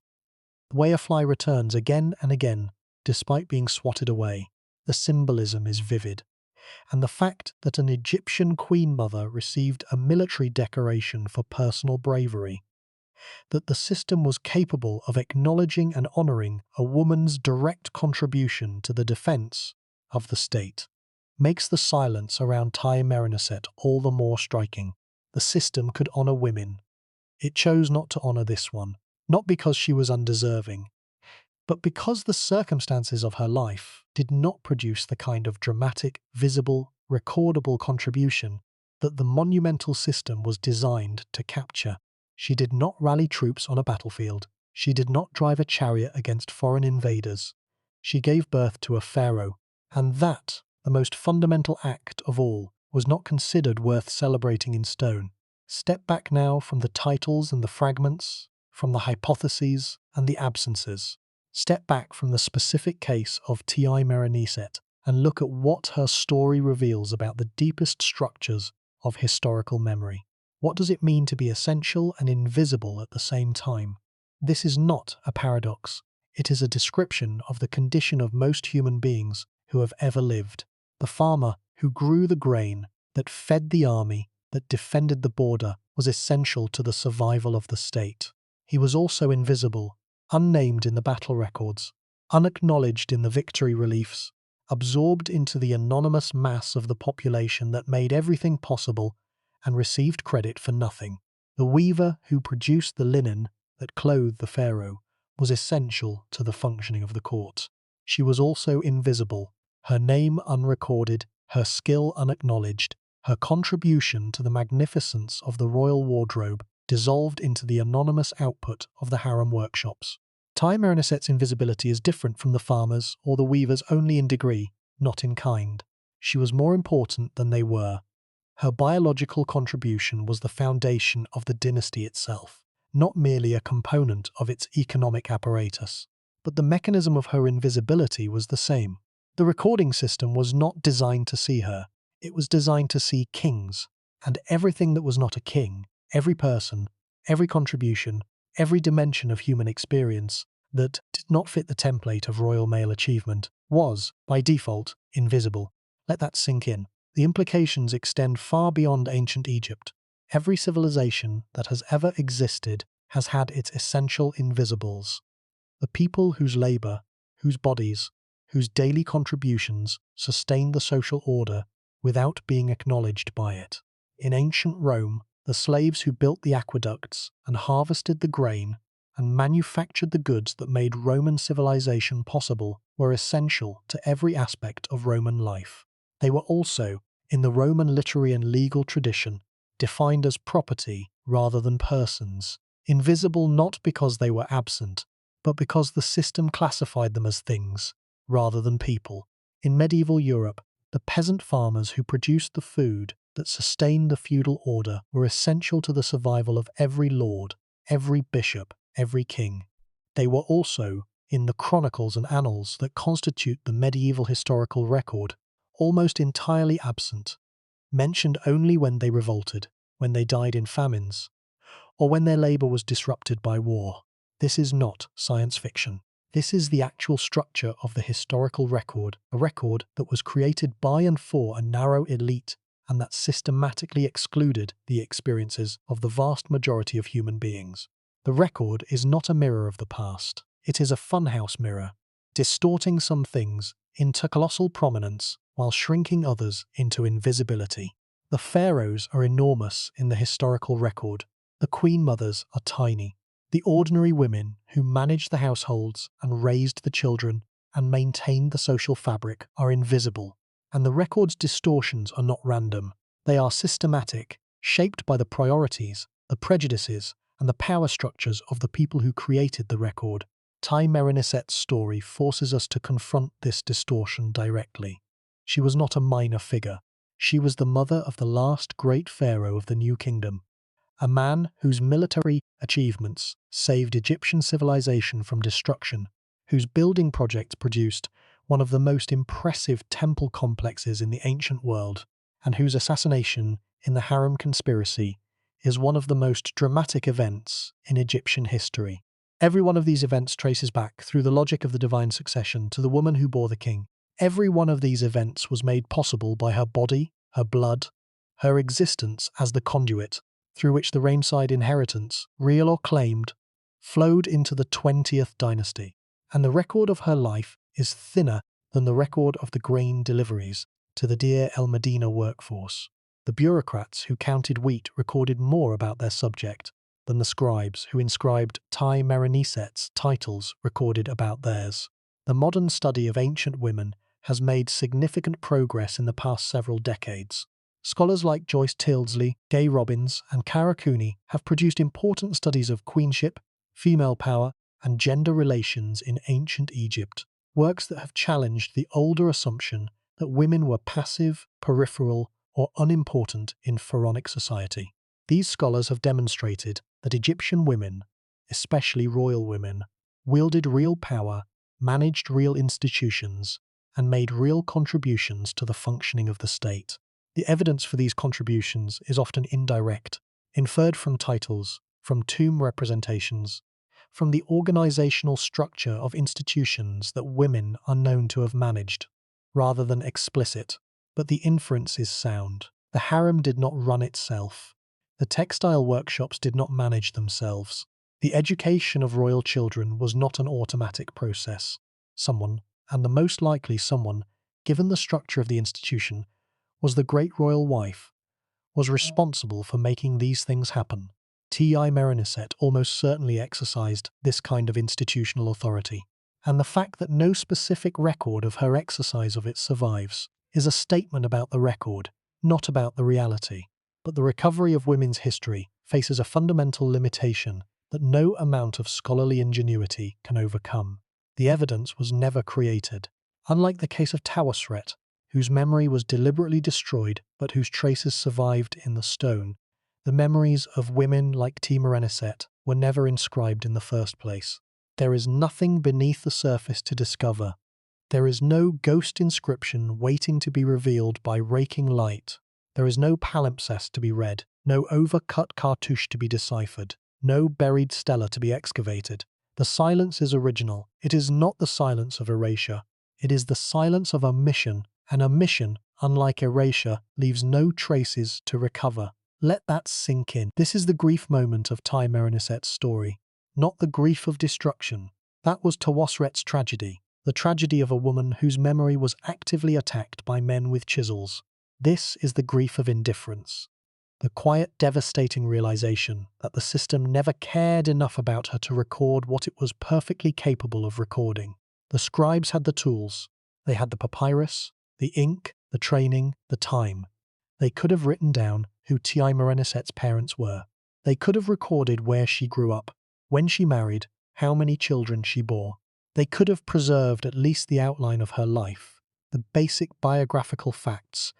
The way a fly returns again and again, despite being swatted away, the symbolism is vivid. And the fact that an Egyptian queen mother received a military decoration for personal bravery, that the system was capable of acknowledging and honouring a woman's direct contribution to the defence of the state, makes the silence around Tiye-Mereniset all the more striking. The system could honour women. It chose not to honour this one, not because she was undeserving, but because the circumstances of her life did not produce the kind of dramatic, visible, recordable contribution that the monumental system was designed to capture. She did not rally troops on a battlefield. She did not drive a chariot against foreign invaders. She gave birth to a pharaoh, and that, the most fundamental act of all, was not considered worth celebrating in stone. Step back now from the titles and the fragments, from the hypotheses and the absences. Step back from the specific case of Tiye-Mereniset and look at what her story reveals about the deepest structures of historical memory. What does it mean to be essential and invisible at the same time? This is not a paradox. It is a description of the condition of most human beings who have ever lived. The farmer who grew the grain, that fed the army, that defended the border, was essential to the survival of the state. He was also invisible, unnamed in the battle records, unacknowledged in the victory reliefs, absorbed into the anonymous mass of the population that made everything possible and received credit for nothing. The weaver who produced the linen that clothed the pharaoh was essential to the functioning of the court. She was also invisible, her name unrecorded, her skill unacknowledged, her contribution to the magnificence of the royal wardrobe dissolved into the anonymous output of the harem workshops. Tiye-Mereniset's invisibility is different from the farmer's or the weaver's only in degree, not in kind. She was more important than they were. Her biological contribution was the foundation of the dynasty itself, not merely a component of its economic apparatus. But the mechanism of her invisibility was the same. The recording system was not designed to see her. It was designed to see kings, and everything that was not a king, every person, every contribution, every dimension of human experience that did not fit the template of royal male achievement was, by default, invisible. Let that sink in. The implications extend far beyond ancient Egypt. Every civilization that has ever existed has had its essential invisibles. the people whose labor, whose bodies, whose daily contributions sustained the social order without being acknowledged by it. In ancient Rome, the slaves who built the aqueducts and harvested the grain and manufactured the goods that made Roman civilization possible were essential to every aspect of Roman life. They were also, in the Roman literary and legal tradition, defined as property rather than persons, invisible not because they were absent, but because the system classified them as things rather than people. In medieval Europe, the peasant farmers who produced the food that sustained the feudal order were essential to the survival of every lord, every bishop, every king. They were also, in the chronicles and annals that constitute the medieval historical record, almost entirely absent, mentioned only when they revolted, when they died in famines, or when their labor was disrupted by war. This is not science fiction. This is the actual structure of the historical record, a record that was created by and for a narrow elite and that systematically excluded the experiences of the vast majority of human beings. The record is not a mirror of the past. It is a funhouse mirror, distorting some things into colossal prominence while shrinking others into invisibility. The pharaohs are enormous in the historical record. The queen mothers are tiny. The ordinary women who managed the households and raised the children and maintained the social fabric are invisible. And the record's distortions are not random. They are systematic, shaped by the priorities, the prejudices, and the power structures of the people who created the record. Tiye-Mereniset's story forces us to confront this distortion directly. She was not a minor figure. She was the mother of the last great pharaoh of the New Kingdom, a man whose military achievements saved Egyptian civilization from destruction, whose building projects produced one of the most impressive temple complexes in the ancient world, and whose assassination in the Harem conspiracy is one of the most dramatic events in Egyptian history. Every one of these events traces back through the logic of the divine succession to the woman who bore the king. Every one of these events was made possible by her body, her blood, her existence as the conduit through which the Ramesside inheritance, real or claimed, flowed into the 20th dynasty. And the record of her life is thinner than the record of the grain deliveries to the Deir el-Medina workforce. The bureaucrats who counted wheat recorded more about their subject than the scribes who inscribed Tiye-Mereniset's titles recorded about theirs. The modern study of ancient women has made significant progress in the past several decades. Scholars like Joyce Tildesley, Gay Robbins, and Cara Cooney have produced important studies of queenship, female power, and gender relations in ancient Egypt, works that have challenged the older assumption that women were passive, peripheral, or unimportant in pharaonic society. These scholars have demonstrated that Egyptian women, especially royal women, wielded real power, managed real institutions, and made real contributions to the functioning of the state. The evidence for these contributions is often indirect, inferred from titles, from tomb representations, from the organizational structure of institutions that women are known to have managed, rather than explicit. But the inference is sound. The harem did not run itself. The textile workshops did not manage themselves. The education of royal children was not an automatic process. Someone, and the most likely someone, given the structure of the institution, was the great royal wife, was responsible for making these things happen. Tiye-Mereniset almost certainly exercised this kind of institutional authority, and the fact that no specific record of her exercise of it survives is a statement about the record, not about the reality. But the recovery of women's history faces a fundamental limitation that no amount of scholarly ingenuity can overcome. The evidence was never created. Unlike the case of Tawasret, whose memory was deliberately destroyed but whose traces survived in the stone, the memories of women like Tiye-Mereniset were never inscribed in the first place. There is nothing beneath the surface to discover. There is no ghost inscription waiting to be revealed by raking light. There is no palimpsest to be read, no overcut cartouche to be deciphered, no buried stela to be excavated. The silence is original. It is not the silence of erasure. It is the silence of omission, and omission, unlike erasure, leaves no traces to recover. Let that sink in. This is the grief moment of Tiye-Mereniset's story, not the grief of destruction, That was Tiye-Merenset's tragedy, the tragedy of a woman whose memory was actively attacked by men with chisels. This is the grief of indifference. The quiet, devastating realization that the system never cared enough about her to record what it was perfectly capable of recording. The scribes had the tools. They had the papyrus, the ink, the training, the time. They could have written down who Tiye-Mereniset's parents were. They could have recorded where she grew up, when she married, how many children she bore. They could have preserved at least the outline of her life, the basic biographical facts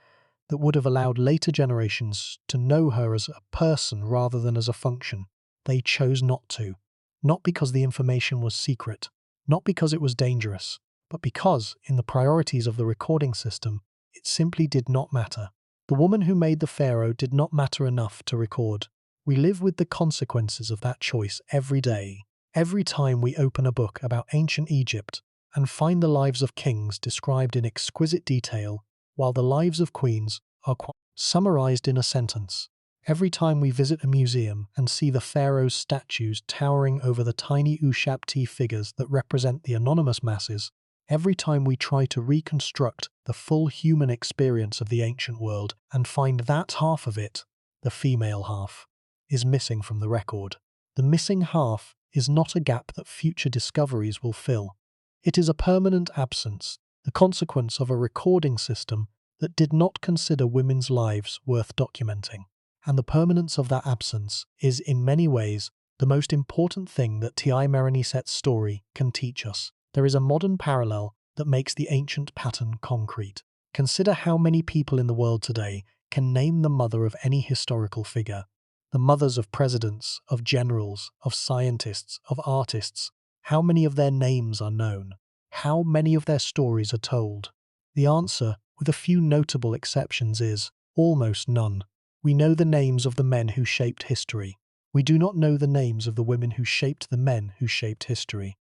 that would have allowed later generations to know her as a person rather than as a function. They chose not to. Not because the information was secret, not because it was dangerous, but because, in the priorities of the recording system, it simply did not matter. The woman who made the pharaoh did not matter enough to record. We live with the consequences of that choice every day. Every time we open a book about ancient Egypt and find the lives of kings described in exquisite detail, while the lives of queens are summarized in a sentence. Every time we visit a museum and see the pharaoh's statues towering over the tiny Ushabti figures that represent the anonymous masses, every time we try to reconstruct the full human experience of the ancient world and find that half of it, the female half, is missing from the record. The missing half is not a gap that future discoveries will fill. It is a permanent absence, the consequence of a recording system that did not consider women's lives worth documenting. And the permanence of that absence is, in many ways, the most important thing that Tiye-Mereniset's story can teach us. There is a modern parallel that makes the ancient pattern concrete. Consider how many people in the world today can name the mother of any historical figure. The mothers of presidents, of generals, of scientists, of artists. How many of their names are known? How many of their stories are told? The answer, with a few notable exceptions, is almost none. We know the names of the men who shaped history. We do not know the names of the women who shaped the men who shaped history.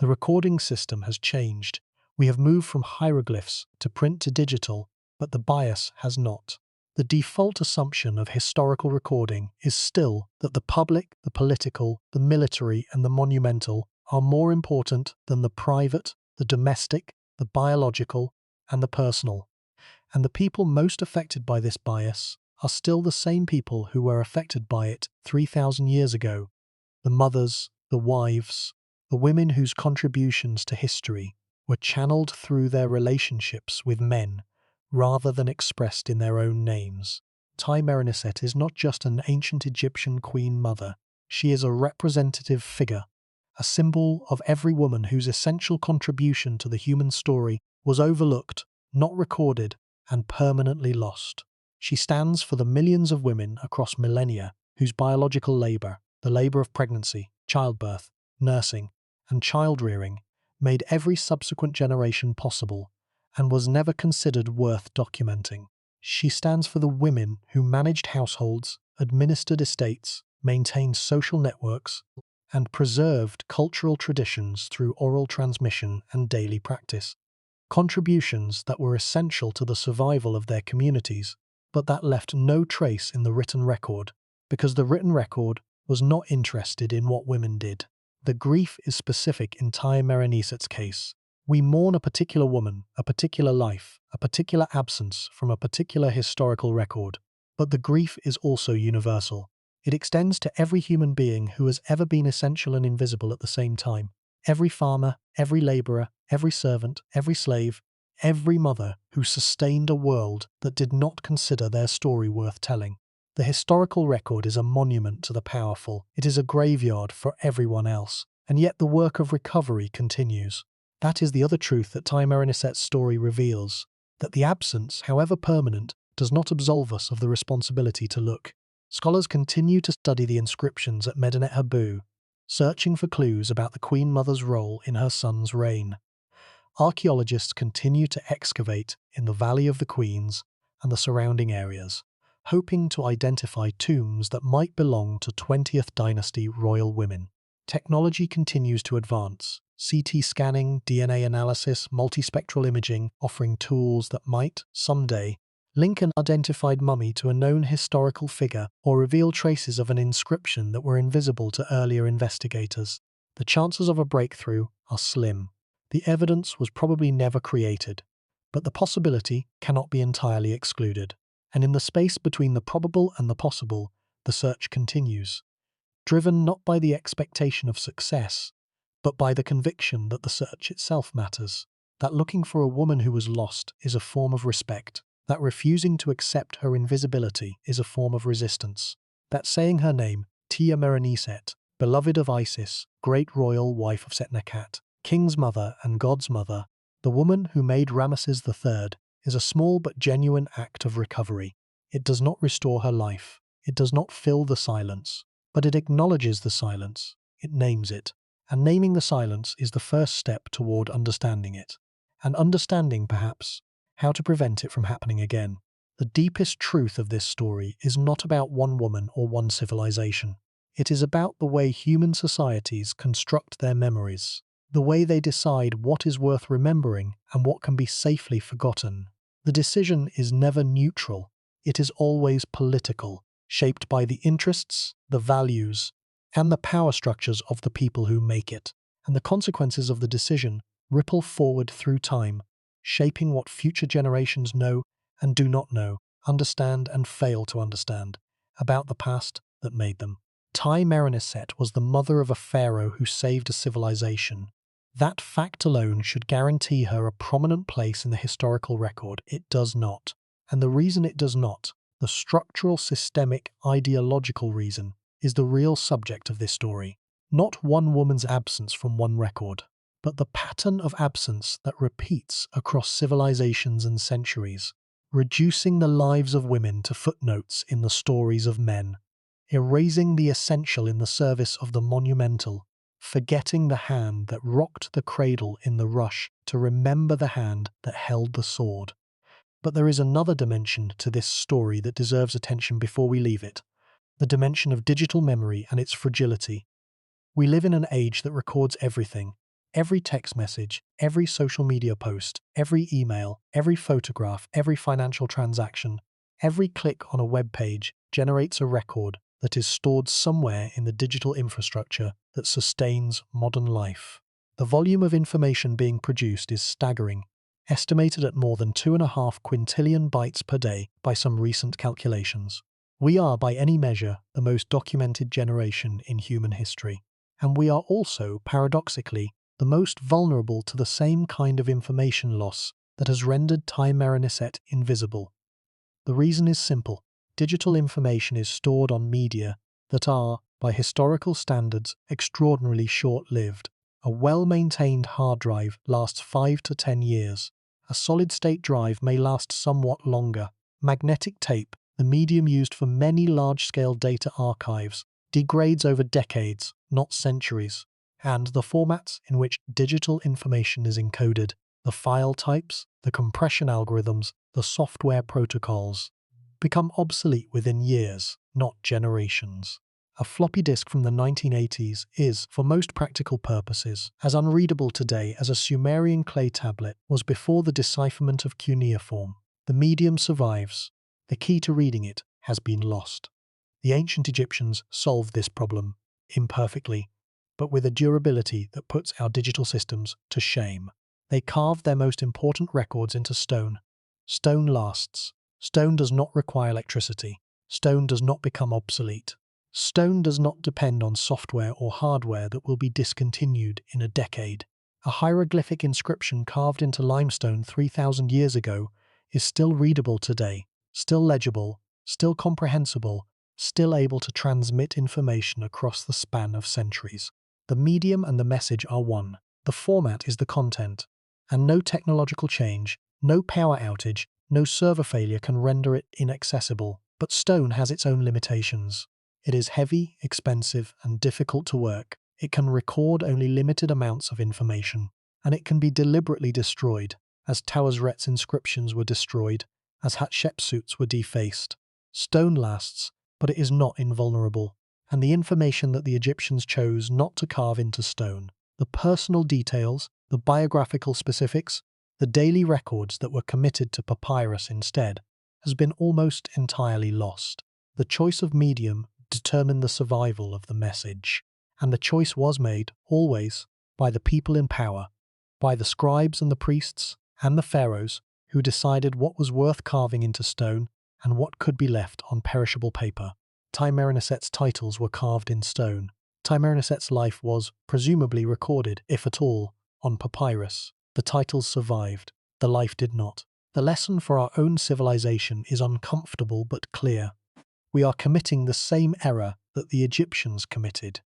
The recording system has changed. We have moved from hieroglyphs to print to digital, but the bias has not. The default assumption of historical recording is still that the public, the political, the military, and the monumental are more important than the private, the domestic, the biological, and the personal. And the people most affected by this bias are still the same people who were affected by it 3,000 years ago. The mothers, the wives, the women whose contributions to history were channeled through their relationships with men rather than expressed in their own names. Tiye-Mereniset is not just an ancient Egyptian queen mother. She is a representative figure, a symbol of every woman whose essential contribution to the human story was overlooked, not recorded, and permanently lost. She stands for the millions of women across millennia whose biological labor, the labor of pregnancy, childbirth, nursing, and child-rearing, made every subsequent generation possible and was never considered worth documenting. She stands for the women who managed households, administered estates, maintained social networks, and preserved cultural traditions through oral transmission and daily practice. Contributions that were essential to the survival of their communities, but that left no trace in the written record, because the written record was not interested in what women did. The grief is specific in Tiye-Mereniset's case. We mourn a particular woman, a particular life, a particular absence from a particular historical record. But the grief is also universal. It extends to every human being who has ever been essential and invisible at the same time. Every farmer, every laborer, every servant, every slave, every mother who sustained a world that did not consider their story worth telling. The historical record is a monument to the powerful. It is a graveyard for everyone else. And yet the work of recovery continues. That is the other truth that Tiye-Mereniset's story reveals, that the absence, however permanent, does not absolve us of the responsibility to look. Scholars continue to study the inscriptions at Medinet Habu, searching for clues about the Queen Mother's role in her son's reign. Archaeologists continue to excavate in the Valley of the Queens and the surrounding areas, hoping to identify tombs that might belong to 20th Dynasty royal women. Technology continues to advance. CT scanning, DNA analysis, multispectral imaging, offering tools that might, someday, link an identified mummy to a known historical figure or reveal traces of an inscription that were invisible to earlier investigators. The chances of a breakthrough are slim. The evidence was probably never created, but the possibility cannot be entirely excluded. And in the space between the probable and the possible, the search continues, driven not by the expectation of success, but by the conviction that the search itself matters, that looking for a woman who was lost is a form of respect, that refusing to accept her invisibility is a form of resistance, that saying her name, Tiye-Mereniset, beloved of Isis, great royal wife of Setnakhte, king's mother and God's mother, the woman who made Ramesses III, is a small but genuine act of recovery. It does not restore her life. It does not fill the silence. But it acknowledges the silence. It names it. And naming the silence is the first step toward understanding it. And understanding, perhaps, how to prevent it from happening again. The deepest truth of this story is not about one woman or one civilization. It is about the way human societies construct their memories, the way they decide what is worth remembering and what can be safely forgotten. The decision is never neutral. It is always political, shaped by the interests, the values, and the power structures of the people who make it. And the consequences of the decision ripple forward through time, shaping what future generations know and do not know, understand and fail to understand, about the past that made them. Tiye-Mereniset was the mother of a pharaoh who saved a civilization. That fact alone should guarantee her a prominent place in the historical record. It does not. And the reason it does not, the structural, systemic, ideological reason, is the real subject of this story. Not one woman's absence from one record, but the pattern of absence that repeats across civilizations and centuries, reducing the lives of women to footnotes in the stories of men, erasing the essential in the service of the monumental, forgetting the hand that rocked the cradle in the rush to remember the hand that held the sword. But there is another dimension to this story that deserves attention before we leave it, the dimension of digital memory and its fragility. We live in an age that records everything. Every text message, every social media post, every email, every photograph, every financial transaction, every click on a web page generates a record that is stored somewhere in the digital infrastructure that sustains modern life. The volume of information being produced is staggering, estimated at more than 2.5 quintillion bytes per day by some recent calculations. We are, by any measure, the most documented generation in human history. And we are also, paradoxically, the most vulnerable to the same kind of information loss that has rendered Tiye-Mereniset invisible. The reason is simple. Digital information is stored on media that are, by historical standards, extraordinarily short-lived. A well-maintained hard drive lasts 5 to 10 years. A solid-state drive may last somewhat longer. Magnetic tape, the medium used for many large-scale data archives, degrades over decades, not centuries. And the formats in which digital information is encoded, the file types, the compression algorithms, the software protocols, become obsolete within years, not generations. A floppy disk from the 1980s is, for most practical purposes, as unreadable today as a Sumerian clay tablet was before the decipherment of cuneiform. The medium survives. The key to reading it has been lost. The ancient Egyptians solved this problem, imperfectly, but with a durability that puts our digital systems to shame. They carved their most important records into stone. Stone lasts. Stone does not require electricity. Stone does not become obsolete. Stone does not depend on software or hardware that will be discontinued in a decade. A hieroglyphic inscription carved into limestone 3,000 years ago is still readable today, still legible, still comprehensible, still able to transmit information across the span of centuries. The medium and the message are one. The format is the content. And no technological change, no power outage, no server failure can render it inaccessible. But stone has its own limitations. It is heavy, expensive, and difficult to work. It can record only limited amounts of information. And it can be deliberately destroyed, as Tawaret's inscriptions were destroyed, as Hatshepsut's were defaced. Stone lasts, but it is not invulnerable. And the information that the Egyptians chose not to carve into stone, the personal details, the biographical specifics, the daily records that were committed to papyrus instead, has been almost entirely lost. The choice of medium determined the survival of the message. and the choice was made, always, by the people in power, by the scribes and the priests and the pharaohs who decided what was worth carving into stone and what could be left on perishable paper. Tiye-Mereniset's titles were carved in stone. Tiye-Mereniset's life was, presumably, recorded, if at all, on papyrus. The titles survived. The life did not. The lesson for our own civilization is uncomfortable but clear. We are committing the same error that the Egyptians committed,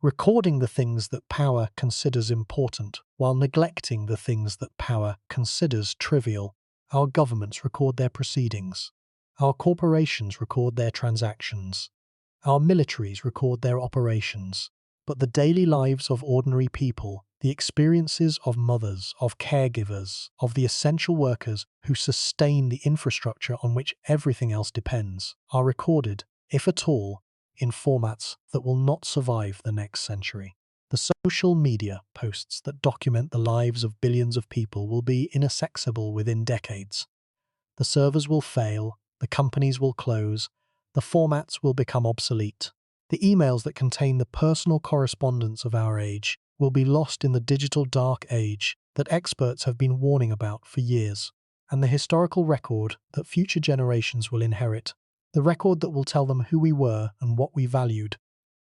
recording the things that power considers important while neglecting the things that power considers trivial. Our governments record their proceedings. Our corporations record their transactions. Our militaries record their operations. But the daily lives of ordinary people, the experiences of mothers, of caregivers, of the essential workers who sustain the infrastructure on which everything else depends, are recorded, if at all, in formats that will not survive the next century. The social media posts that document the lives of billions of people will be inaccessible within decades. The servers will fail, the companies will close, the formats will become obsolete. The emails that contain the personal correspondence of our age will be lost in the digital dark age that experts have been warning about for years. And the historical record that future generations will inherit, the record that will tell them who we were and what we valued,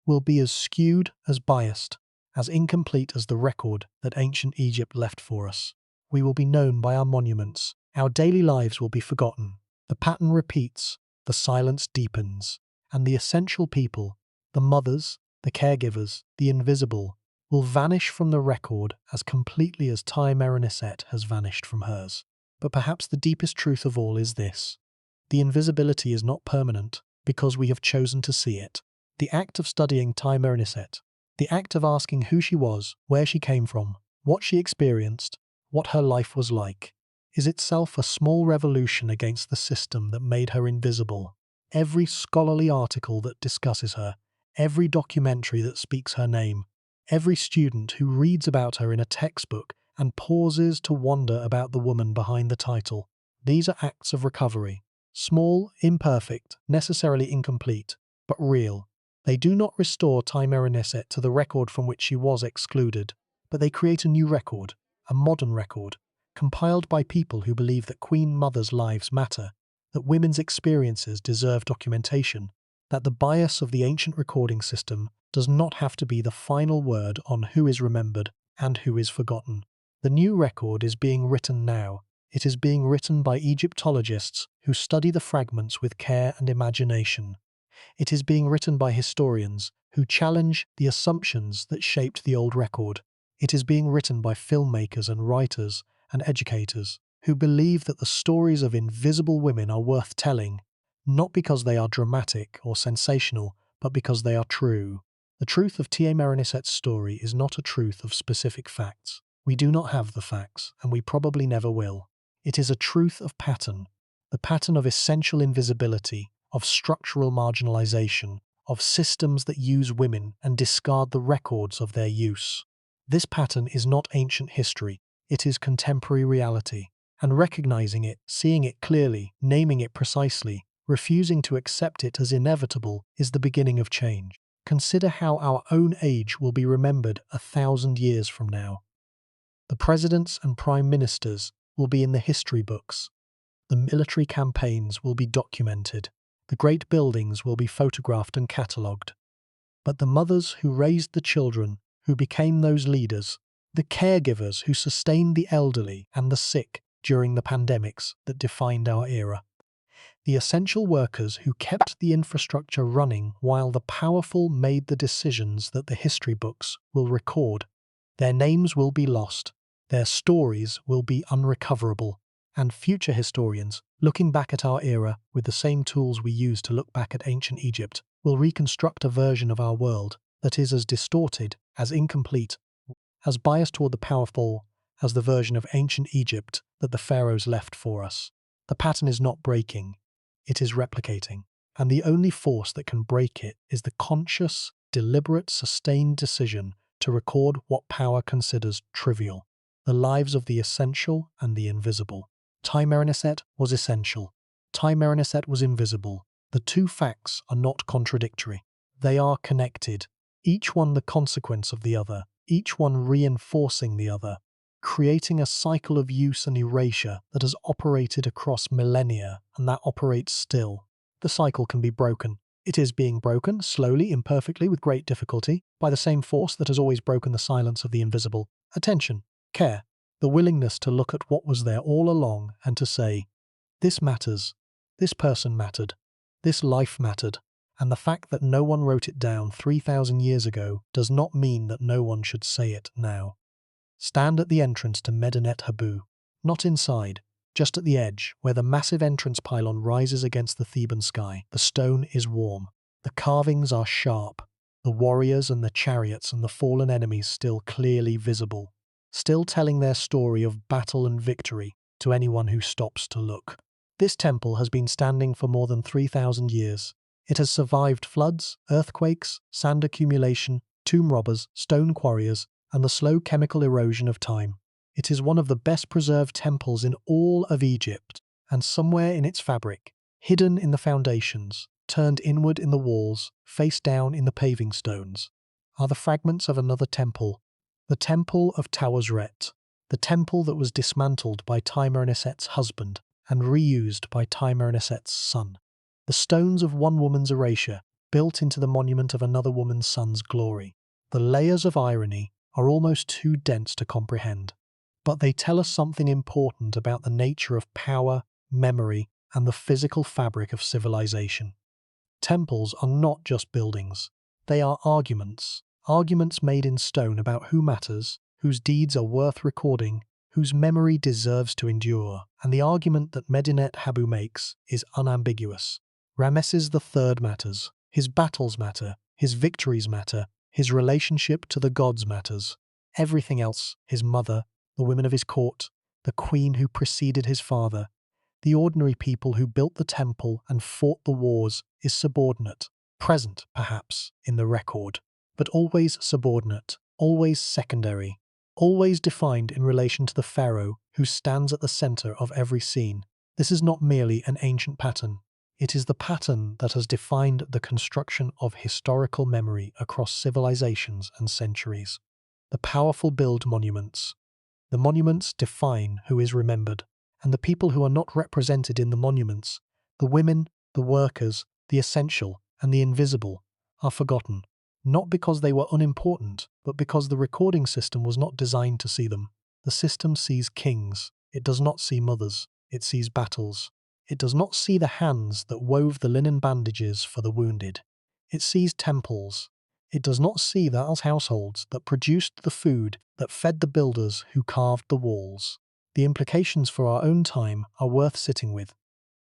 will be as skewed, as biased, as incomplete as the record that ancient Egypt left for us. We will be known by our monuments. Our daily lives will be forgotten. The pattern repeats, the silence deepens, and the essential people, the mothers, the caregivers, the invisible, will vanish from the record as completely as Tiye-Mereniset has vanished from hers. But perhaps the deepest truth of all is this: the invisibility is not permanent because we have chosen to see it. The act of studying Tiye-Mereniset, the act of asking who she was, where she came from, what she experienced, what her life was like, is itself a small revolution against the system that made her invisible. Every scholarly article that discusses her, every documentary that speaks her name, every student who reads about her in a textbook and pauses to wonder about the woman behind the title, these are acts of recovery. Small, imperfect, necessarily incomplete, but real. They do not restore Tiye-Mereniset to the record from which she was excluded, but they create a new record, a modern record, compiled by people who believe that Queen Mother's lives matter, that women's experiences deserve documentation, that the bias of the ancient recording system does not have to be the final word on who is remembered and who is forgotten. The new record is being written now. It is being written by Egyptologists who study the fragments with care and imagination. It is being written by historians who challenge the assumptions that shaped the old record. It is being written by filmmakers and writers and educators who believe that the stories of invisible women are worth telling, not because they are dramatic or sensational, but because they are true. The truth of Tiye-Mereniset's story is not a truth of specific facts. We do not have the facts, and we probably never will. It is a truth of pattern, the pattern of essential invisibility, of structural marginalization, of systems that use women and discard the records of their use. This pattern is not ancient history, it is contemporary reality, and recognizing it, seeing it clearly, naming it precisely, refusing to accept it as inevitable is the beginning of change. Consider how our own age will be remembered 1,000 years from now. The presidents and prime ministers will be in the history books. The military campaigns will be documented. The great buildings will be photographed and catalogued. But the mothers who raised the children, who became those leaders, the caregivers who sustained the elderly and the sick during the pandemics that defined our era, the essential workers who kept the infrastructure running while the powerful made the decisions that the history books will record, their names will be lost, their stories will be unrecoverable, and future historians, looking back at our era with the same tools we use to look back at ancient Egypt, will reconstruct a version of our world that is as distorted, as incomplete, as biased toward the powerful as the version of ancient Egypt that the pharaohs left for us. The pattern is not breaking, it is replicating, and the only force that can break it is the conscious, deliberate, sustained decision to record what power considers trivial, the lives of the essential and the invisible. Tiye-Mereniset was essential. Tiye-Mereniset was invisible. The two facts are not contradictory. They are connected. each one the consequence of the other, each one reinforcing the other, creating a cycle of use and erasure that has operated across millennia and that operates still. The cycle can be broken. It is being broken, slowly, imperfectly, with great difficulty, by the same force that has always broken the silence of the invisible. Attention, care, the willingness to look at what was there all along and to say, this matters, this person mattered, this life mattered, and the fact that no one wrote it down 3,000 years ago does not mean that no one should say it now. Stand at the entrance to Medinet Habu, not inside, just at the edge, where the massive entrance pylon rises against the Theban sky. The stone is warm. The carvings are sharp. The warriors and the chariots and the fallen enemies still clearly visible, still telling their story of battle and victory to anyone who stops to look. This temple has been standing for more than 3,000 years. It has survived floods, earthquakes, sand accumulation, tomb robbers, stone quarriers, and the slow chemical erosion of time. It is one of the best preserved temples in all of Egypt, and somewhere in its fabric, hidden in the foundations, turned inward in the walls, face down in the paving stones, are the fragments of another temple, the temple of Tiye-Mereniset, the temple that was dismantled by Tiye-Mereniset's husband and reused by Tiye-Mereniset's son. The stones of one woman's erasure built into the monument of another woman's son's glory. The layers of irony are almost too dense to comprehend, but they tell us something important about the nature of power, memory, and the physical fabric of civilization. Temples are not just buildings. They are arguments made in stone about who matters, whose deeds are worth recording, whose memory deserves to endure, and the argument that Medinet Habu makes is unambiguous. Ramesses III matters. His battles matter. His victories matter. His relationship to the gods matters. Everything else, his mother, the women of his court, the queen who preceded his father, the ordinary people who built the temple and fought the wars, is subordinate, present, perhaps, in the record, but always subordinate, always secondary, always defined in relation to the pharaoh who stands at the center of every scene. This is not merely an ancient pattern. It is the pattern that has defined the construction of historical memory across civilizations and centuries. The powerful build monuments. The monuments define who is remembered, and the people who are not represented in the monuments, the women, the workers, the essential, and the invisible, are forgotten, not because they were unimportant, but because the recording system was not designed to see them. The system sees kings. It does not see mothers. It sees battles. It does not see the hands that wove the linen bandages for the wounded. It sees temples. It does not see those households that produced the food that fed the builders who carved the walls. The implications for our own time are worth sitting with.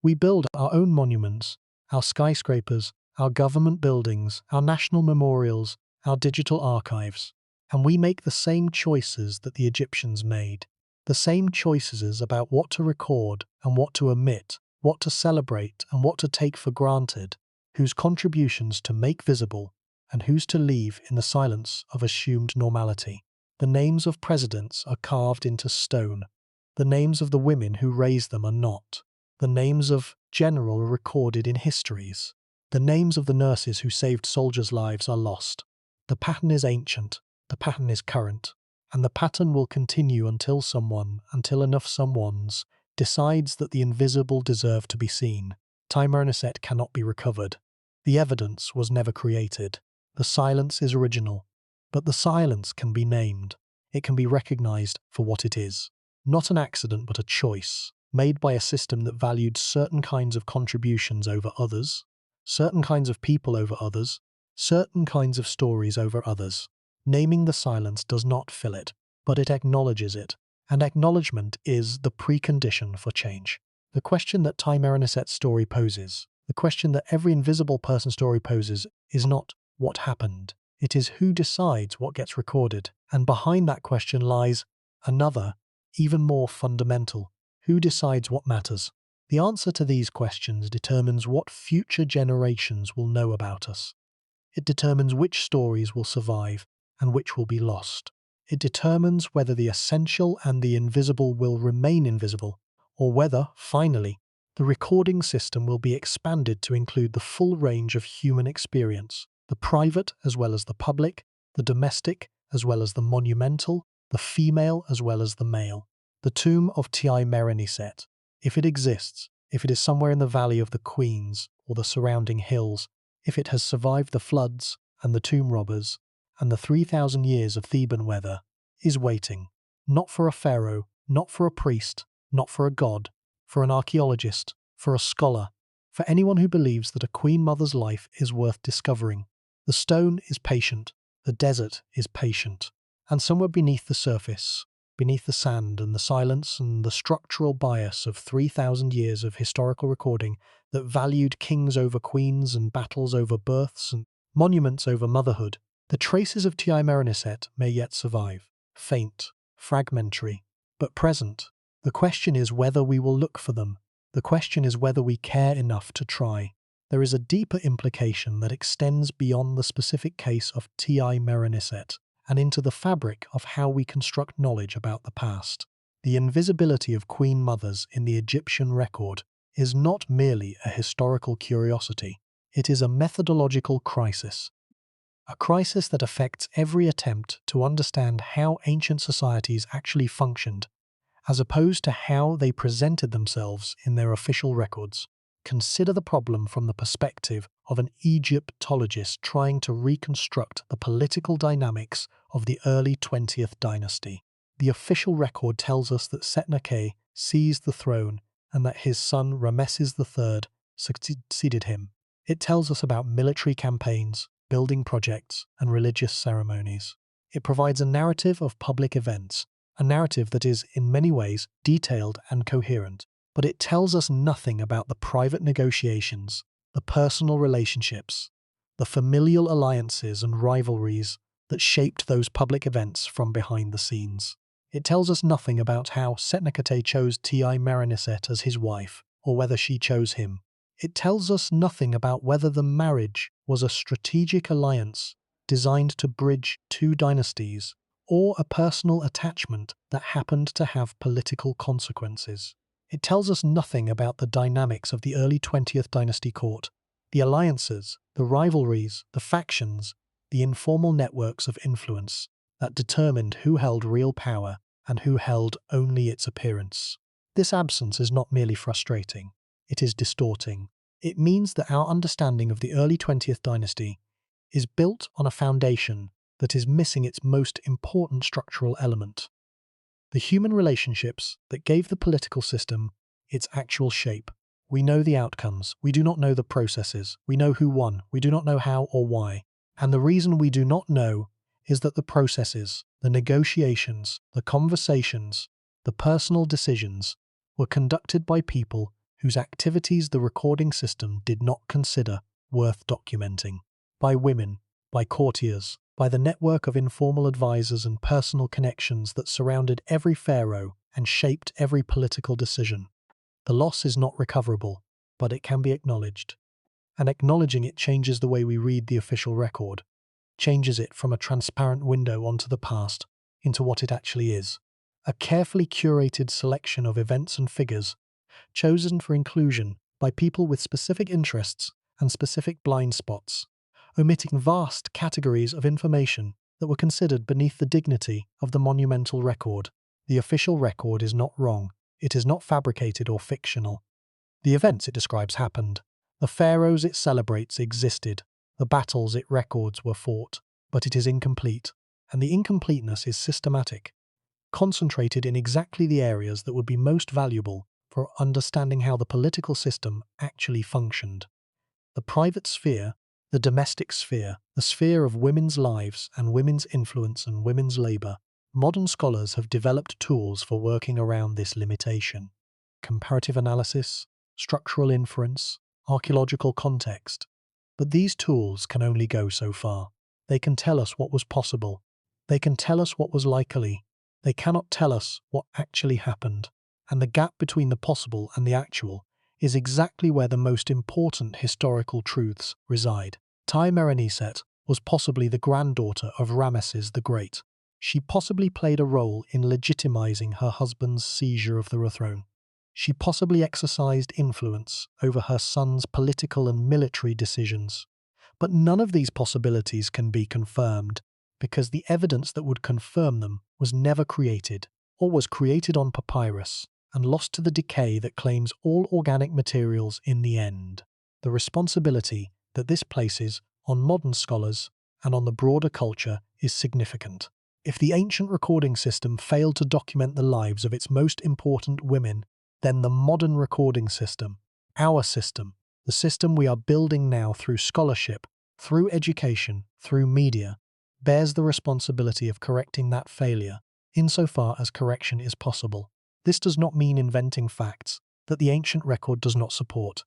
We build our own monuments, our skyscrapers, our government buildings, our national memorials, our digital archives, and we make the same choices that the Egyptians made, the same choices about what to record and what to omit, what to celebrate and what to take for granted, whose contributions to make visible and whose to leave in the silence of assumed normality. The names of presidents are carved into stone. The names of the women who raised them are not. The names of generals are recorded in histories. The names of the nurses who saved soldiers' lives are lost. The pattern is ancient, the pattern is current, and the pattern will continue until enough someones, decides that the invisible deserve to be seen. Tiye-Mereniset cannot be recovered. The evidence was never created. The silence is original, but the silence can be named. It can be recognized for what it is. Not an accident, but a choice, made by a system that valued certain kinds of contributions over others, certain kinds of people over others, certain kinds of stories over others. Naming the silence does not fill it, but it acknowledges it, and acknowledgement is the precondition for change. The question that Tiye-Mereniset's story poses, the question that every invisible person story poses, is not what happened. It is who decides what gets recorded, and behind that question lies another, even more fundamental: who decides what matters? The answer to these questions determines what future generations will know about us. It determines which stories will survive and which will be lost. It determines whether the essential and the invisible will remain invisible, or whether, finally, the recording system will be expanded to include the full range of human experience, the private as well as the public, the domestic as well as the monumental, the female as well as the male. The tomb of Tiye-Mereniset, if it exists, if it is somewhere in the Valley of the Queens or the surrounding hills, if it has survived the floods and the tomb robbers and the 3,000 years of Theban weather, is waiting, not for a pharaoh, not for a priest, not for a god, for an archaeologist, for a scholar, for anyone who believes that a queen mother's life is worth discovering. The stone is patient, the desert is patient, and somewhere beneath the surface, beneath the sand and the silence and the structural bias of 3,000 years of historical recording that valued kings over queens and battles over births and monuments over motherhood, the traces of Tiye-Mereniset may yet survive, faint, fragmentary, but present. The question is whether we will look for them. The question is whether we care enough to try. There is a deeper implication that extends beyond the specific case of Tiye-Mereniset and into the fabric of how we construct knowledge about the past. The invisibility of queen mothers in the Egyptian record is not merely a historical curiosity. It is a methodological crisis. A crisis that affects every attempt to understand how ancient societies actually functioned, as opposed to how they presented themselves in their official records. Consider the problem from the perspective of an Egyptologist trying to reconstruct the political dynamics of the early 20th dynasty. The official record tells us that Setnakhte seized the throne and that his son Ramesses III succeeded him. It tells us about military campaigns, building projects, and religious ceremonies. It provides a narrative of public events, a narrative that is, in many ways, detailed and coherent. But it tells us nothing about the private negotiations, the personal relationships, the familial alliances and rivalries that shaped those public events from behind the scenes. It tells us nothing about how Setnakhte chose Tiye-Mereniset as his wife, or whether she chose him. It tells us nothing about whether the marriage was a strategic alliance designed to bridge two dynasties, or a personal attachment that happened to have political consequences. It tells us nothing about the dynamics of the early 20th dynasty court, the alliances, the rivalries, the factions, the informal networks of influence that determined who held real power and who held only its appearance. This absence is not merely frustrating, it is distorting. It means that our understanding of the early 20th dynasty is built on a foundation that is missing its most important structural element: the human relationships that gave the political system its actual shape. We know the outcomes, we do not know the processes, we know who won, we do not know how or why. And the reason we do not know is that the processes, the negotiations, the conversations, the personal decisions were conducted by people whose activities the recording system did not consider worth documenting. By women, by courtiers, by the network of informal advisors and personal connections that surrounded every pharaoh and shaped every political decision. The loss is not recoverable, but it can be acknowledged. And acknowledging it changes the way we read the official record, changes it from a transparent window onto the past into what it actually is: a carefully curated selection of events and figures, chosen for inclusion by people with specific interests and specific blind spots, omitting vast categories of information that were considered beneath the dignity of the monumental record. The official record is not wrong, it is not fabricated or fictional. The events it describes happened. The pharaohs it celebrates existed. The battles it records were fought. But it is incomplete, and the incompleteness is systematic, concentrated in exactly the areas that would be most valuable for understanding how the political system actually functioned. The private sphere, the domestic sphere, the sphere of women's lives and women's influence and women's labour. Modern scholars have developed tools for working around this limitation: comparative analysis, structural inference, archaeological context. But these tools can only go so far. They can tell us what was possible. They can tell us what was likely. They cannot tell us what actually happened. And the gap between the possible and the actual is exactly where the most important historical truths reside. Tiye-Mereniset was possibly the granddaughter of Ramesses the Great. She possibly played a role in legitimizing her husband's seizure of the throne. She possibly exercised influence over her son's political and military decisions. But none of these possibilities can be confirmed, because the evidence that would confirm them was never created, or was created on papyrus, and lost to the decay that claims all organic materials in the end. The responsibility that this places on modern scholars and on the broader culture is significant. If the ancient recording system failed to document the lives of its most important women, then the modern recording system, our system, the system we are building now through scholarship, through education, through media, bears the responsibility of correcting that failure, insofar as correction is possible. This does not mean inventing facts that the ancient record does not support.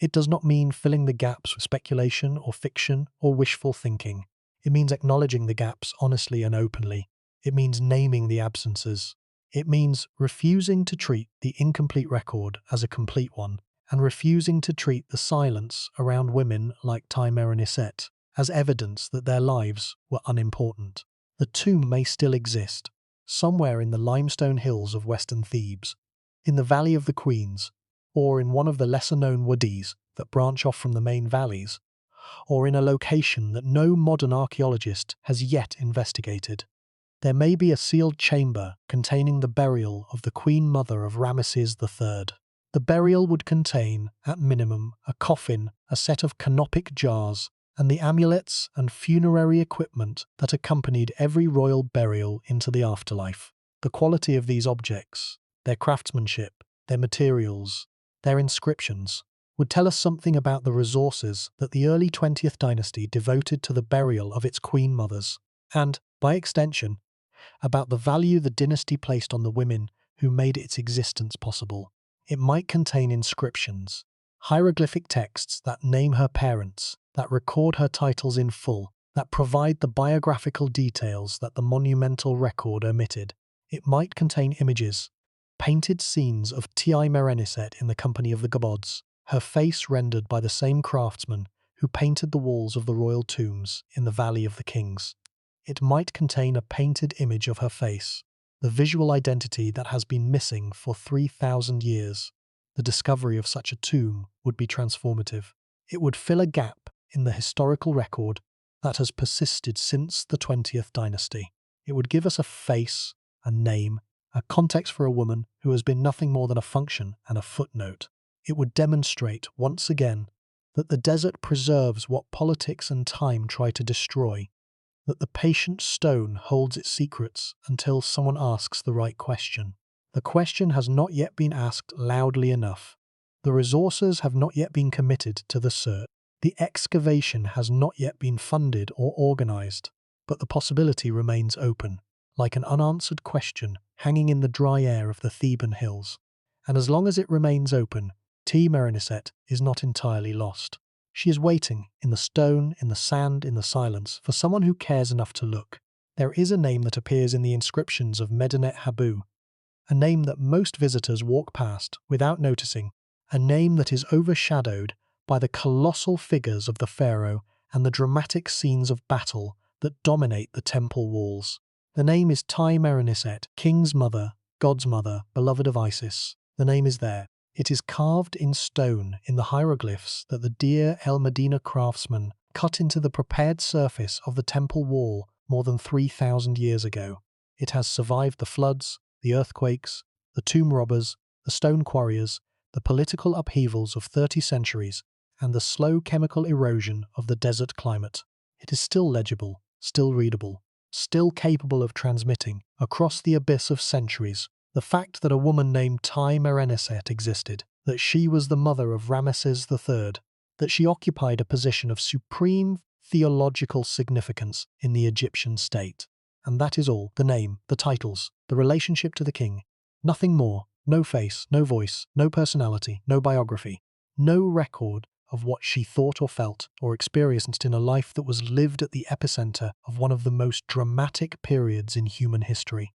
It does not mean filling the gaps with speculation or fiction or wishful thinking. It means acknowledging the gaps honestly and openly. It means naming the absences. It means refusing to treat the incomplete record as a complete one, and refusing to treat the silence around women like Tiye-Mereniset as evidence that their lives were unimportant. The tomb may still exist, somewhere in the limestone hills of western Thebes, in the Valley of the Queens, or in one of the lesser-known wadis that branch off from the main valleys, or in a location that no modern archaeologist has yet investigated. There may be a sealed chamber containing the burial of the Queen Mother of Ramesses III. The burial would contain, at minimum, a coffin, a set of canopic jars, and the amulets and funerary equipment that accompanied every royal burial into the afterlife. The quality of these objects, their craftsmanship, their materials, their inscriptions, would tell us something about the resources that the early 20th dynasty devoted to the burial of its queen mothers, and, by extension, about the value the dynasty placed on the women who made its existence possible. It might contain inscriptions, hieroglyphic texts that name her parents, that record her titles in full, that provide the biographical details that the monumental record omitted. It might contain images, painted scenes of Tiye-Mereniset in the company of the gods, her face rendered by the same craftsman who painted the walls of the royal tombs in the Valley of the Kings. It might contain a painted image of her face, the visual identity that has been missing for 3,000 years. The discovery of such a tomb would be transformative. It would fill a gap in the historical record that has persisted since the 20th dynasty. It would give us a face, a name, a context for a woman who has been nothing more than a function and a footnote. It would demonstrate, once again, that the desert preserves what politics and time try to destroy, that the patient stone holds its secrets until someone asks the right question. The question has not yet been asked loudly enough. The resources have not yet been committed to the search. The excavation has not yet been funded or organized, but the possibility remains open, like an unanswered question hanging in the dry air of the Theban hills. And as long as it remains open, Tiye-Mereniset is not entirely lost. She is waiting, in the stone, in the sand, in the silence, for someone who cares enough to look. There is a name that appears in the inscriptions of Medinet Habu, a name that most visitors walk past without noticing, a name that is overshadowed by the colossal figures of the pharaoh and the dramatic scenes of battle that dominate the temple walls. The name is Tiye-Mereniset, king's mother, God's mother, beloved of Isis. The name is there. It is carved in stone in the hieroglyphs that the Deir el-Medina craftsman cut into the prepared surface of the temple wall more than 3,000 years ago. It has survived the floods, the earthquakes, the tomb robbers, the stone quarriers, the political upheavals of 30 centuries, and the slow chemical erosion of the desert climate. It is still legible, still readable, still capable of transmitting, across the abyss of centuries, the fact that a woman named Tiye-Mereniset existed, that she was the mother of Ramesses III, that she occupied a position of supreme theological significance in the Egyptian state. And that is all. The name, the titles, the relationship to the king. Nothing more. No face, no voice, no personality, no biography. No record of what she thought or felt or experienced in a life that was lived at the epicenter of one of the most dramatic periods in human history.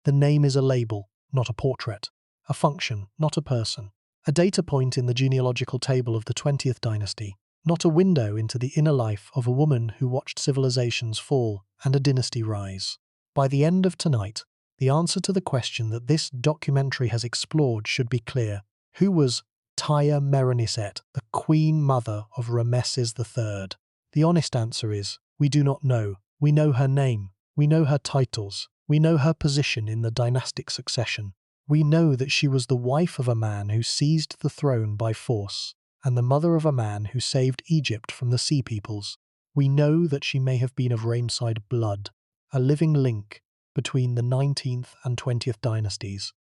The name is a label, not a portrait, a function, not a person, a data point in the genealogical table of the 20th dynasty, not a window into the inner life of a woman who watched civilizations fall and a dynasty rise. By the end of tonight, the answer to the question that this documentary has explored should be clear. Who was Tiye-Mereniset, the Queen Mother of Ramesses III? The honest answer is, we do not know. We know her name. We know her titles. We know her position in the dynastic succession. We know that she was the wife of a man who seized the throne by force, and the mother of a man who saved Egypt from the Sea Peoples. We know that she may have been of Rameside blood, a living link between the 19th and 20th dynasties,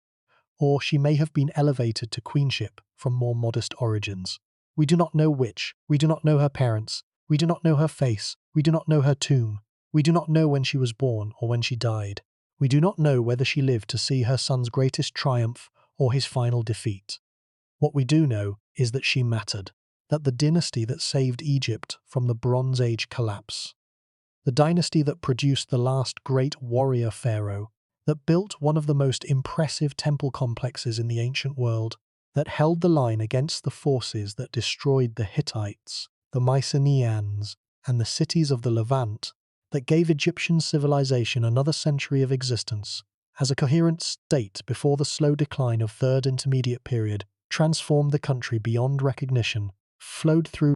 or she may have been elevated to queenship from more modest origins. We do not know which. We do not know her parents. We do not know her face. We do not know her tomb. We do not know when she was born or when she died. We do not know whether she lived to see her son's greatest triumph or his final defeat. What we do know is that she mattered, that the dynasty that saved Egypt from the Bronze Age collapse, the dynasty that produced the last great warrior pharaoh, that built one of the most impressive temple complexes in the ancient world, that held the line against the forces that destroyed the Hittites, the Mycenaeans, and the cities of the Levant, that gave Egyptian civilization another century of existence, as a coherent state before the slow decline of Third Intermediate Period transformed the country beyond recognition, flowed through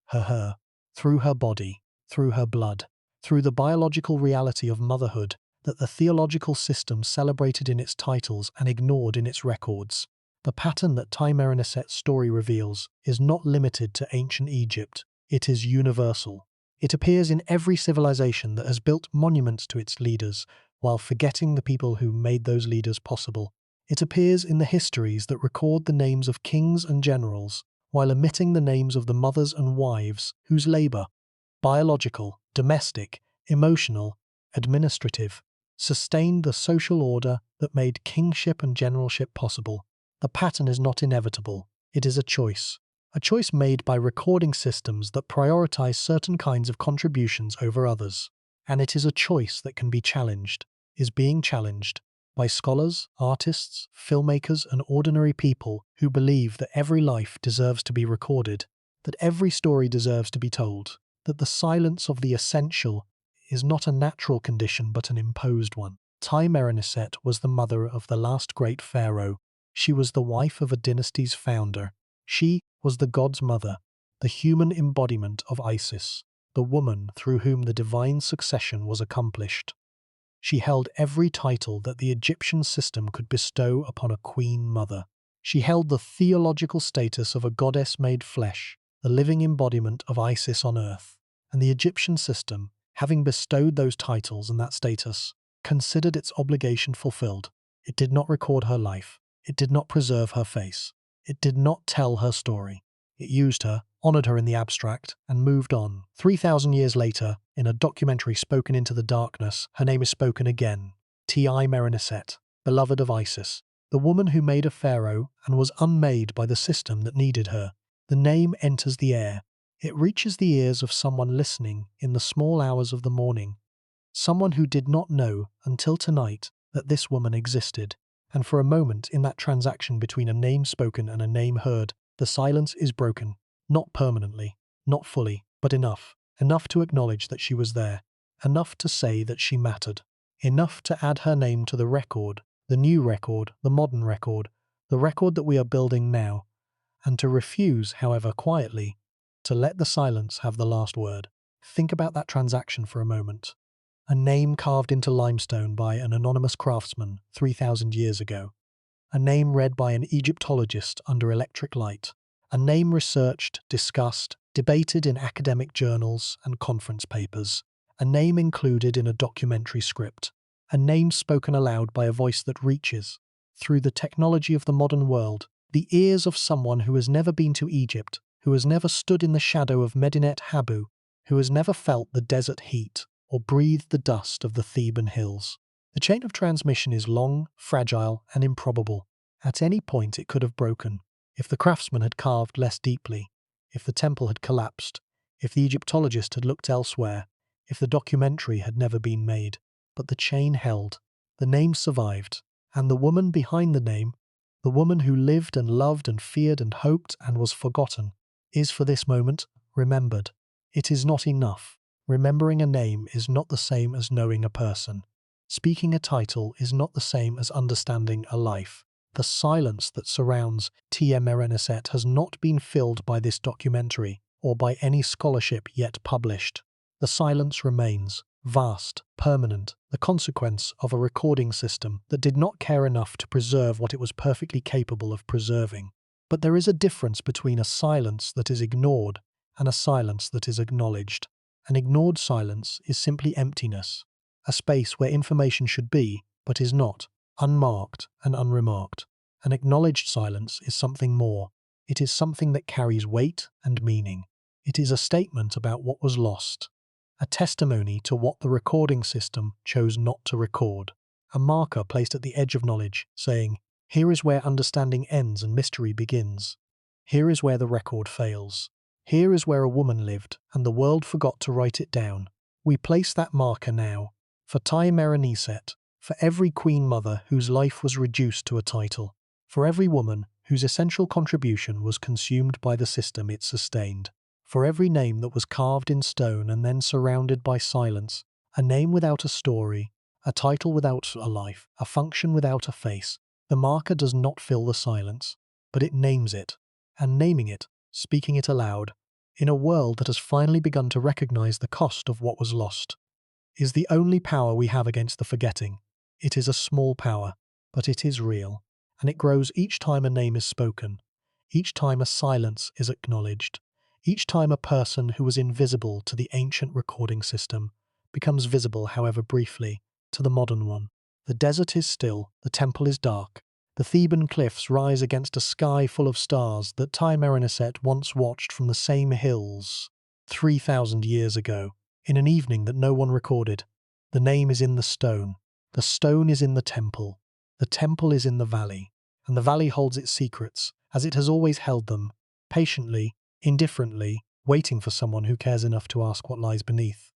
her, through her body, through her blood, through the biological reality of motherhood that the theological system celebrated in its titles and ignored in its records. The pattern that Tiye-Mereniset's story reveals is not limited to ancient Egypt, it is universal. It appears in every civilization that has built monuments to its leaders while forgetting the people who made those leaders possible. It appears in the histories that record the names of kings and generals while omitting the names of the mothers and wives whose labor, biological, domestic, emotional, administrative, sustained the social order that made kingship and generalship possible. The pattern is not inevitable, it is a choice made by recording systems that prioritize certain kinds of contributions over others. And it is a choice that can be challenged, is being challenged, by scholars, artists, filmmakers, and ordinary people who believe that every life deserves to be recorded, that every story deserves to be told, that the silence of the essential is not a natural condition but an imposed one. Tiye-Mereniset was the mother of the last great pharaoh. She was the wife of a dynasty's founder. She was the god's mother, the human embodiment of Isis, the woman through whom the divine succession was accomplished. She held every title that the Egyptian system could bestow upon a queen mother. She held the theological status of a goddess made flesh, the living embodiment of Isis on earth. And the Egyptian system, having bestowed those titles and that status, considered its obligation fulfilled. It did not record her life. It did not preserve her face. It did not tell her story. It used her, honored her in the abstract, and moved on. 3,000 years later, in a documentary spoken into the darkness, her name is spoken again. Tiye-Mereniset, beloved of Isis, the woman who made a pharaoh and was unmade by the system that needed her. The name enters the air. It reaches the ears of someone listening in the small hours of the morning. Someone who did not know until tonight that this woman existed. And for a moment in that transaction between a name spoken and a name heard, the silence is broken, not permanently, not fully, but enough to acknowledge that she was there, enough to say that she mattered, enough to add her name to the record, the new record, the modern record, the record that we are building now, and to refuse, however quietly, to let the silence have the last word. Think about that transaction for a moment. A name carved into limestone by an anonymous craftsman 3,000 years ago. A name read by an Egyptologist under electric light. A name researched, discussed, debated in academic journals and conference papers. A name included in a documentary script. A name spoken aloud by a voice that reaches, through the technology of the modern world, the ears of someone who has never been to Egypt, who has never stood in the shadow of Medinet Habu, who has never felt the desert heat or breathed the dust of the Theban hills. The chain of transmission is long, fragile, and improbable. At any point it could have broken, if the craftsman had carved less deeply, if the temple had collapsed, if the Egyptologist had looked elsewhere, if the documentary had never been made. But the chain held, the name survived, and the woman behind the name, the woman who lived and loved and feared and hoped and was forgotten, is for this moment remembered. It is not enough. Remembering a name is not the same as knowing a person. Speaking a title is not the same as understanding a life. The silence that surrounds Tiye-Mereniset has not been filled by this documentary or by any scholarship yet published. The silence remains, vast, permanent, the consequence of a recording system that did not care enough to preserve what it was perfectly capable of preserving. But there is a difference between a silence that is ignored and a silence that is acknowledged. An ignored silence is simply emptiness, a space where information should be, but is not, unmarked and unremarked. An acknowledged silence is something more. It is something that carries weight and meaning. It is a statement about what was lost, a testimony to what the recording system chose not to record, a marker placed at the edge of knowledge, saying, "Here is where understanding ends and mystery begins. Here is where the record fails. Here is where a woman lived, and the world forgot to write it down." We place that marker now, for Tiye-Mereniset, for every queen mother whose life was reduced to a title, for every woman whose essential contribution was consumed by the system it sustained, for every name that was carved in stone and then surrounded by silence, a name without a story, a title without a life, a function without a face. The marker does not fill the silence, but it names it, and naming it, speaking it aloud, in a world that has finally begun to recognize the cost of what was lost, is the only power we have against the forgetting. It is a small power, but it is real, and it grows each time a name is spoken, each time a silence is acknowledged, each time a person who was invisible to the ancient recording system becomes visible, however briefly, to the modern one. The desert is still, the temple is dark, the Theban cliffs rise against a sky full of stars that Tiye-Mereniset once watched from the same hills 3,000 years ago, in an evening that no one recorded. The name is in the stone is in the temple is in the valley, and the valley holds its secrets, as it has always held them, patiently, indifferently, waiting for someone who cares enough to ask what lies beneath.